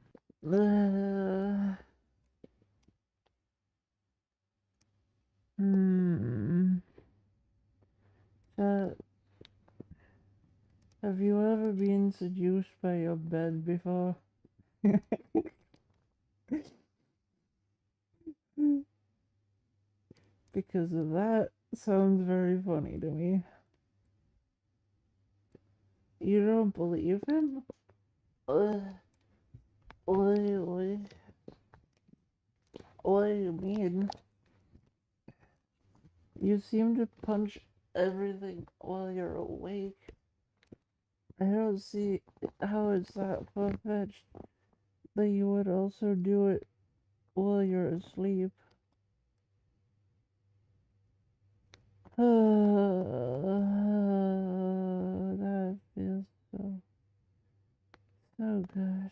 Hmm. Uh, have you ever been seduced by your bed before? Because that sounds very funny to me. You don't believe him? Uh, what do you mean? You seem to punch everything while you're awake. I don't see how it's that far-fetched that you would also do it while you're asleep. That feels so good.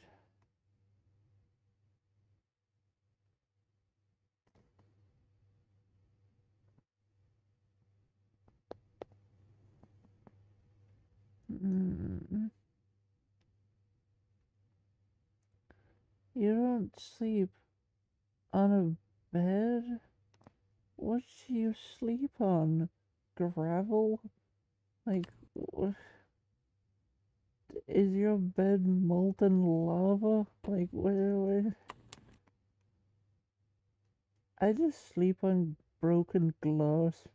Mm. You don't sleep on a bed? What do you sleep on? Gravel? Like, is your bed molten lava? Like, where? I just sleep on broken glass.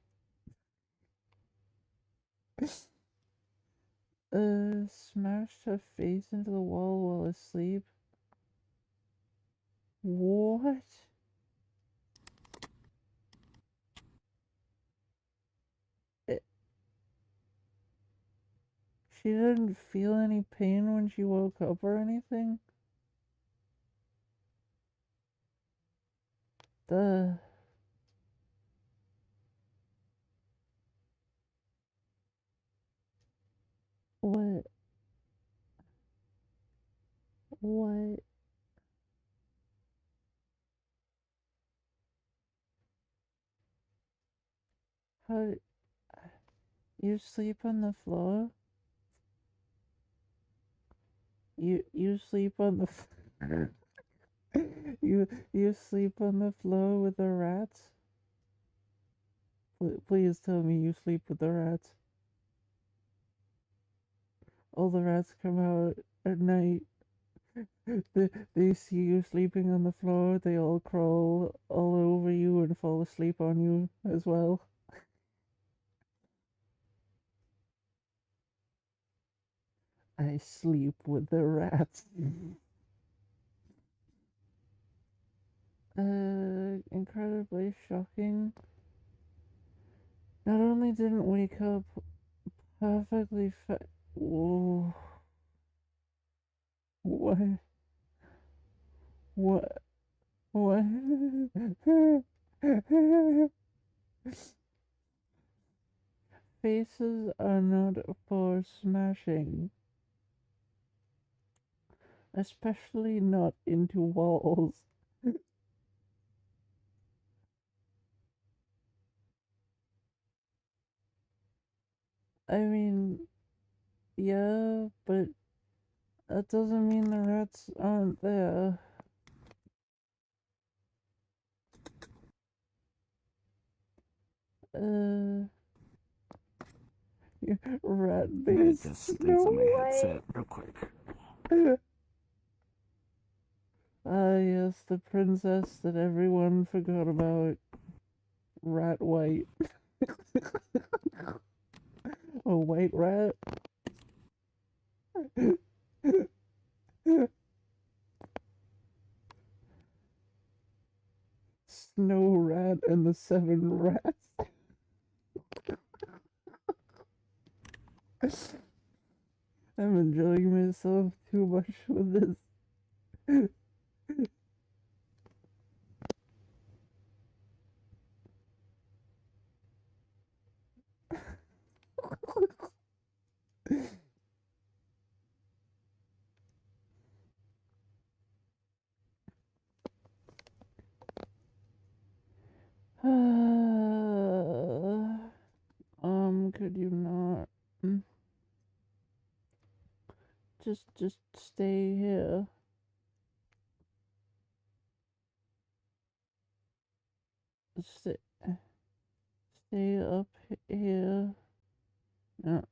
Smashed her face into the wall while asleep. What? It, she didn't feel any pain when she woke up or anything? The what? What? How? You sleep on the floor? You sleep on the you sleep on the floor with the rats? Please tell me you sleep with the rats. All the rats come out at night. They see you sleeping on the floor. They all crawl all over you and fall asleep on you as well. I sleep with the rats. Incredibly shocking. Not only didn't wake up perfectly Whoa. What? What? What? Faces are not for smashing, especially not into walls. I mean, yeah, but that doesn't mean the rats aren't there. Uh, rat-based Adjust settings Snow on my White. headset real quick. Ah, yes, the princess that everyone forgot about. Rat White. A white rat. Snow Rat and the Seven Rats. I'm enjoying myself too much with this. Could you not? Mm, just stay here. Stay, stay up here. No,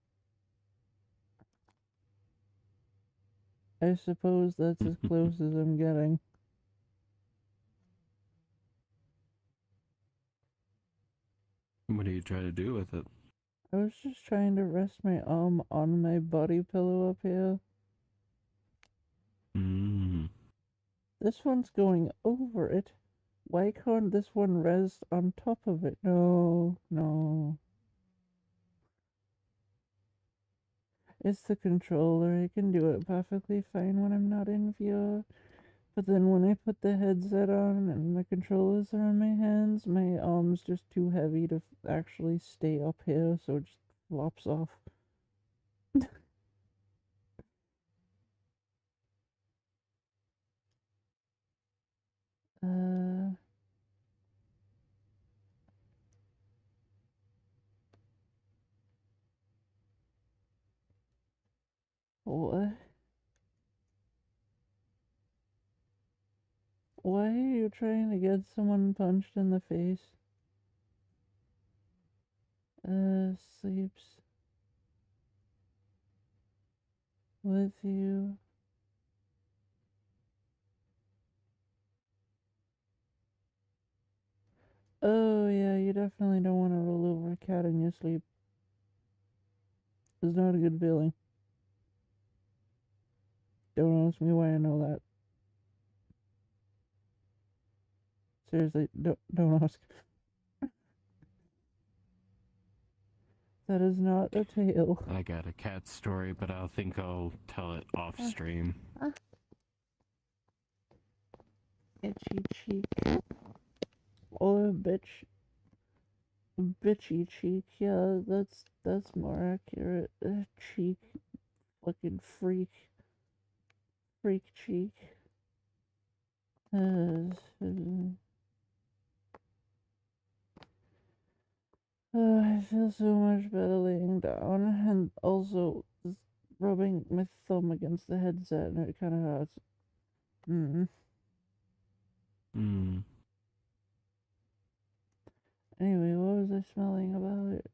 I suppose that's as close as I'm getting. What are you trying to do with it? I was just trying to rest my arm on my body pillow up here. Mm. This one's going over it. Why can't this one rest on top of it? No, no. It's the controller. I can do it perfectly fine when I'm not in VR. But then when I put the headset on and the controllers are in my hands, my arm's just too heavy to actually stay up here, so it just flops off. Uh, what? Why are you trying to get someone punched in the face? Sleeps with you. Oh, yeah, you definitely don't want to roll over a cat in your sleep. It's not a good feeling. Don't ask me why I know that. Seriously, don't ask. That is not a tale. I got a cat story, but I think I'll tell it off stream. Itchy cheek. Or bitchy cheek. Yeah, that's more accurate. Cheek. Fucking freak cheek. I feel so much better laying down, and also just rubbing my thumb against the headset, and it kind of hurts. Mm. Mm. Anyway, what was I smelling about it?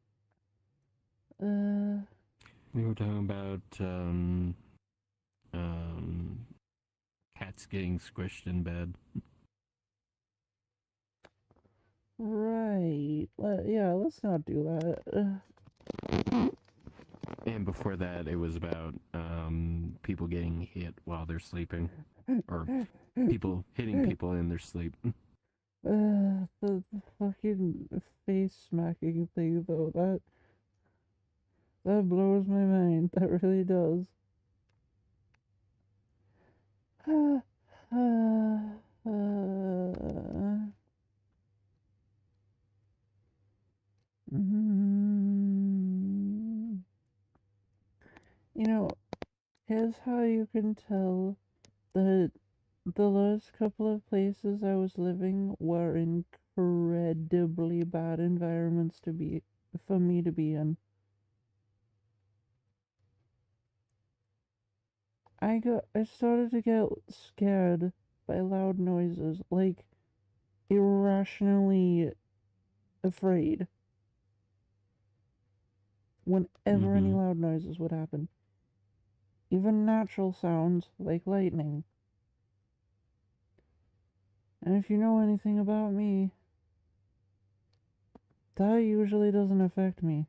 We were talking about cats getting squished in bed. Right. Yeah, let's not do that. And before that, it was about people getting hit while they're sleeping, or people hitting people in their sleep. The fucking face smacking thing, though, that blows my mind. That really does. Mm. You know, here's how you can tell that the last couple of places I was living were incredibly bad environments for me to be in. I started to get scared by loud noises, like irrationally afraid whenever any Mm-hmm. loud noises would happen. Even natural sounds like lightning. And if you know anything about me, that usually doesn't affect me.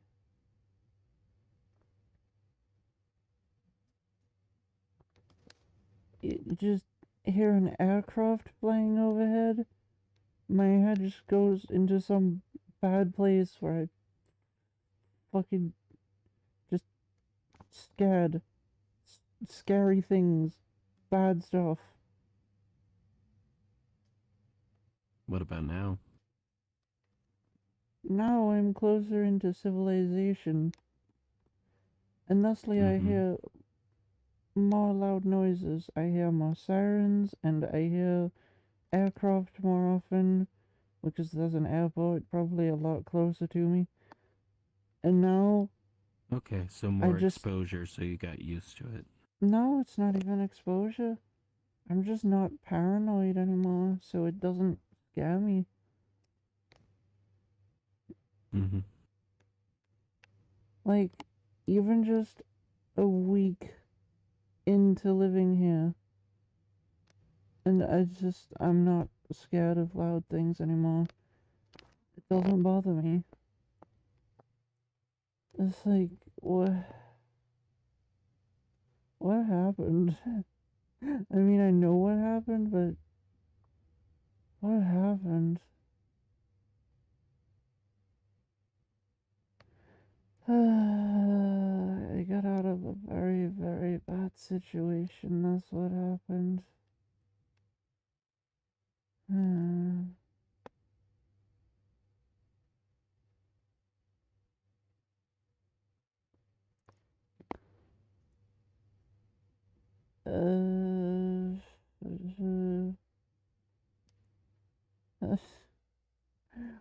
Just hear an aircraft flying overhead, my head just goes into some bad place where I fucking just scared. Scary things. Bad stuff. What about now? Now I'm closer into civilization, and thusly I Mm-hmm. hear more loud noises. I hear more sirens, and I hear aircraft more often, because there's an airport probably a lot closer to me. And now Okay, so I more just, exposure, so you got used to it. no, it's not even exposure. I'm just not paranoid anymore, so it doesn't scare me. Mm-hmm. Like, even just a week into living here, and I'm not scared of loud things anymore. It doesn't bother me. It's like, what happened? I mean, I know what happened, but what happened? I got out of a very, very bad situation. That's what happened.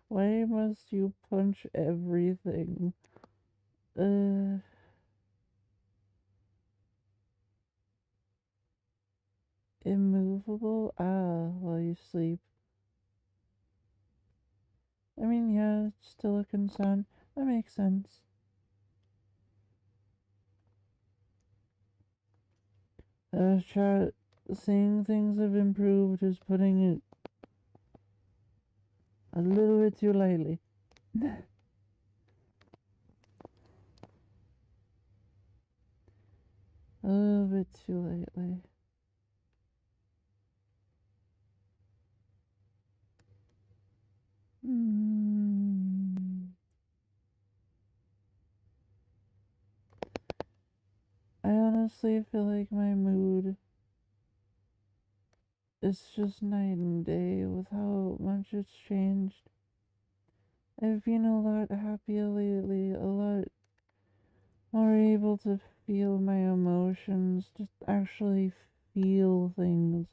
Why must you punch everything? Uh, Immovable? Ah, while you sleep. I mean, yeah, it's still a concern. That makes sense. Chat, saying things have improved is putting it a little bit too lightly. A little bit too lightly. Mm. I honestly feel like my mood is just night and day with how much it's changed. I've been a lot happier lately, a lot more able to feel my emotions, just actually feel things,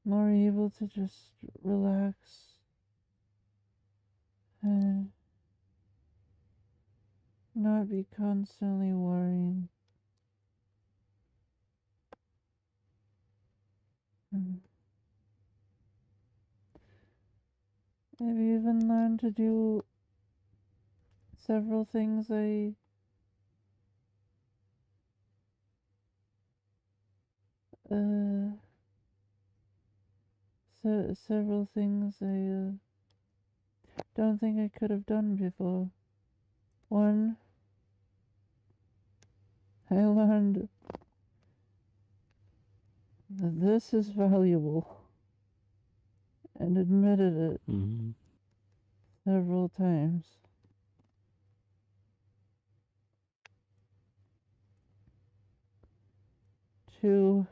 more able to just relax and not be constantly worrying. Mm. I've even learned to do several things uh, several things I don't think I could have done before. One, I learned that this is valuable and admitted it Mm-hmm. several times. Two,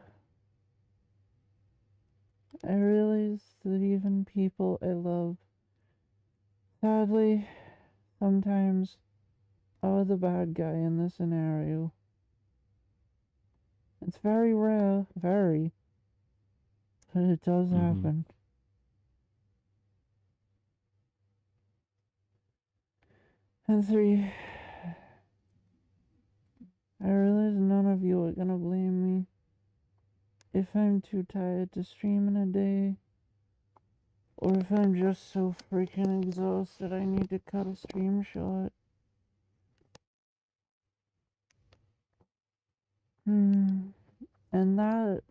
I realized that even people I love, sadly, sometimes are the bad guy in the scenario. It's very rare, very, but it does Mm-hmm. happen. And three, I realize none of you are gonna blame me if I'm too tired to stream in a day, or if I'm just so freaking exhausted I need to cut a stream short. Hmm. And that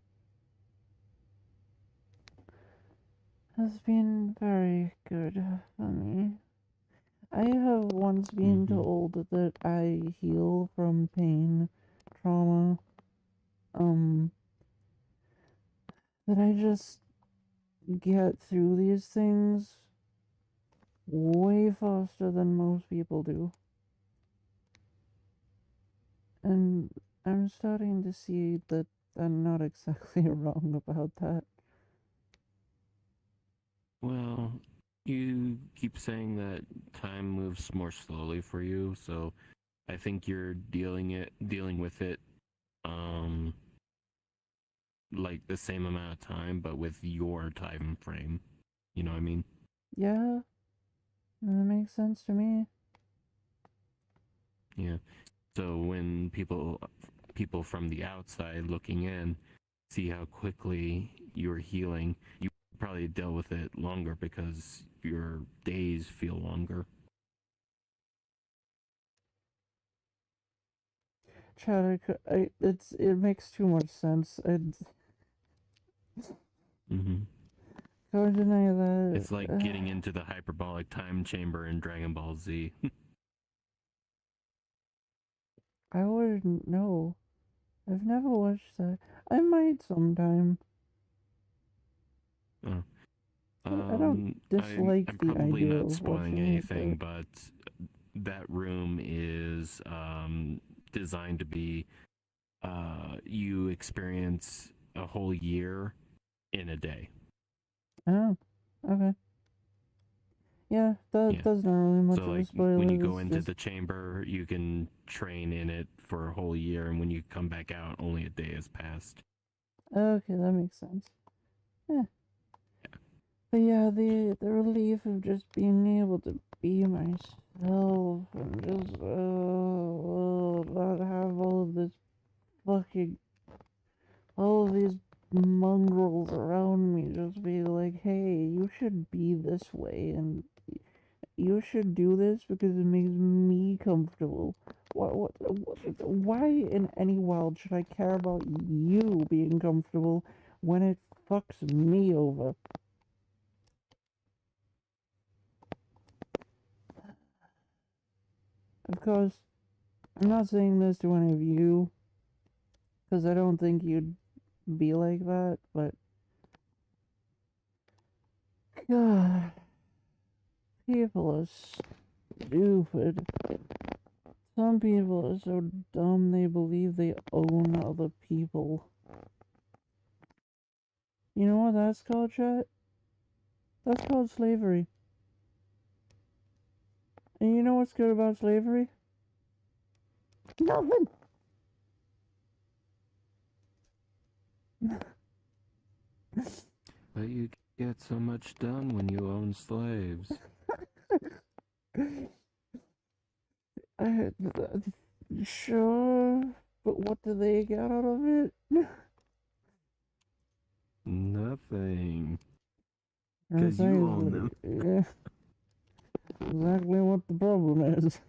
has been very good for me. I have once been Mm-hmm. told that I heal from pain, trauma, um, that I just get through these things way faster than most people do. And I'm starting to see that I'm not exactly wrong about that. Well, you keep saying that time moves more slowly for you, so I think you're dealing with it um like the same amount of time but with your time frame. You know what I mean? Yeah, that makes sense to me. Yeah. So when people from the outside looking in see how quickly you're healing, you probably deal with it longer because your days feel longer. Chad, it makes too much sense. I Mm-hmm. can't deny It's like that. getting into the hyperbolic time chamber in Dragon Ball Z. I wouldn't know. I've never watched that. I might sometime. Oh. I don't dislike I'm the probably idea not of spoiling watching it, anything, but but that room is designed to be you experience a whole year in a day. oh, okay. Yeah, Yeah. that's not really much So of a like when you spoiler. go It's into just the chamber, you can train in it for a whole year, and when you come back out, only a day has passed. okay. That makes sense. Yeah, but yeah, the relief of just being able to be myself and just not have all of this fucking all of these mongrels around me just be like, hey, you should be this way and you should do this because it makes me comfortable. Why in any world should I care about you being comfortable when it fucks me over? Of course, I'm not saying this to any of you because I don't think you'd be like that, but God, people are stupid. Some people are so dumb they believe they own other people. You know what that's called, chat? That's called slavery. And you know what's good about slavery? Nothing! But you get so much done when you own slaves. I, sure, but what do they get out of it? Nothing. Because you own Precisely. them. Yeah, exactly what the problem is.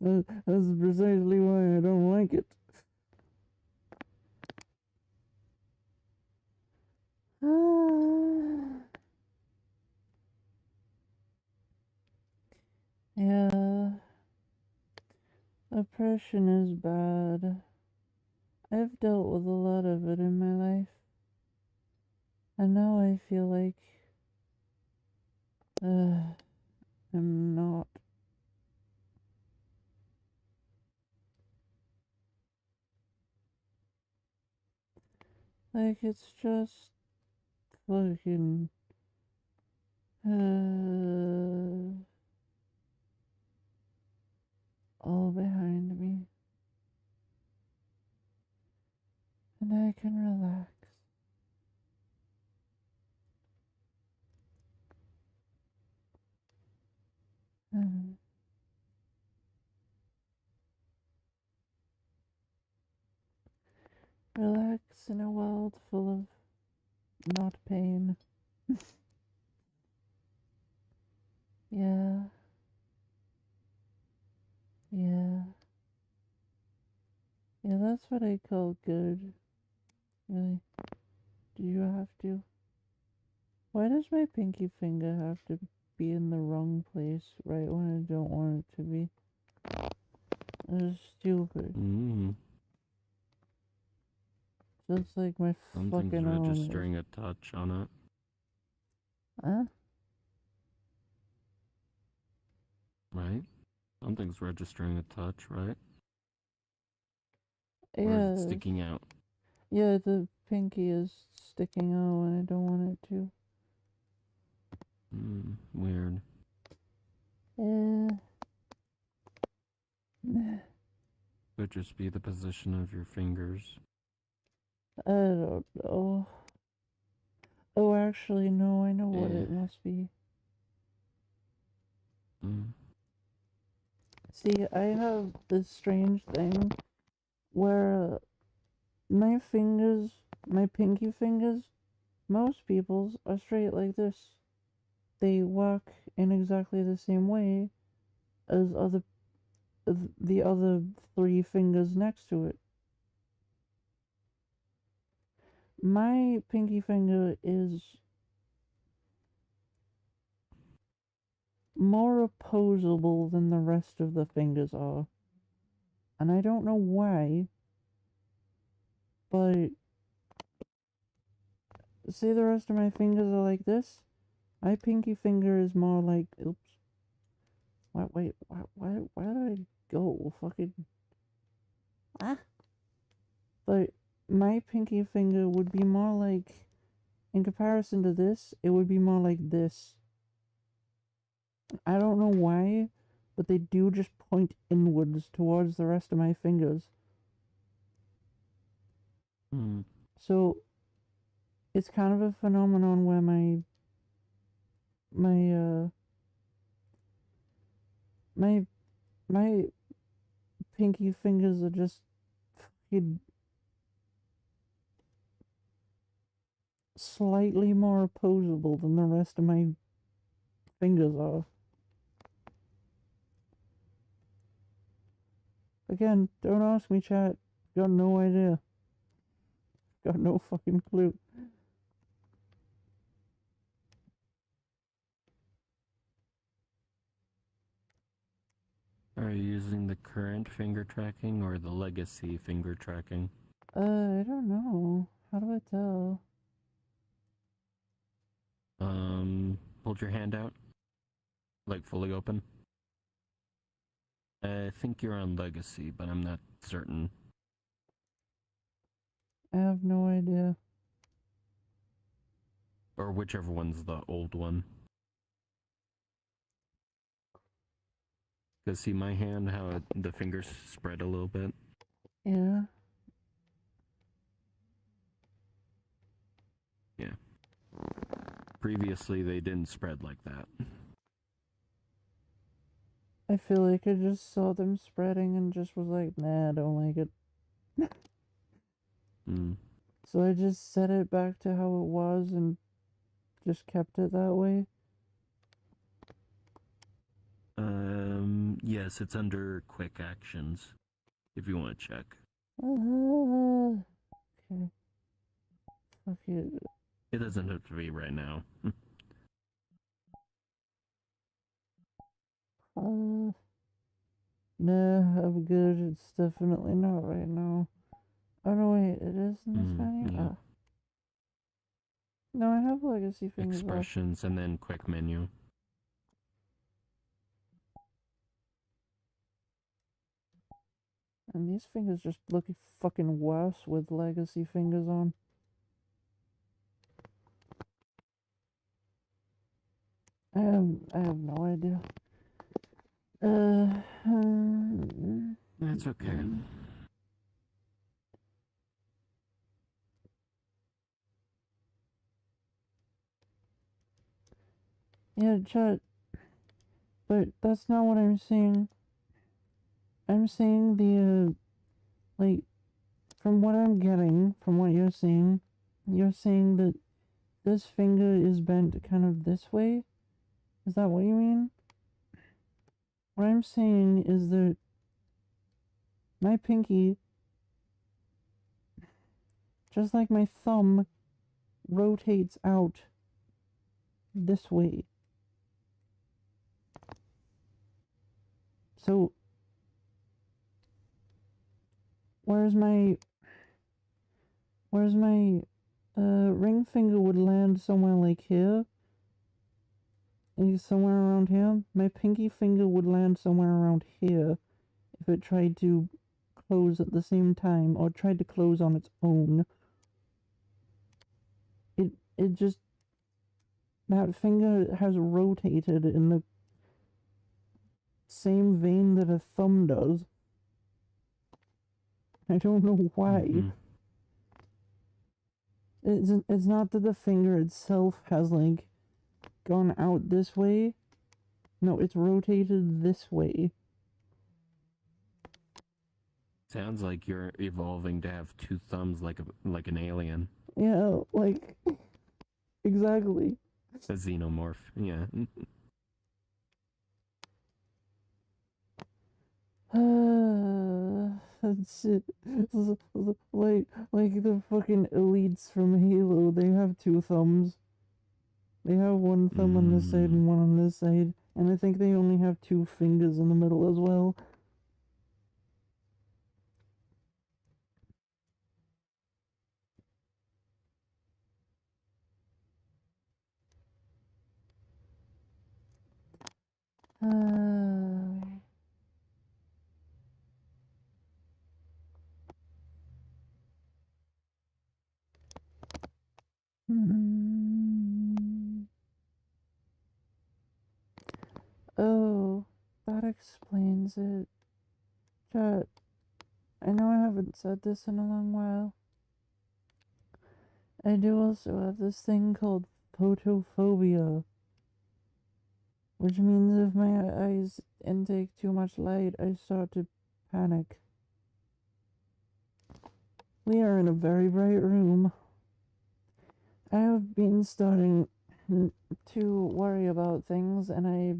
That's precisely why I don't like it. Yeah, oppression is bad. I've dealt with a lot of it in my life, and now I feel like I'm not. Like, it's just fucking. All behind me, and I can relax. And relax in a world full of not pain. Yeah, yeah, yeah, that's what I call good. Really. Do you have to? Why does my pinky finger have to be in the wrong place right when I don't want it to be? It's stupid. Mm. Just like my Something's fucking arm is. registering a touch on it, Huh? right? Something's registering a touch, right? Or is it Yeah, sticking out? yeah, the pinky is sticking out when I don't want it to. Weird. Yeah. Could just be the position of your fingers. I don't know. Oh, actually, no, I know what Eh. it must be. Mm. See, I have this strange thing where my fingers, my pinky fingers, most people's are straight like this. They walk in exactly the same way as the other three fingers next to it. My pinky finger is more opposable than the rest of the fingers are. And I don't know why, but say the rest of my fingers are like this. My pinky finger is more like, oops. Wait, why did I go? Fucking, ah. But my pinky finger would be more like, in comparison to this, it would be more like this. I don't know why, but they do just point inwards towards the rest of my fingers. Mm. So it's kind of a phenomenon where my my my pinky fingers are just fucking slightly more opposable than the rest of my fingers are. Again, don't ask me, chat. Got no idea. Got no fucking clue. Are you using the current finger tracking or the legacy finger tracking? I don't know. How do I tell? Hold your hand out, like fully open. I think you're on legacy, but I'm not certain. I have no idea. Or whichever one's the old one. Cause see my hand, how the fingers spread a little bit. Yeah. Yeah. Previously, they didn't spread like that. I feel like I just saw them spreading and just was like, nah, I don't like it. Mm. So I just set it back to how it was and just kept it that way. Yes, it's under quick actions. If you want to check. Okay. Fuck it. It doesn't have to be right now. Nah, I'm good. It's definitely not right now. Oh no, wait, it is in this menu? Yeah. Ah. No, I have legacy fingers up. Expressions and then quick menu. And these fingers just look fucking worse with legacy fingers on. I have no idea. That's okay. Yeah, chat. But that's not what I'm saying. I'm saying like, from what I'm getting, from what you're saying that this finger is bent kind of this way? Is that what you mean? What I'm saying is that my pinky, just like my thumb, rotates out this way. So, whereas my ring finger would land somewhere like here, and somewhere around here, my pinky finger would land somewhere around here if it tried to close at the same time or tried to close on its own. It just, that finger has rotated in the same vein that a thumb does. I don't know why. It's not that the finger itself has like gone out this way. No, it's rotated this way. Sounds like you're evolving to have two thumbs like an alien. Yeah, like, exactly. A xenomorph. Yeah. That's it. Like the fucking elites from Halo, they have two thumbs. They have one thumb on this side Mm. and one on this side, and I think they only have two fingers in the middle as well. Uh, hmm. Oh, that explains it. Chat, I know I haven't said this in a long while. I do also have this thing called photophobia, which means if my eyes intake too much light, I start to panic. We are in a very bright room. I have been starting to worry about things, and I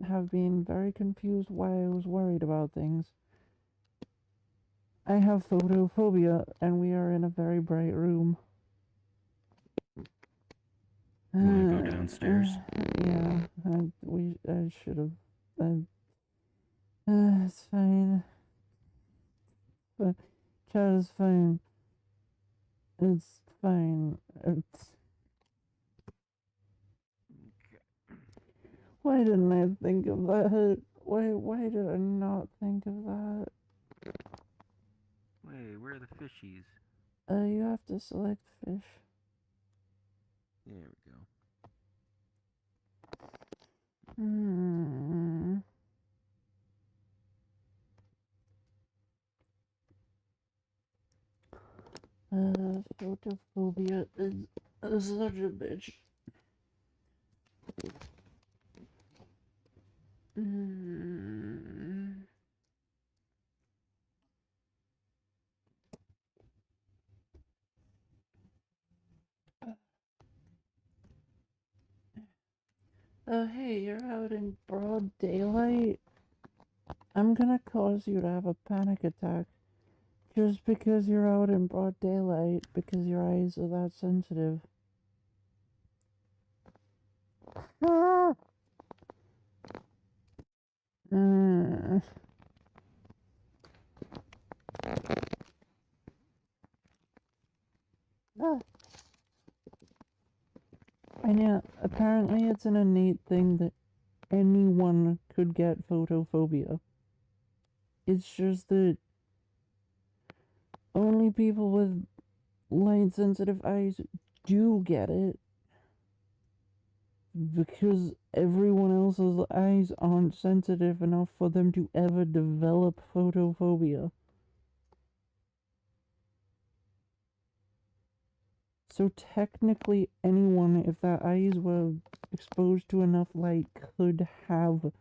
have been very confused why I was worried about things. I have photophobia, and we are in a very bright room. You want to go downstairs? Yeah, I should have. It's fine. But chat is fine. It's fine. Why didn't I think of that? Why did I not think of that? Wait, where are the fishies? You have to select fish. There we go. Hmm. Photophobia is such a bitch. Mm. Oh, hey, you're out in broad daylight? I'm gonna cause you to have a panic attack. Just because you're out in broad daylight, because your eyes are that sensitive. Ah! Mm. Ah. And yeah, apparently it's an innate thing that anyone could get photophobia. It's just that only people with light sensitive eyes do get it because everyone else's eyes aren't sensitive enough for them to ever develop photophobia. So technically anyone, if their eyes were exposed to enough light, could have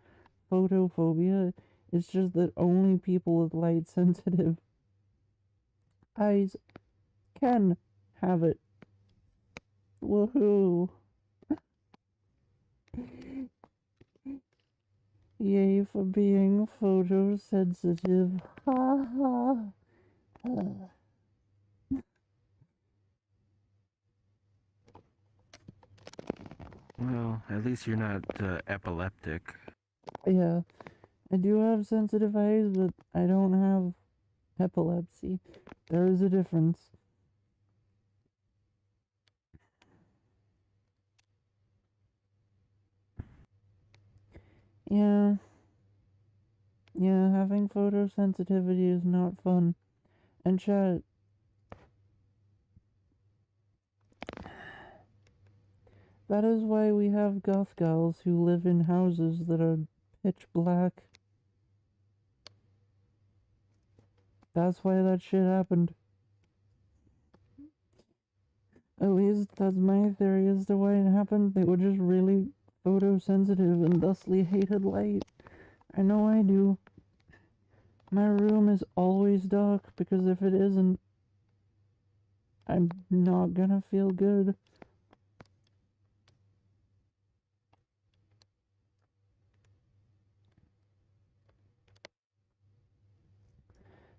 photophobia. It's just that only people with light sensitive eyes can have it. Woohoo! Yay for being photosensitive. Ha ha. Well, at least you're not epileptic. Yeah, I do have sensitive eyes, but I don't have epilepsy. There is a difference. Yeah. Yeah, having photosensitivity is not fun. And chat, that is why we have goth gals who live in houses that are pitch black. That's why that shit happened. At least that's my theory as to why it happened. They were just really photosensitive and thusly hated light. I know I do. My room is always dark because if it isn't, I'm not gonna feel good.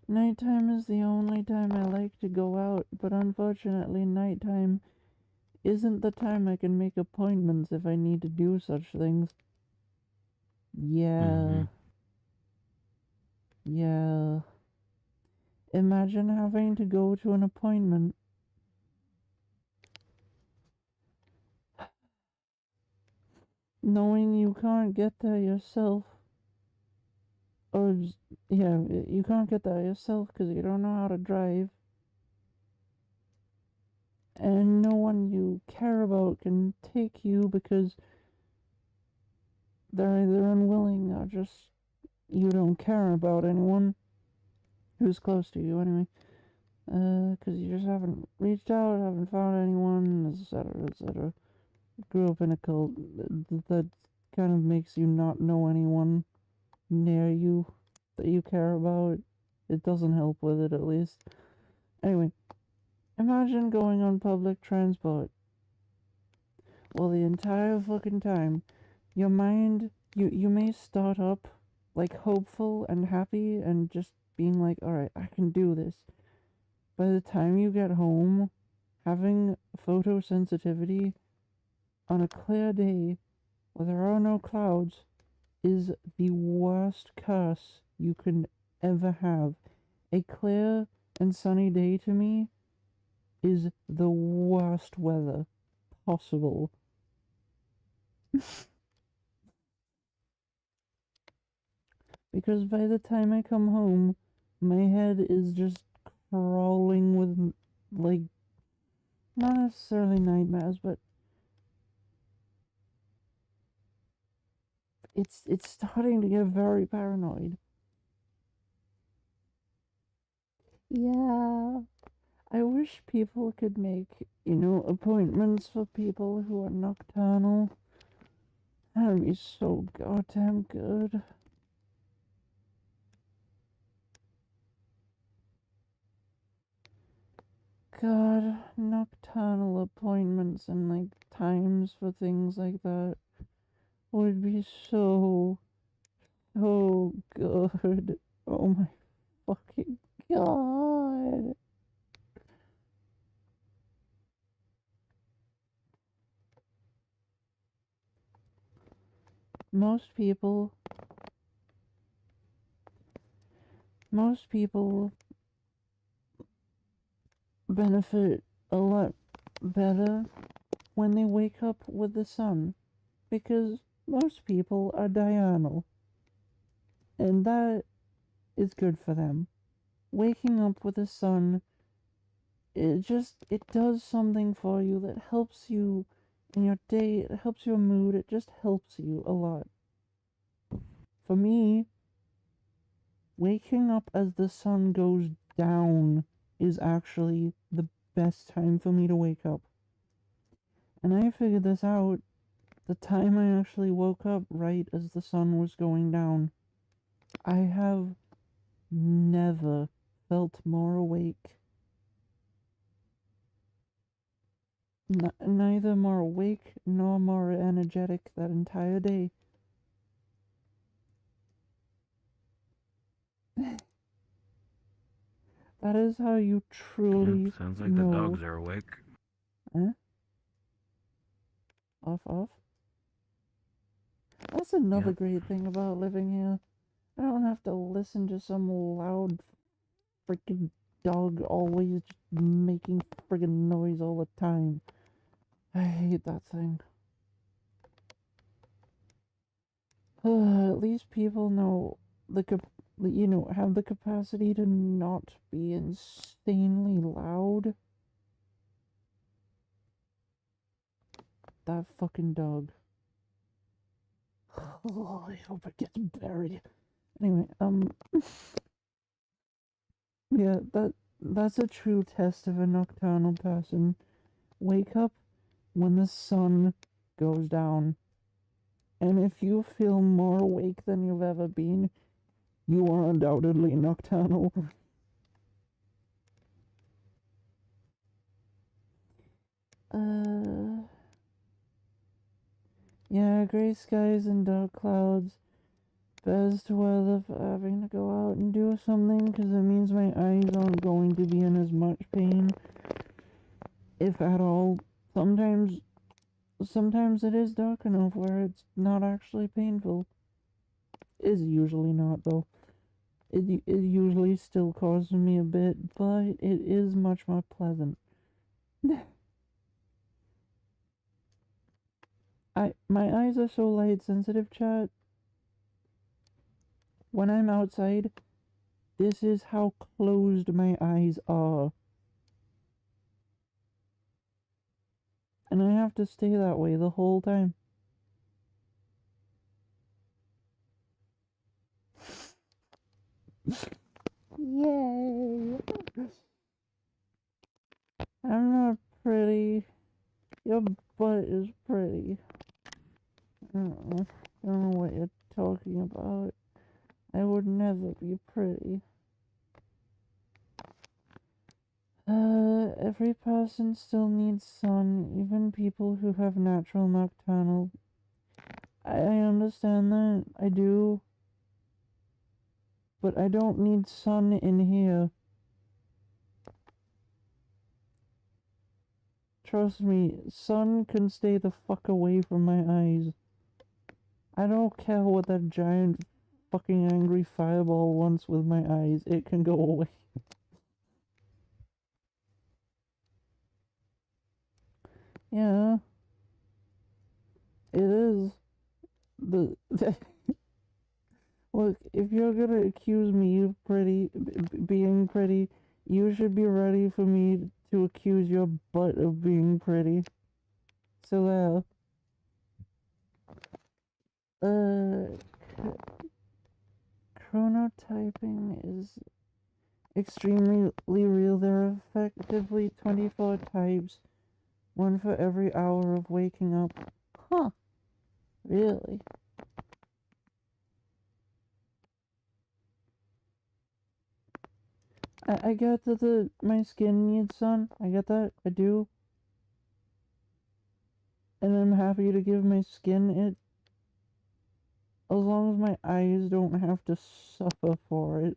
Nighttime is the only time I like to go out, but unfortunately, nighttime isn't the time I can make appointments if I need to do such things. Mm-hmm. Yeah, yeah. Imagine having to go to an appointment knowing you can't get there yourself. Or, yeah, you can't get there yourself because you don't know how to drive. And no one you care about can take you because they're either unwilling or just you don't care about anyone who's close to you anyway. Because you just haven't reached out, haven't found anyone, etc., etc. Grew up in a cult that kind of makes you not know anyone near you that you care about. It doesn't help with it, at least. Anyway, imagine going on public transport. Well, the entire fucking time, your mind, you may start up like hopeful and happy and just being like, alright, I can do this. By the time you get home, having photosensitivity on a clear day where there are no clouds is the worst curse you can ever have. A clear and sunny day to me is the worst weather possible. Because by the time I come home, my head is just crawling with, like, not necessarily nightmares, but it's starting to get very paranoid. Yeah, I wish people could make, appointments for people who are nocturnal. That'd be so goddamn good. God, nocturnal appointments and like times for things like that would be so, so good. Oh my fucking god. Most people, most people benefit a lot better when they wake up with the sun because most people are diurnal and that is good for them. Waking up with the sun, it does something for you that helps you in your day, it helps your mood, it just helps you a lot. For me, waking up as the sun goes down is actually the best time for me to wake up. And I figured this out the time I actually woke up right as the sun was going down. I have never felt more awake. Neither more awake nor more energetic that entire day. That is how you truly Sounds like the know. dogs are awake. Eh? Off, off. That's another Yep. great thing about living here. I don't have to listen to some loud freaking dog always just making friggin' noise all the time. I hate that thing. At least people know have the capacity to not be insanely loud. That fucking dog. Oh, I hope it gets buried. Anyway, yeah, that's a true test of a nocturnal person. Wake up when the sun goes down. And if you feel more awake than you've ever been, You are undoubtedly nocturnal. Yeah, gray skies and dark clouds. Best weather for having to go out and do something, because it means my eyes aren't going to be in as much pain, if at all. Sometimes it is dark enough where it's not actually painful. It's usually not, though. It usually still causes me a bit, but it is much more pleasant. My eyes are so light sensitive, chat. When I'm outside, this is how closed my eyes are. And I have to stay that way the whole time. Yay! I'm not pretty. Your butt is pretty. I don't know what you're talking about. I would never be pretty. Every person still needs sun, even people who have natural nocturnal. I understand that. I do. But I don't need sun in here. Trust me, sun can stay the fuck away from my eyes. I don't care what that giant fucking angry fireball wants with my eyes. It can go away. Yeah, it is. The Look, if you're gonna accuse me of being pretty, you should be ready for me to accuse your butt of being pretty. So, chronotyping is extremely real. There are effectively 24 types, one for every hour of waking up. Huh, really? I get that my skin needs sun. I get that. I do. And I'm happy to give my skin it, as long as my eyes don't have to suffer for it.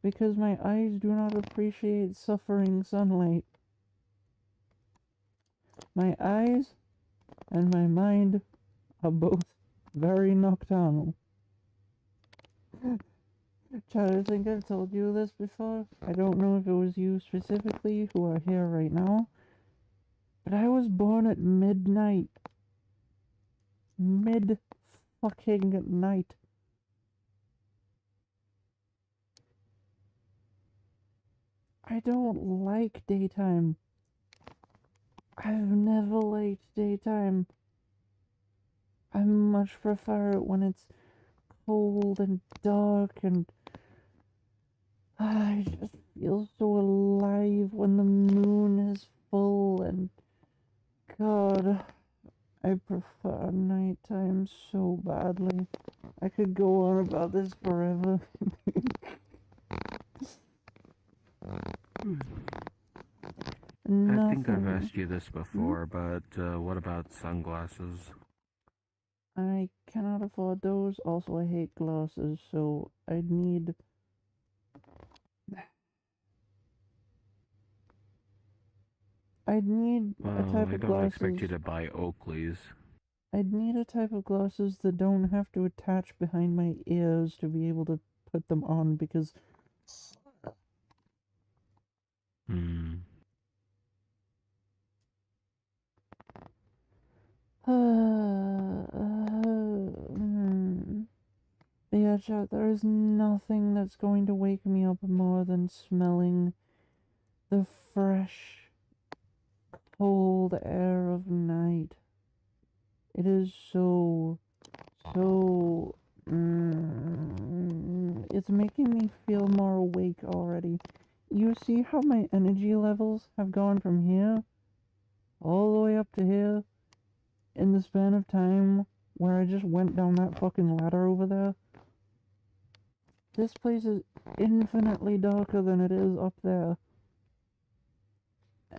Because my eyes do not appreciate suffering sunlight. My eyes and my mind are both very nocturnal. Chad, I think I've told you this before. I don't know if it was you specifically who are here right now, but I was born at midnight. Mid-fucking night. I don't like daytime. I've never liked daytime. I much prefer it when it's cold and dark, and I just feel so alive when the moon is full, and God, I prefer nighttime so badly. I could go on about this forever. I think I've Nothing. asked you this before, but what about sunglasses? I cannot afford those. Also, I hate glasses, so I'd need a Well, type I of don't expect glasses. you to buy Oakley's. I'd need a type of glasses that don't have to attach behind my ears to be able to put them on, because Hmm. Yeah, chat, there is nothing that's going to wake me up more than smelling the fresh, cold air of night. It is so, so, it's making me feel more awake already. You see how my energy levels have gone from here all the way up to here in the span of time where I just went down that fucking ladder over there? This place is infinitely darker than it is up there.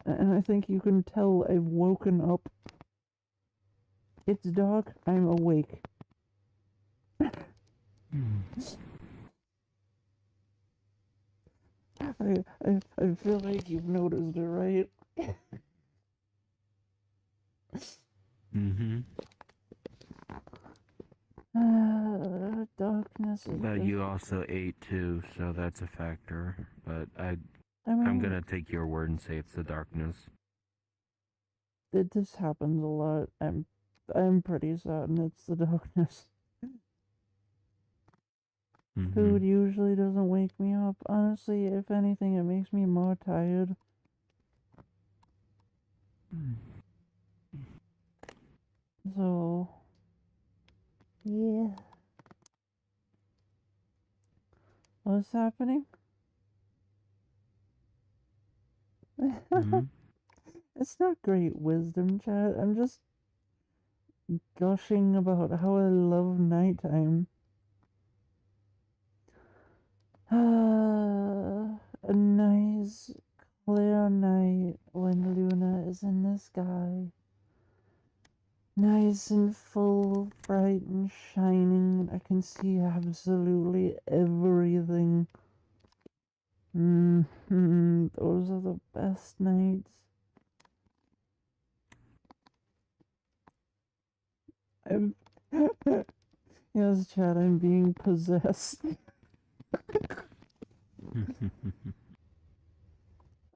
And I think you can tell I've woken up. It's dark, I'm awake. I feel like you've noticed it, right? Mm-hmm. Darkness is But just... you also ate too, so that's a factor. But I I'm mean, gonna take your word and say it's the darkness. this happens a lot. I'm pretty certain it's the darkness. Mm-hmm. Food usually doesn't wake me up. Honestly, if anything, it makes me more tired. So, yeah. What's happening? Mm-hmm. It's not great wisdom, chat. I'm just gushing about how I love nighttime. A nice, clear night when Luna is in the sky. Nice and full, bright and shining. I can see absolutely everything. Those are the best nights. I'm yes, Chad, I'm being possessed.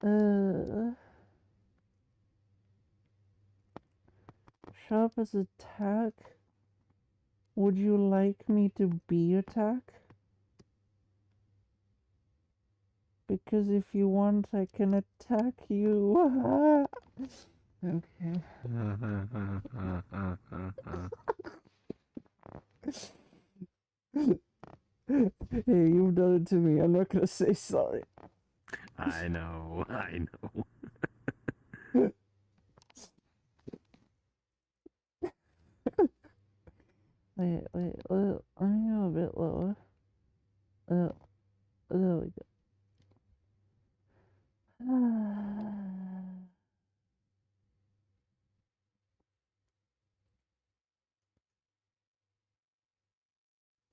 uh, Sharp as attack. Would you like me to be attack? Because if you want, I can attack you. Okay. Hey, you've done it to me. I'm not gonna say sorry. I know. Wait, let me go a bit lower. There we go.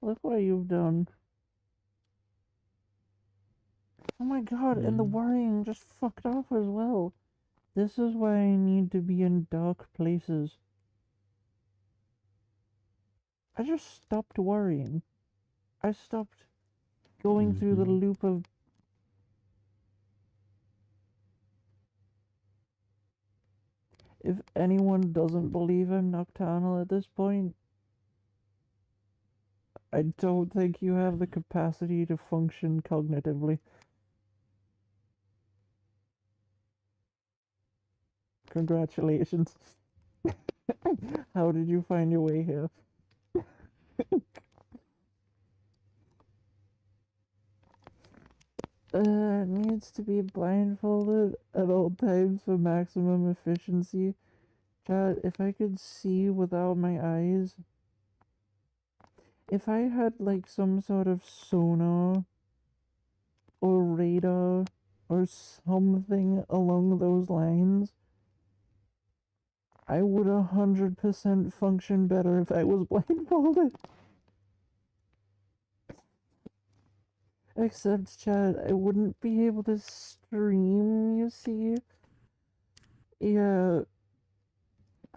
Look what you've done. Oh my god, and the Mm. worrying just fucked off as well. This is why I need to be in dark places. I just stopped worrying. I stopped going through the Mm-hmm. loop of... If anyone doesn't believe I'm nocturnal at this point, I don't think you have the capacity to function cognitively. Congratulations. How did you find your way here? Needs to be blindfolded at all times for maximum efficiency. Chat, if I could see without my eyes, if I had like some sort of sonar or radar or something along those lines, I would 100% function better if I was blindfolded. Except, chat, I wouldn't be able to stream, you see? Yeah,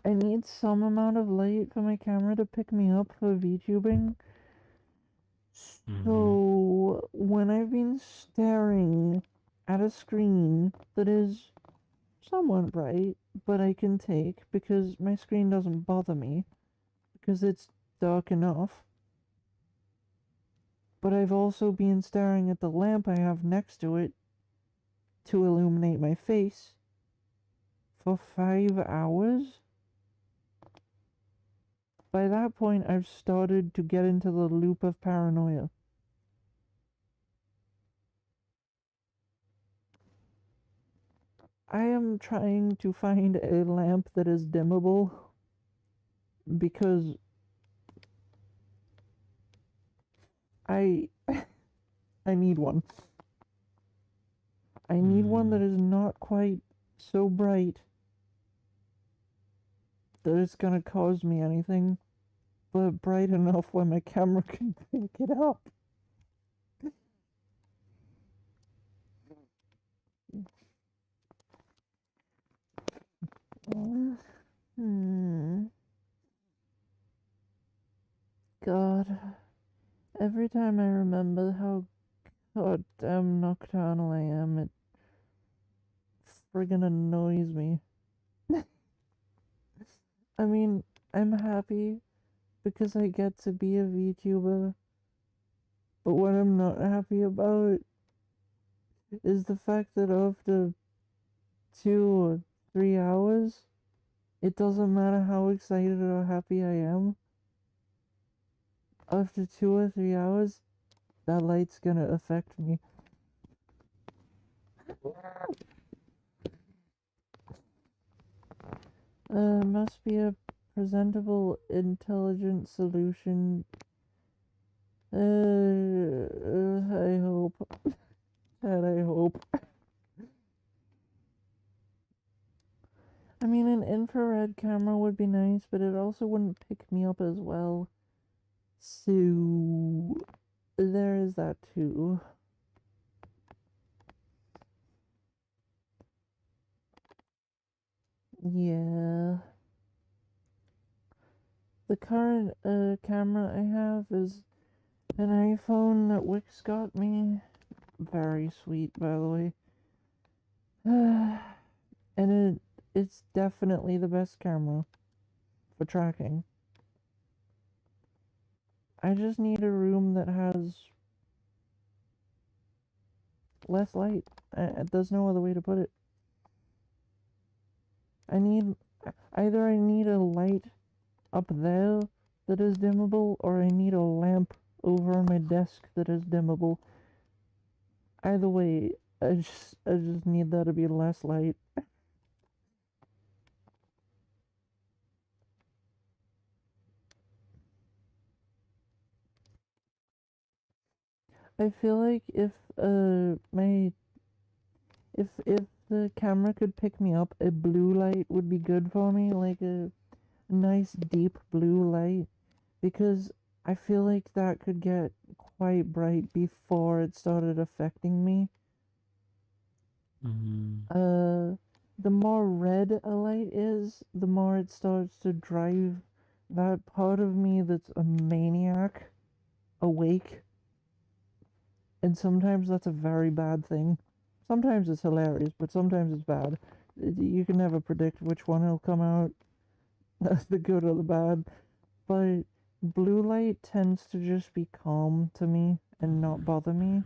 I need some amount of light for my camera to pick me up for VTubing. Mm-hmm. So, when I've been staring at a screen that is somewhat bright, but I can take because my screen doesn't bother me because it's dark enough. But I've also been staring at the lamp I have next to it to illuminate my face for 5 hours. By that point, I've started to get into the loop of paranoia. I am trying to find a lamp that is dimmable because I I need one. I need one that is not quite so bright that it's gonna cause me anything, but bright enough where my camera can pick it up. Hmm. God. Every time I remember how goddamn nocturnal I am, it friggin' annoys me. I mean, I'm happy because I get to be a VTuber, but what I'm not happy about is the fact that after 2 or 3 hours, it doesn't matter how excited or happy I am. After 2 or 3 hours, that light's gonna affect me. Must be a presentable, intelligent solution. I hope. That I hope. I mean, an infrared camera would be nice, but it also wouldn't pick me up as well. So, there is that too. Yeah. The current camera I have is an iPhone that Wix got me. Very sweet, by the way. And it's definitely the best camera for tracking. I just need a room that has less light. There's no other way to put it. I need either I need a light up there that is dimmable, or I need a lamp over on my desk that is dimmable. Either way, I just need there to be less light. I feel like if my if the camera could pick me up, a blue light would be good for me, like a nice deep blue light, because I feel like that could get quite bright before it started affecting me. Uh, the more red a light is, the more it starts to drive that part of me that's a maniac awake. And sometimes that's a very bad thing. Sometimes it's hilarious, but sometimes it's bad. You can never predict which one will come out, the good or the bad. But blue light tends to just be calm to me and not bother me.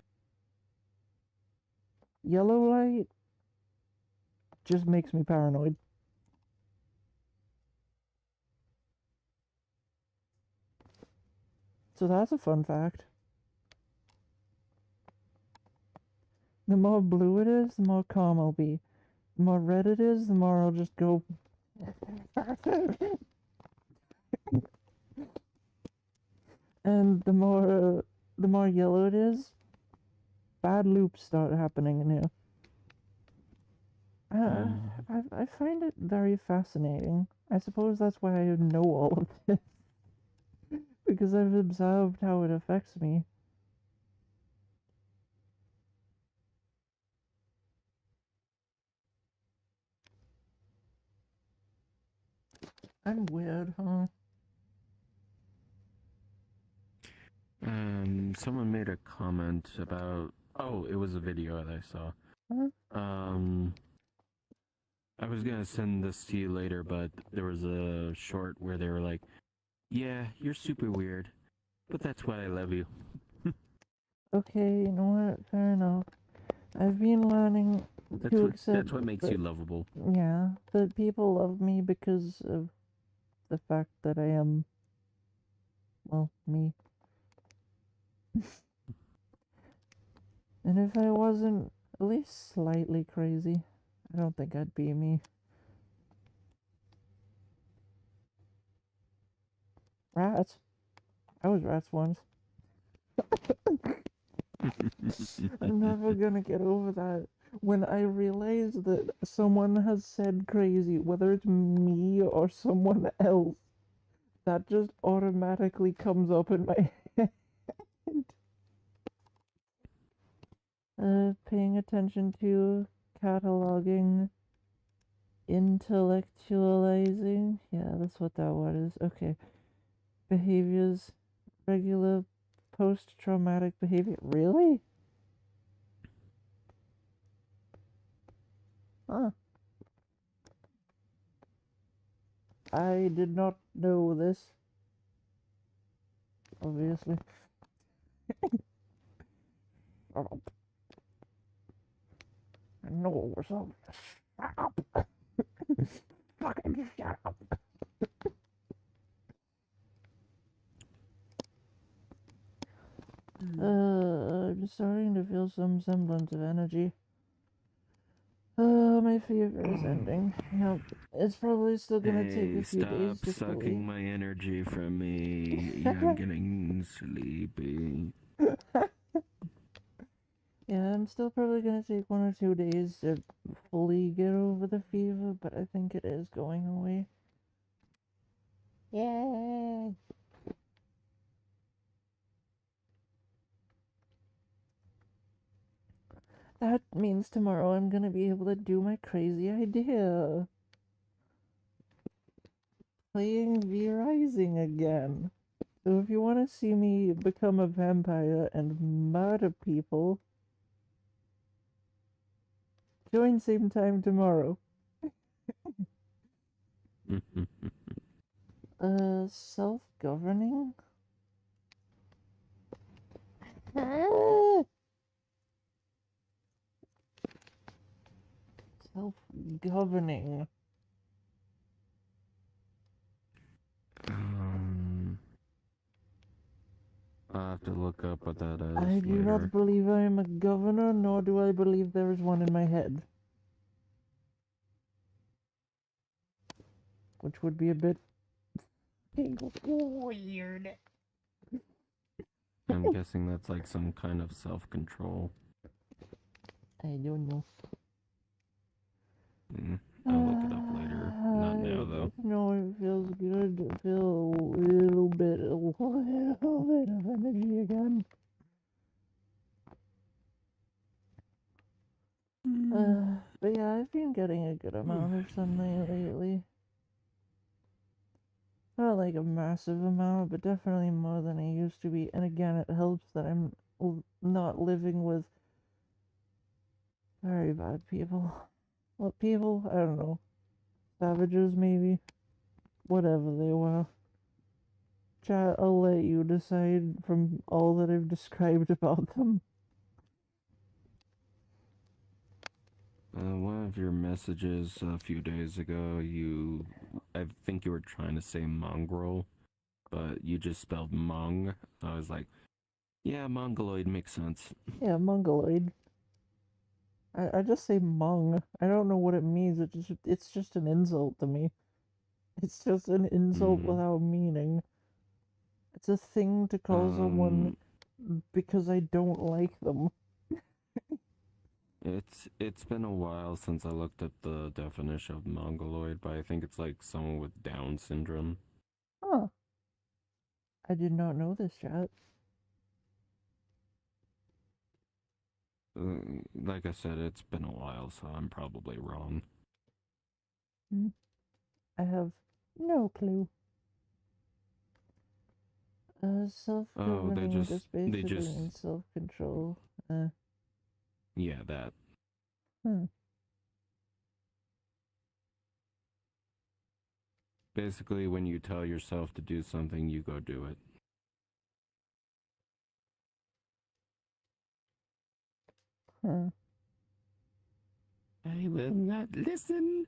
Yellow light just makes me paranoid. So that's a fun fact. The more blue it is, the more calm I'll be. The more red it is, the more I'll just go. And the more yellow it is, bad loops start happening in here. I find it very fascinating. I suppose that's why I know all of this, because I've observed how it affects me. I'm weird, huh? Someone made a comment about. Oh, it was a video that I saw. Huh? I was gonna send this to you later, but there was a short where they were like, "Yeah, you're super weird, but that's why I love you." Okay, you know what? Fair enough. I've been learning to accept That's what makes you lovable. yeah, that people love me because of the fact that I am, well, me. And if I wasn't at least slightly crazy, I don't think I'd be me. Rats? I was rats once. I'm never gonna get over that. When I realize that someone has said crazy, whether it's me or someone else, that just automatically comes up in my head. Paying attention to, cataloging, intellectualizing. Yeah, that's what that word is. Okay. Behaviors, regular post-traumatic behavior. Really? Huh. I did not know this. Obviously. Shut up. I know it was obvious. Shut up. Fucking shut up. I'm starting to feel some semblance of energy. My fever is ending. Yep. It's probably still gonna take Hey, a few days stop to sucking fully. my energy from me. Yeah, I'm getting sleepy. Yeah, I'm still probably gonna take 1 or 2 days to fully get over the fever, but I think it is going away. Yay! That means tomorrow I'm gonna be able to do my crazy idea. Playing VRChat again. So if you want to see me become a vampire and murder people, join same time tomorrow. Self-governing? Self-governing. um, I'll have to look up what that is I do later. not believe I am a governor, nor do I believe there is one in my head. Which would be a bit weird. I'm guessing that's like some kind of self-control. I don't know. I'll look it up later. Not now, though. No, it feels good. I feel a little bit of energy again. But yeah, I've been getting a good amount of sunlight lately. Not like a massive amount, but definitely more than I used to be. And again, it helps that I'm not living with very bad people. What people? I don't know. Savages, maybe? Whatever they were. Chat, I'll let you decide from all that I've described about them. One of your messages a few days ago, I think you were trying to say mongrel, but you just spelled mong. I was like, yeah, mongoloid makes sense. Yeah, mongoloid. I just say mong. I don't know what it means. It's just an insult to me. It's just an insult Mm. without meaning. It's a thing to call someone Um, because I don't like them. it's been a while since I looked at the definition of mongoloid, but I think it's like someone with Down syndrome. Huh. I did not know this, chat. Like I said, it's been a while, so I'm probably wrong. Hmm. I have no clue. Oh, Self-governing just they basically just, means self-control. yeah, that. Hmm. Basically, when you tell yourself to do something, you go do it. Huh. I will not listen.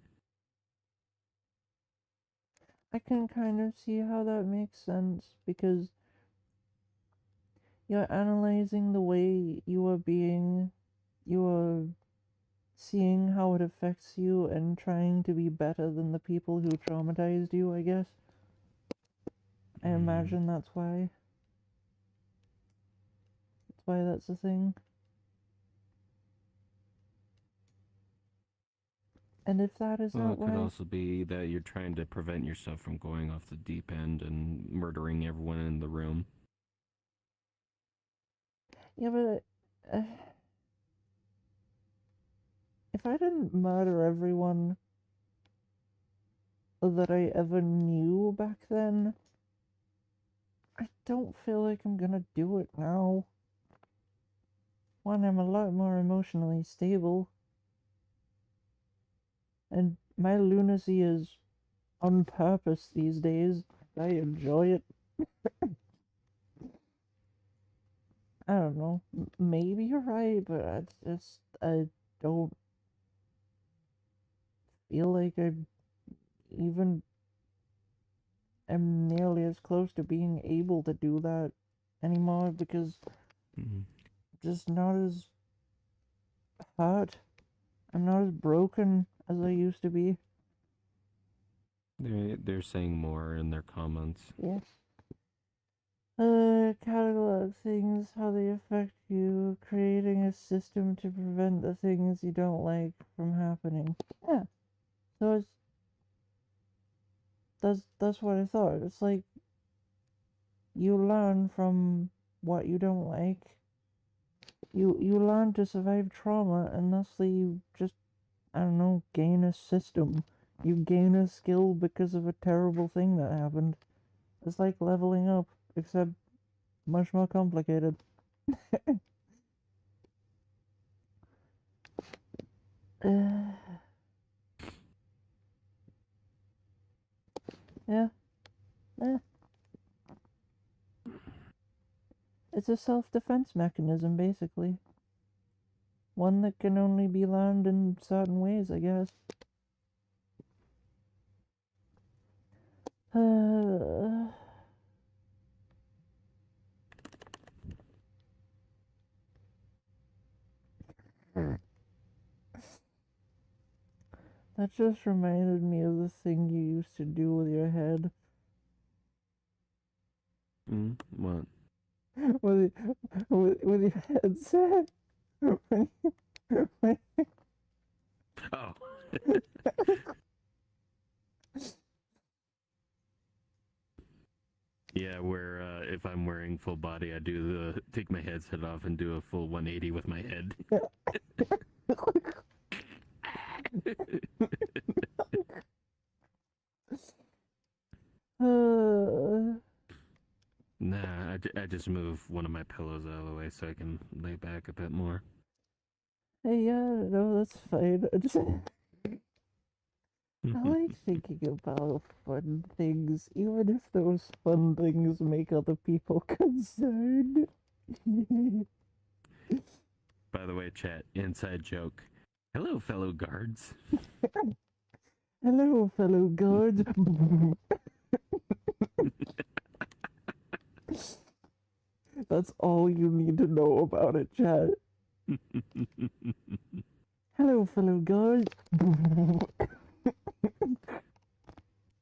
I can kind of see how that makes sense because you're analyzing the way you are seeing how it affects you and trying to be better than the people who traumatized you, I guess. I Mm. imagine that's why. why that's a thing. And if that is Well, not it could why, also be that you're trying to prevent yourself from going off the deep end and murdering everyone in the room. yeah, but if I didn't murder everyone that I ever knew back then, I don't feel like I'm gonna do it now. One, I'm a lot more emotionally stable, and my lunacy is on purpose these days. I enjoy it. I don't know. Maybe you're right, but I don't feel like I even am nearly as close to being able to do that anymore because Mm-hmm. I'm just not as hurt. I'm not as broken as I used to be. They're saying more in their comments. Yes. Catalog things, how they affect you, creating a system to prevent the things you don't like from happening. Yeah. So that's what I thought. It's like you learn from what you don't like. You learn to survive trauma, and thusly you just, I don't know, gain a system. You gain a skill because of a terrible thing that happened. It's like leveling up, except much more complicated. Yeah, yeah. It's a self-defense mechanism, basically. One that can only be learned in certain ways, I guess. That just reminded me of the thing you used to do with your head. What? with, with your headset. when, when, Oh. Yeah, where if I'm wearing full body, I do take my headset off and do a full 180 with my head. Nah, I just move one of my pillows out of the way so I can lay back a bit more. hey, yeah, no, that's fine. I like thinking about fun things, even if those fun things make other people concerned. By the way, chat, inside joke. Hello, fellow guards. Hello, fellow guards. That's all you need to know about it, chat. Hello, fellow guards.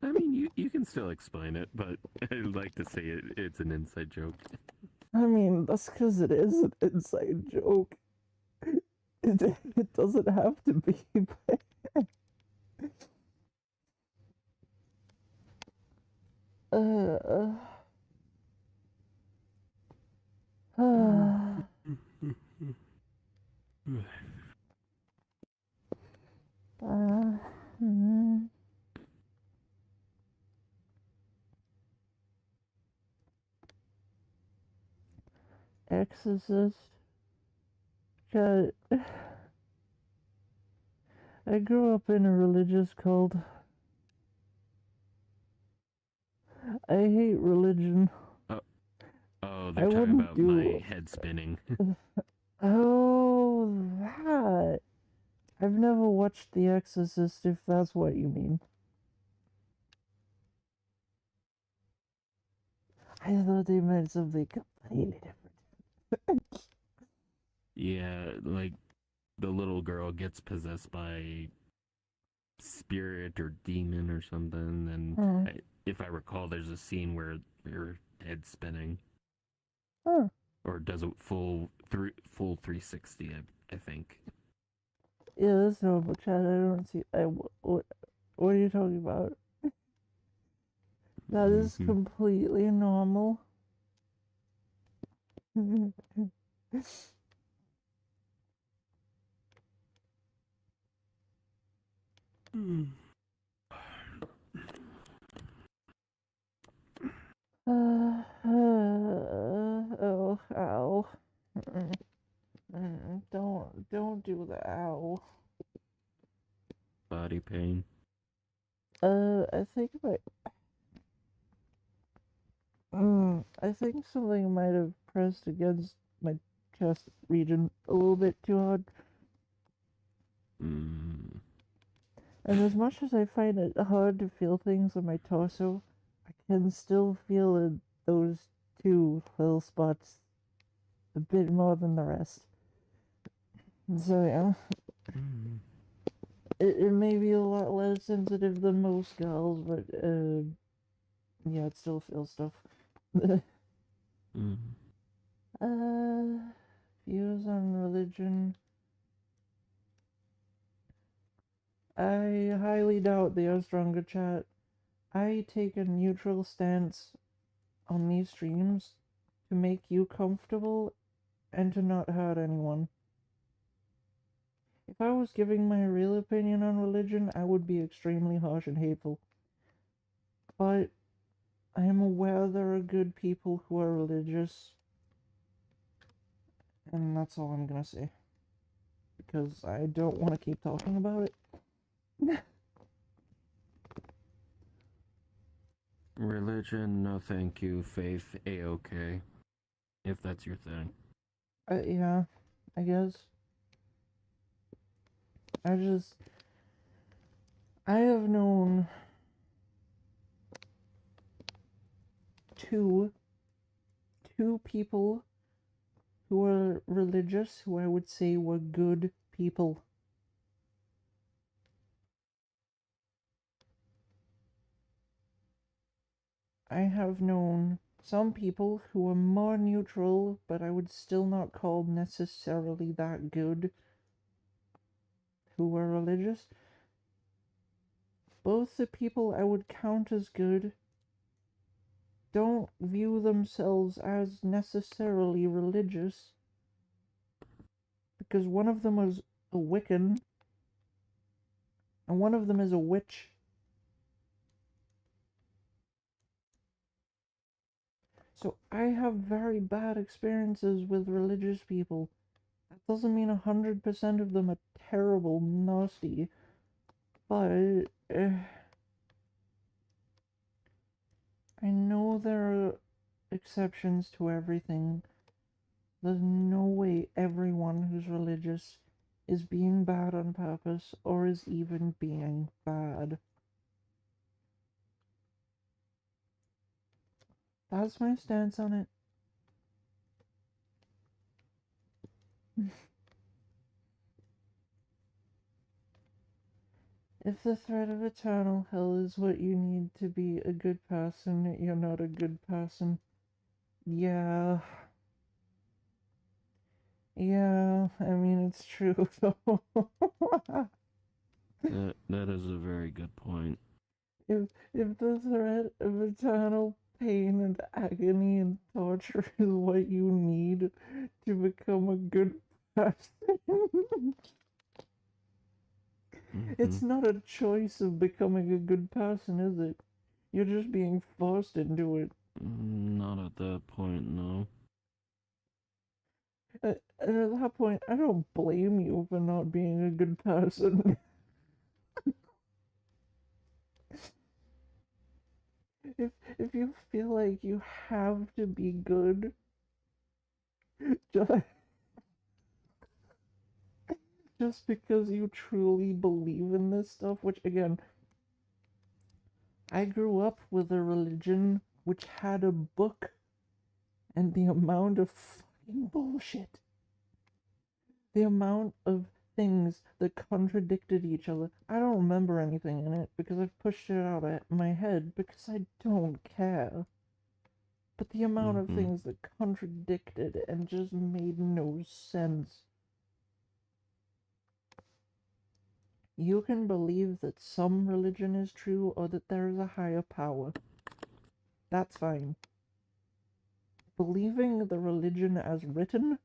I mean, you can still explain it, but I like to say it's an inside joke. I mean, that's because it is an inside joke. It doesn't have to be. uh, uh, uh, mm, Exorcist. Chat. I grew up in a religious cult. I hate religion. Oh, oh, I they're talking wouldn't about my do. head spinning. Oh, that. I've never watched The Exorcist, if that's what you mean. I thought they meant something completely different. Yeah, like the little girl gets possessed by spirit or demon or something, and Huh. if I recall, there's a scene where her head's spinning, Huh. or does a full 360. I think. Yeah, that's normal chat. I don't see. What are you talking about? That is Mm-hmm. completely normal. Oh, ow. Don't do the ow. Body pain. I think something might have pressed against my chest region a little bit too hard. Mm. And as much as I find it hard to feel things on my torso, I can still feel those two little spots a bit more than the rest. So yeah, Mm. it may be a lot less sensitive than most girls, but yeah, it still feels stuff. Mm. Views on religion. I highly doubt they are stronger, chat. I take a neutral stance on these streams to make you comfortable and to not hurt anyone. If I was giving my real opinion on religion, I would be extremely harsh and hateful. But I am aware there are good people who are religious, and that's all I'm gonna say. Because I don't want to keep talking about it. Religion, no thank you. Faith, a-okay. If that's your thing. Yeah, I guess. I have known two people who are religious who I would say were good people. I have known some people who are more neutral, but I would still not call necessarily that good, who were religious. Both the people I would count as good don't view themselves as necessarily religious, because one of them was a Wiccan, and one of them is a witch. So I have very bad experiences with religious people. That doesn't mean 100% of them are terrible, nasty, but I know there are exceptions to everything. There's no way everyone who's religious is being bad on purpose or is even being bad. That's my stance on it. If the threat of eternal hell is what you need to be a good person, you're not a good person. Yeah. Yeah, I mean, it's true, though. That is a very good point. If the threat of eternal pain and agony and torture is what you need to become a good person, Mm-hmm. it's not a choice of becoming a good person, is it? You're just being forced into it. Not at that point, no. And at that point, I don't blame you for not being a good person. If you feel like you have to be good, just just because you truly believe in this stuff, which again, I grew up with a religion which had a book, and the amount of fucking bullshit, the amount of things that contradicted each other. I don't remember anything in it because I've pushed it out of my head because I don't care. But the amount of Mm-hmm. things that contradicted and just made no sense. You can believe that some religion is true or that there is a higher power. That's fine. Believing the religion as written,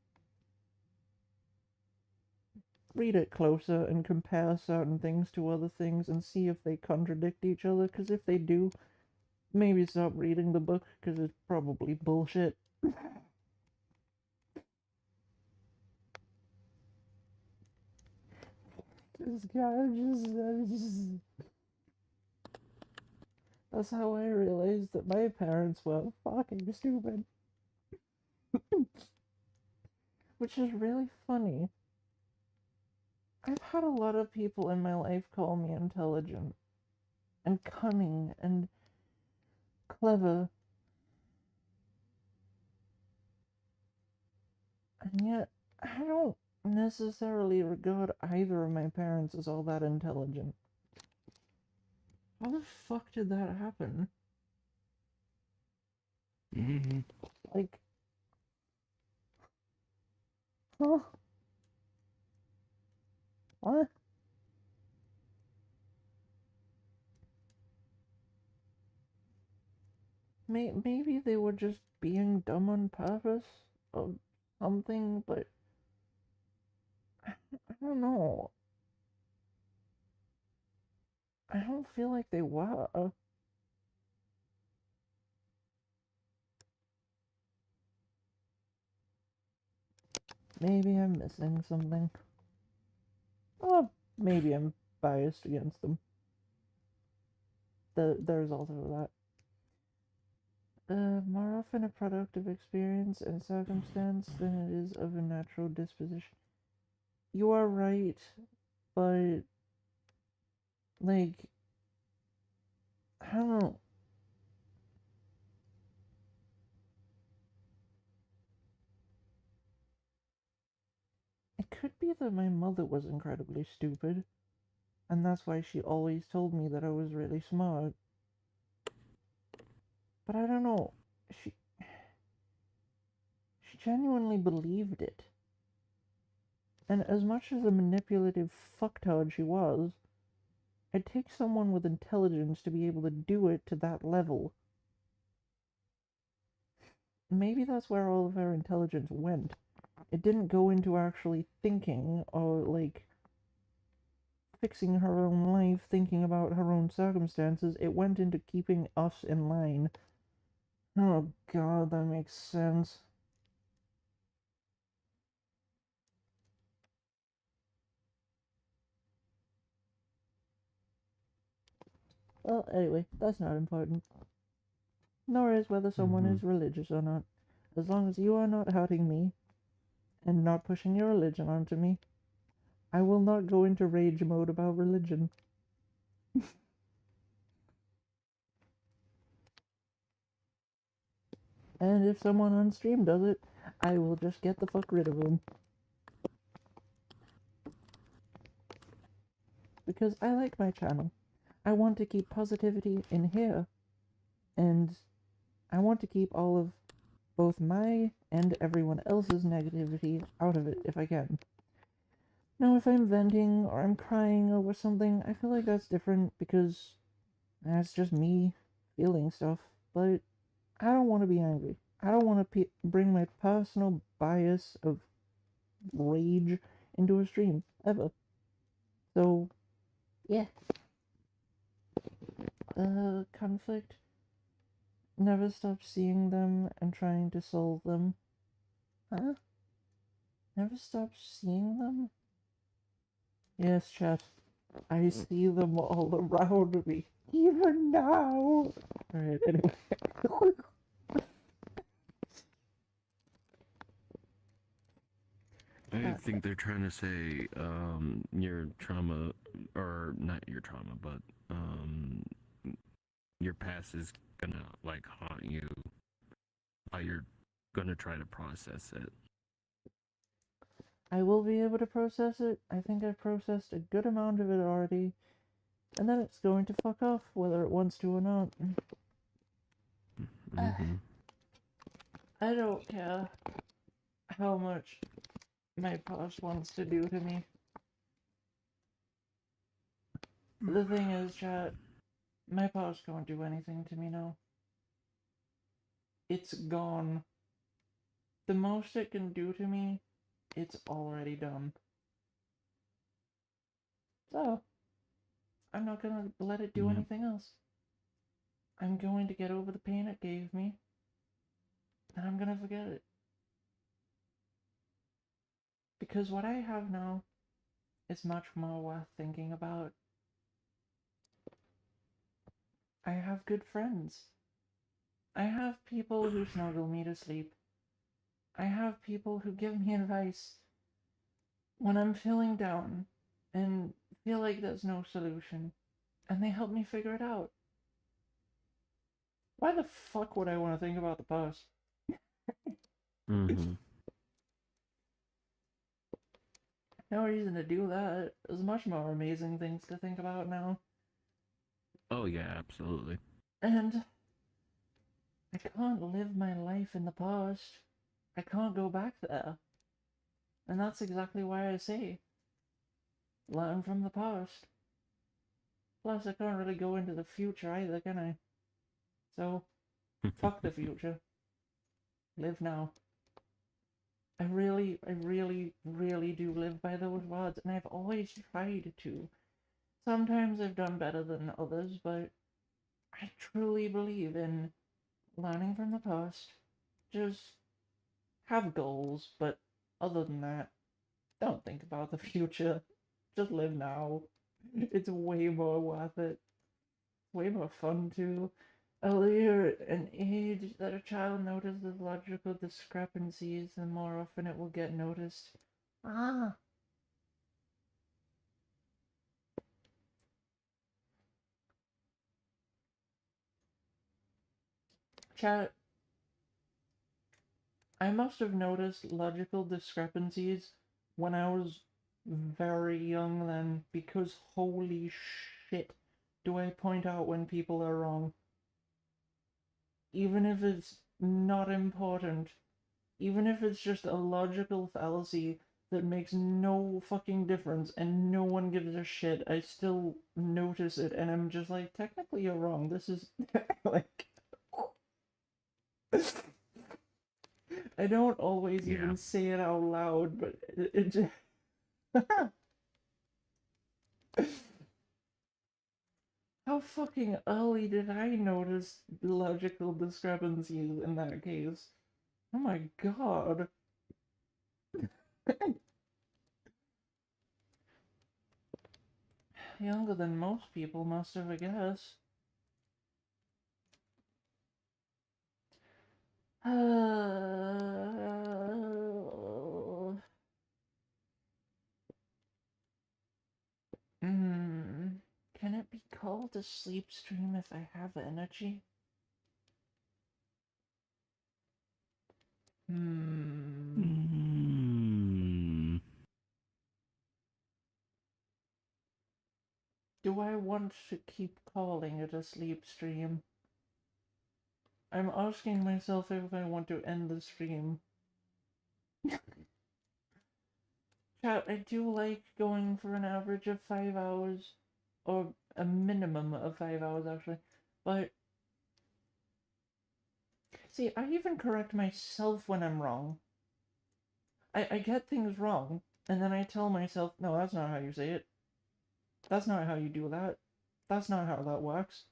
read it closer and compare certain things to other things and see if they contradict each other, because if they do, maybe stop reading the book, because it's probably bullshit. This guy just... That's how I realized that my parents were fucking stupid. Which is really funny. I've had a lot of people in my life call me intelligent and cunning and clever, and yet I don't necessarily regard either of my parents as all that intelligent. How the fuck did that happen? Mm-hmm. Like, huh? What? Maybe they were just being dumb on purpose or something, but I don't know. I don't feel like they were. Maybe I'm missing something. Or maybe I'm biased against them. The result of that. More often a product of experience and circumstance than it is of a natural disposition. You are right, but, like, I don't know. It could be that my mother was incredibly stupid, and that's why she always told me that I was really smart. But I don't know. She she genuinely believed it. And as much as a manipulative fucktard she was, it takes someone with intelligence to be able to do it to that level. Maybe that's where all of her intelligence went. It didn't go into actually thinking or, like, fixing her own life, thinking about her own circumstances. It went into keeping us in line. Oh god, that makes sense. Well, anyway, that's not important. Nor is whether someone Mm-hmm. is religious or not. As long as you are not hurting me and not pushing your religion onto me, I will not go into rage mode about religion. And if someone on stream does it, I will just get the fuck rid of them. Because I like my channel. I want to keep positivity in here, and I want to keep all of both my and everyone else's negativity out of it if I can. Now, if I'm venting or I'm crying over something, I feel like that's different because that's just me feeling stuff. But I don't want to be angry. I don't want to bring my personal bias of rage into a stream, ever. So, yeah. Conflict. Never stop seeing them and trying to solve them. Huh? Never stop seeing them? Yes, chat. I see them all around me. Even now. Alright, anyway. I think they're trying to say your trauma, or not your trauma, but your past is gonna like haunt you while you're gonna try to process it. I will be able to process it. I think I've processed a good amount of it already. And then it's going to fuck off, whether it wants to or not. Mm-hmm. I don't care how much my past wants to do to me. The thing is, chat, my past can't do anything to me now. It's gone. The most it can do to me, it's already done. So, I'm not gonna let it do Yep. anything else. I'm going to get over the pain it gave me, and I'm gonna forget it. Because what I have now is much more worth thinking about. I have good friends. I have people who snuggle me to sleep. I have people who give me advice when I'm feeling down and feel like there's no solution, and they help me figure it out. Why the fuck would I want to think about the past? Mm-hmm. No reason to do that. There's much more amazing things to think about now. Oh yeah, absolutely. And I can't live my life in the past. I can't go back there. And that's exactly why I say learn from the past. Plus, I can't really go into the future either, can I? So, fuck the future. Live now. I really do live by those words, and I've always tried to. Sometimes I've done better than others, but I truly believe in learning from the past. Just have goals, but other than that, don't think about the future. Just live now. It's way more worth it. Way more fun too. Earlier, an age that a child notices logical discrepancies, the more often it will get noticed. Ah. Chat, I must have noticed logical discrepancies when I was very young then, because holy shit, do I point out when people are wrong. Even if it's not important, even if it's just a logical fallacy that makes no fucking difference and no one gives a shit, I still notice it and I'm just like, technically you're wrong. This is like I don't always Yeah. even say it out loud, but it just how fucking early did I notice logical discrepancies in that case? Oh my god. Younger than most people must have, I guess. Can it be called a sleep stream if I have energy? Hmm. Mm. Do I want to keep calling it a sleep stream? I'm asking myself if I want to end the stream. Chat, I do like going for an average of 5 hours, or a minimum of 5 hours actually, but see, I even correct myself when I'm wrong. I get things wrong, and then I tell myself, no, that's not how you say it. That's not how you do that. That's not how that works.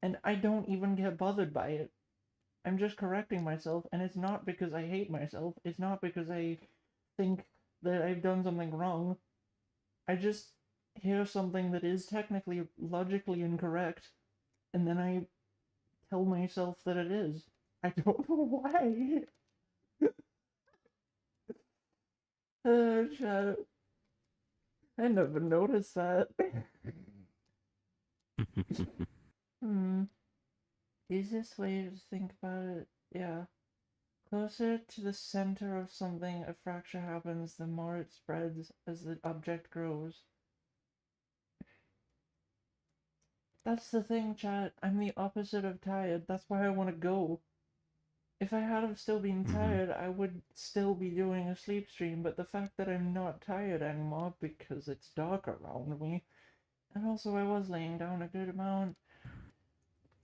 And I don't even get bothered by it. I'm just correcting myself, and it's not because I hate myself. It's not because I think that I've done something wrong. I just hear something that is technically logically incorrect, and then I tell myself that it is. I don't know why. Chat. I never noticed that. Hmm. Easiest way to think about it, yeah. Closer to the center of something a fracture happens, the more it spreads as the object grows. That's the thing, chat. I'm the opposite of tired. That's why I want to go. If I had have still been Mm-hmm. tired, I would still be doing a sleep stream, but the fact that I'm not tired anymore because it's dark around me, and also I was laying down a good amount,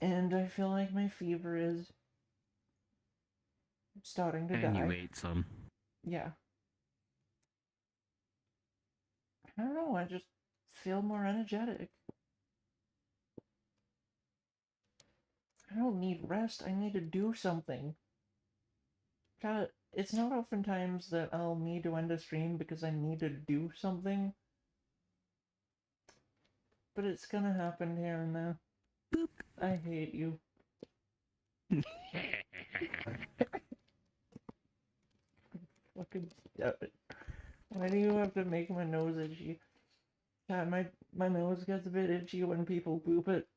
and I feel like my fever is starting to And you die. ate some. Yeah. I don't know, I just feel more energetic. I don't need rest, I need to do something. It's not oftentimes that I'll need to end a stream because I need to do something, but it's gonna happen here and there. Boop. I hate you. Fucking stop it. Why do you have to make my nose itchy? God, my nose gets a bit itchy when people boop it.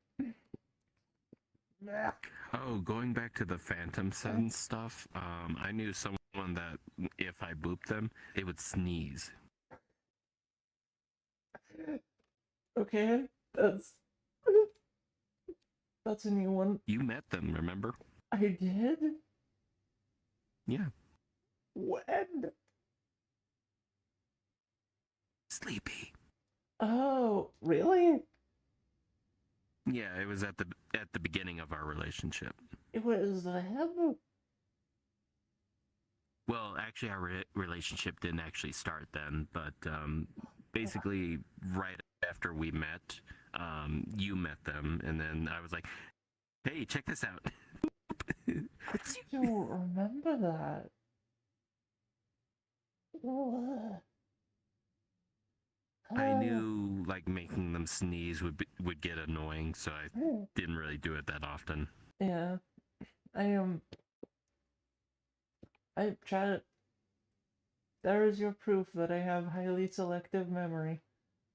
Oh, going back to the Phantom Sense stuff, I knew someone that if I booped them, they would sneeze. Okay, that's a new one. You met them, remember? I did? Yeah. When? Sleepy. Oh, really? Yeah, it was at the beginning of our relationship. It was him? Well, actually, our relationship didn't actually start then, but basically, right after we met, you met them, and then I was like, "Hey, check this out." I don't remember that. Ugh. I knew like making them sneeze would get annoying, so I didn't really do it that often. Yeah, I I chat. There is your proof that I have highly selective memory.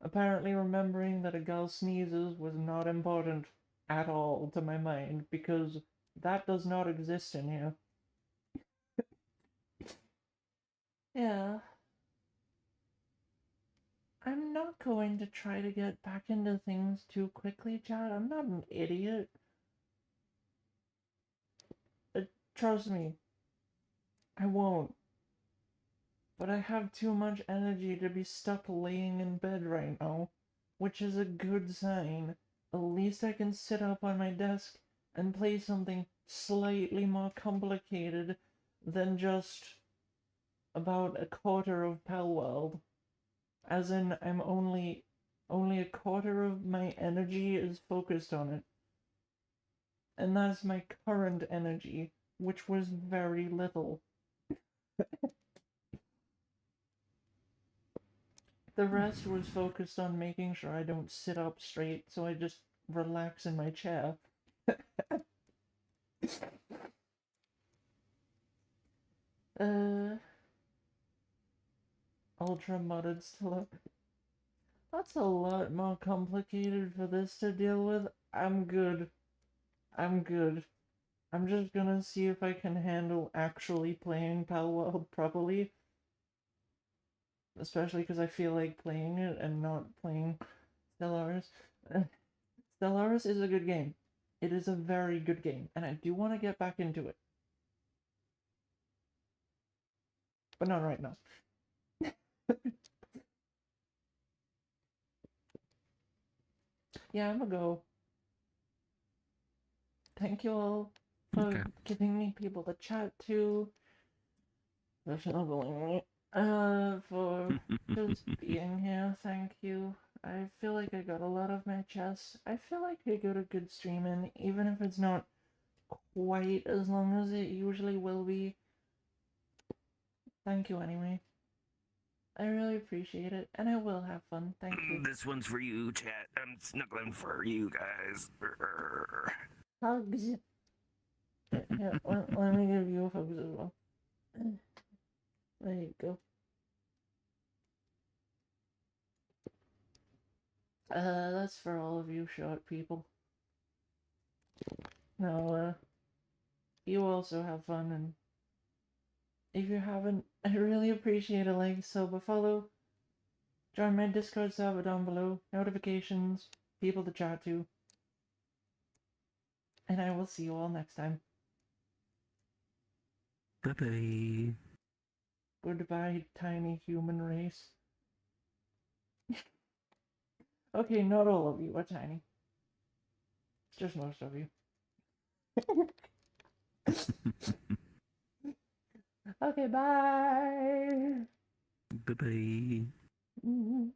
Apparently, remembering that a girl sneezes was not important at all to my mind because that does not exist in here. Yeah. I'm not going to try to get back into things too quickly, Chad. I'm not an idiot. Trust me, I won't. But I have too much energy to be stuck laying in bed right now, which is a good sign. At least I can sit up on my desk and play something slightly more complicated than just about a quarter of Pal World. As in, I'm only a quarter of my energy is focused on it. And that's my current energy, which was very little. The rest was focused on making sure I don't sit up straight, so I just relax in my chair. uh, ultra mudded still. That's a lot more complicated for this to deal with. I'm good. I'm good. I'm just gonna see if I can handle actually playing Pal World properly. Especially because I feel like playing it and not playing Stellaris. Stellaris is a good game. It is a very good game, and I do want to get back into it. But not right now. Yeah, I'm gonna go. Thank you all for Okay. giving me people to chat to. For snuggling me. For just being here, thank you. I feel like I got a lot off my chest. I feel like I got a good stream in, even if it's not quite as long as it usually will be. Thank you anyway. I really appreciate it, and I will have fun. Thank you. This one's for you, chat. I'm snuggling for you guys. Hugs. Here, let me give you hugs as well. There you go. That's for all of you short people. Now, you also have fun, and if you haven't, I really appreciate a like, sub, a follow. Join my Discord server down below, notifications, people to chat to, and I will see you all next time. Bye-bye. Goodbye, tiny human race. Okay, not all of you are tiny. Just most of you. Okay, bye. Bye-bye. Mm-hmm.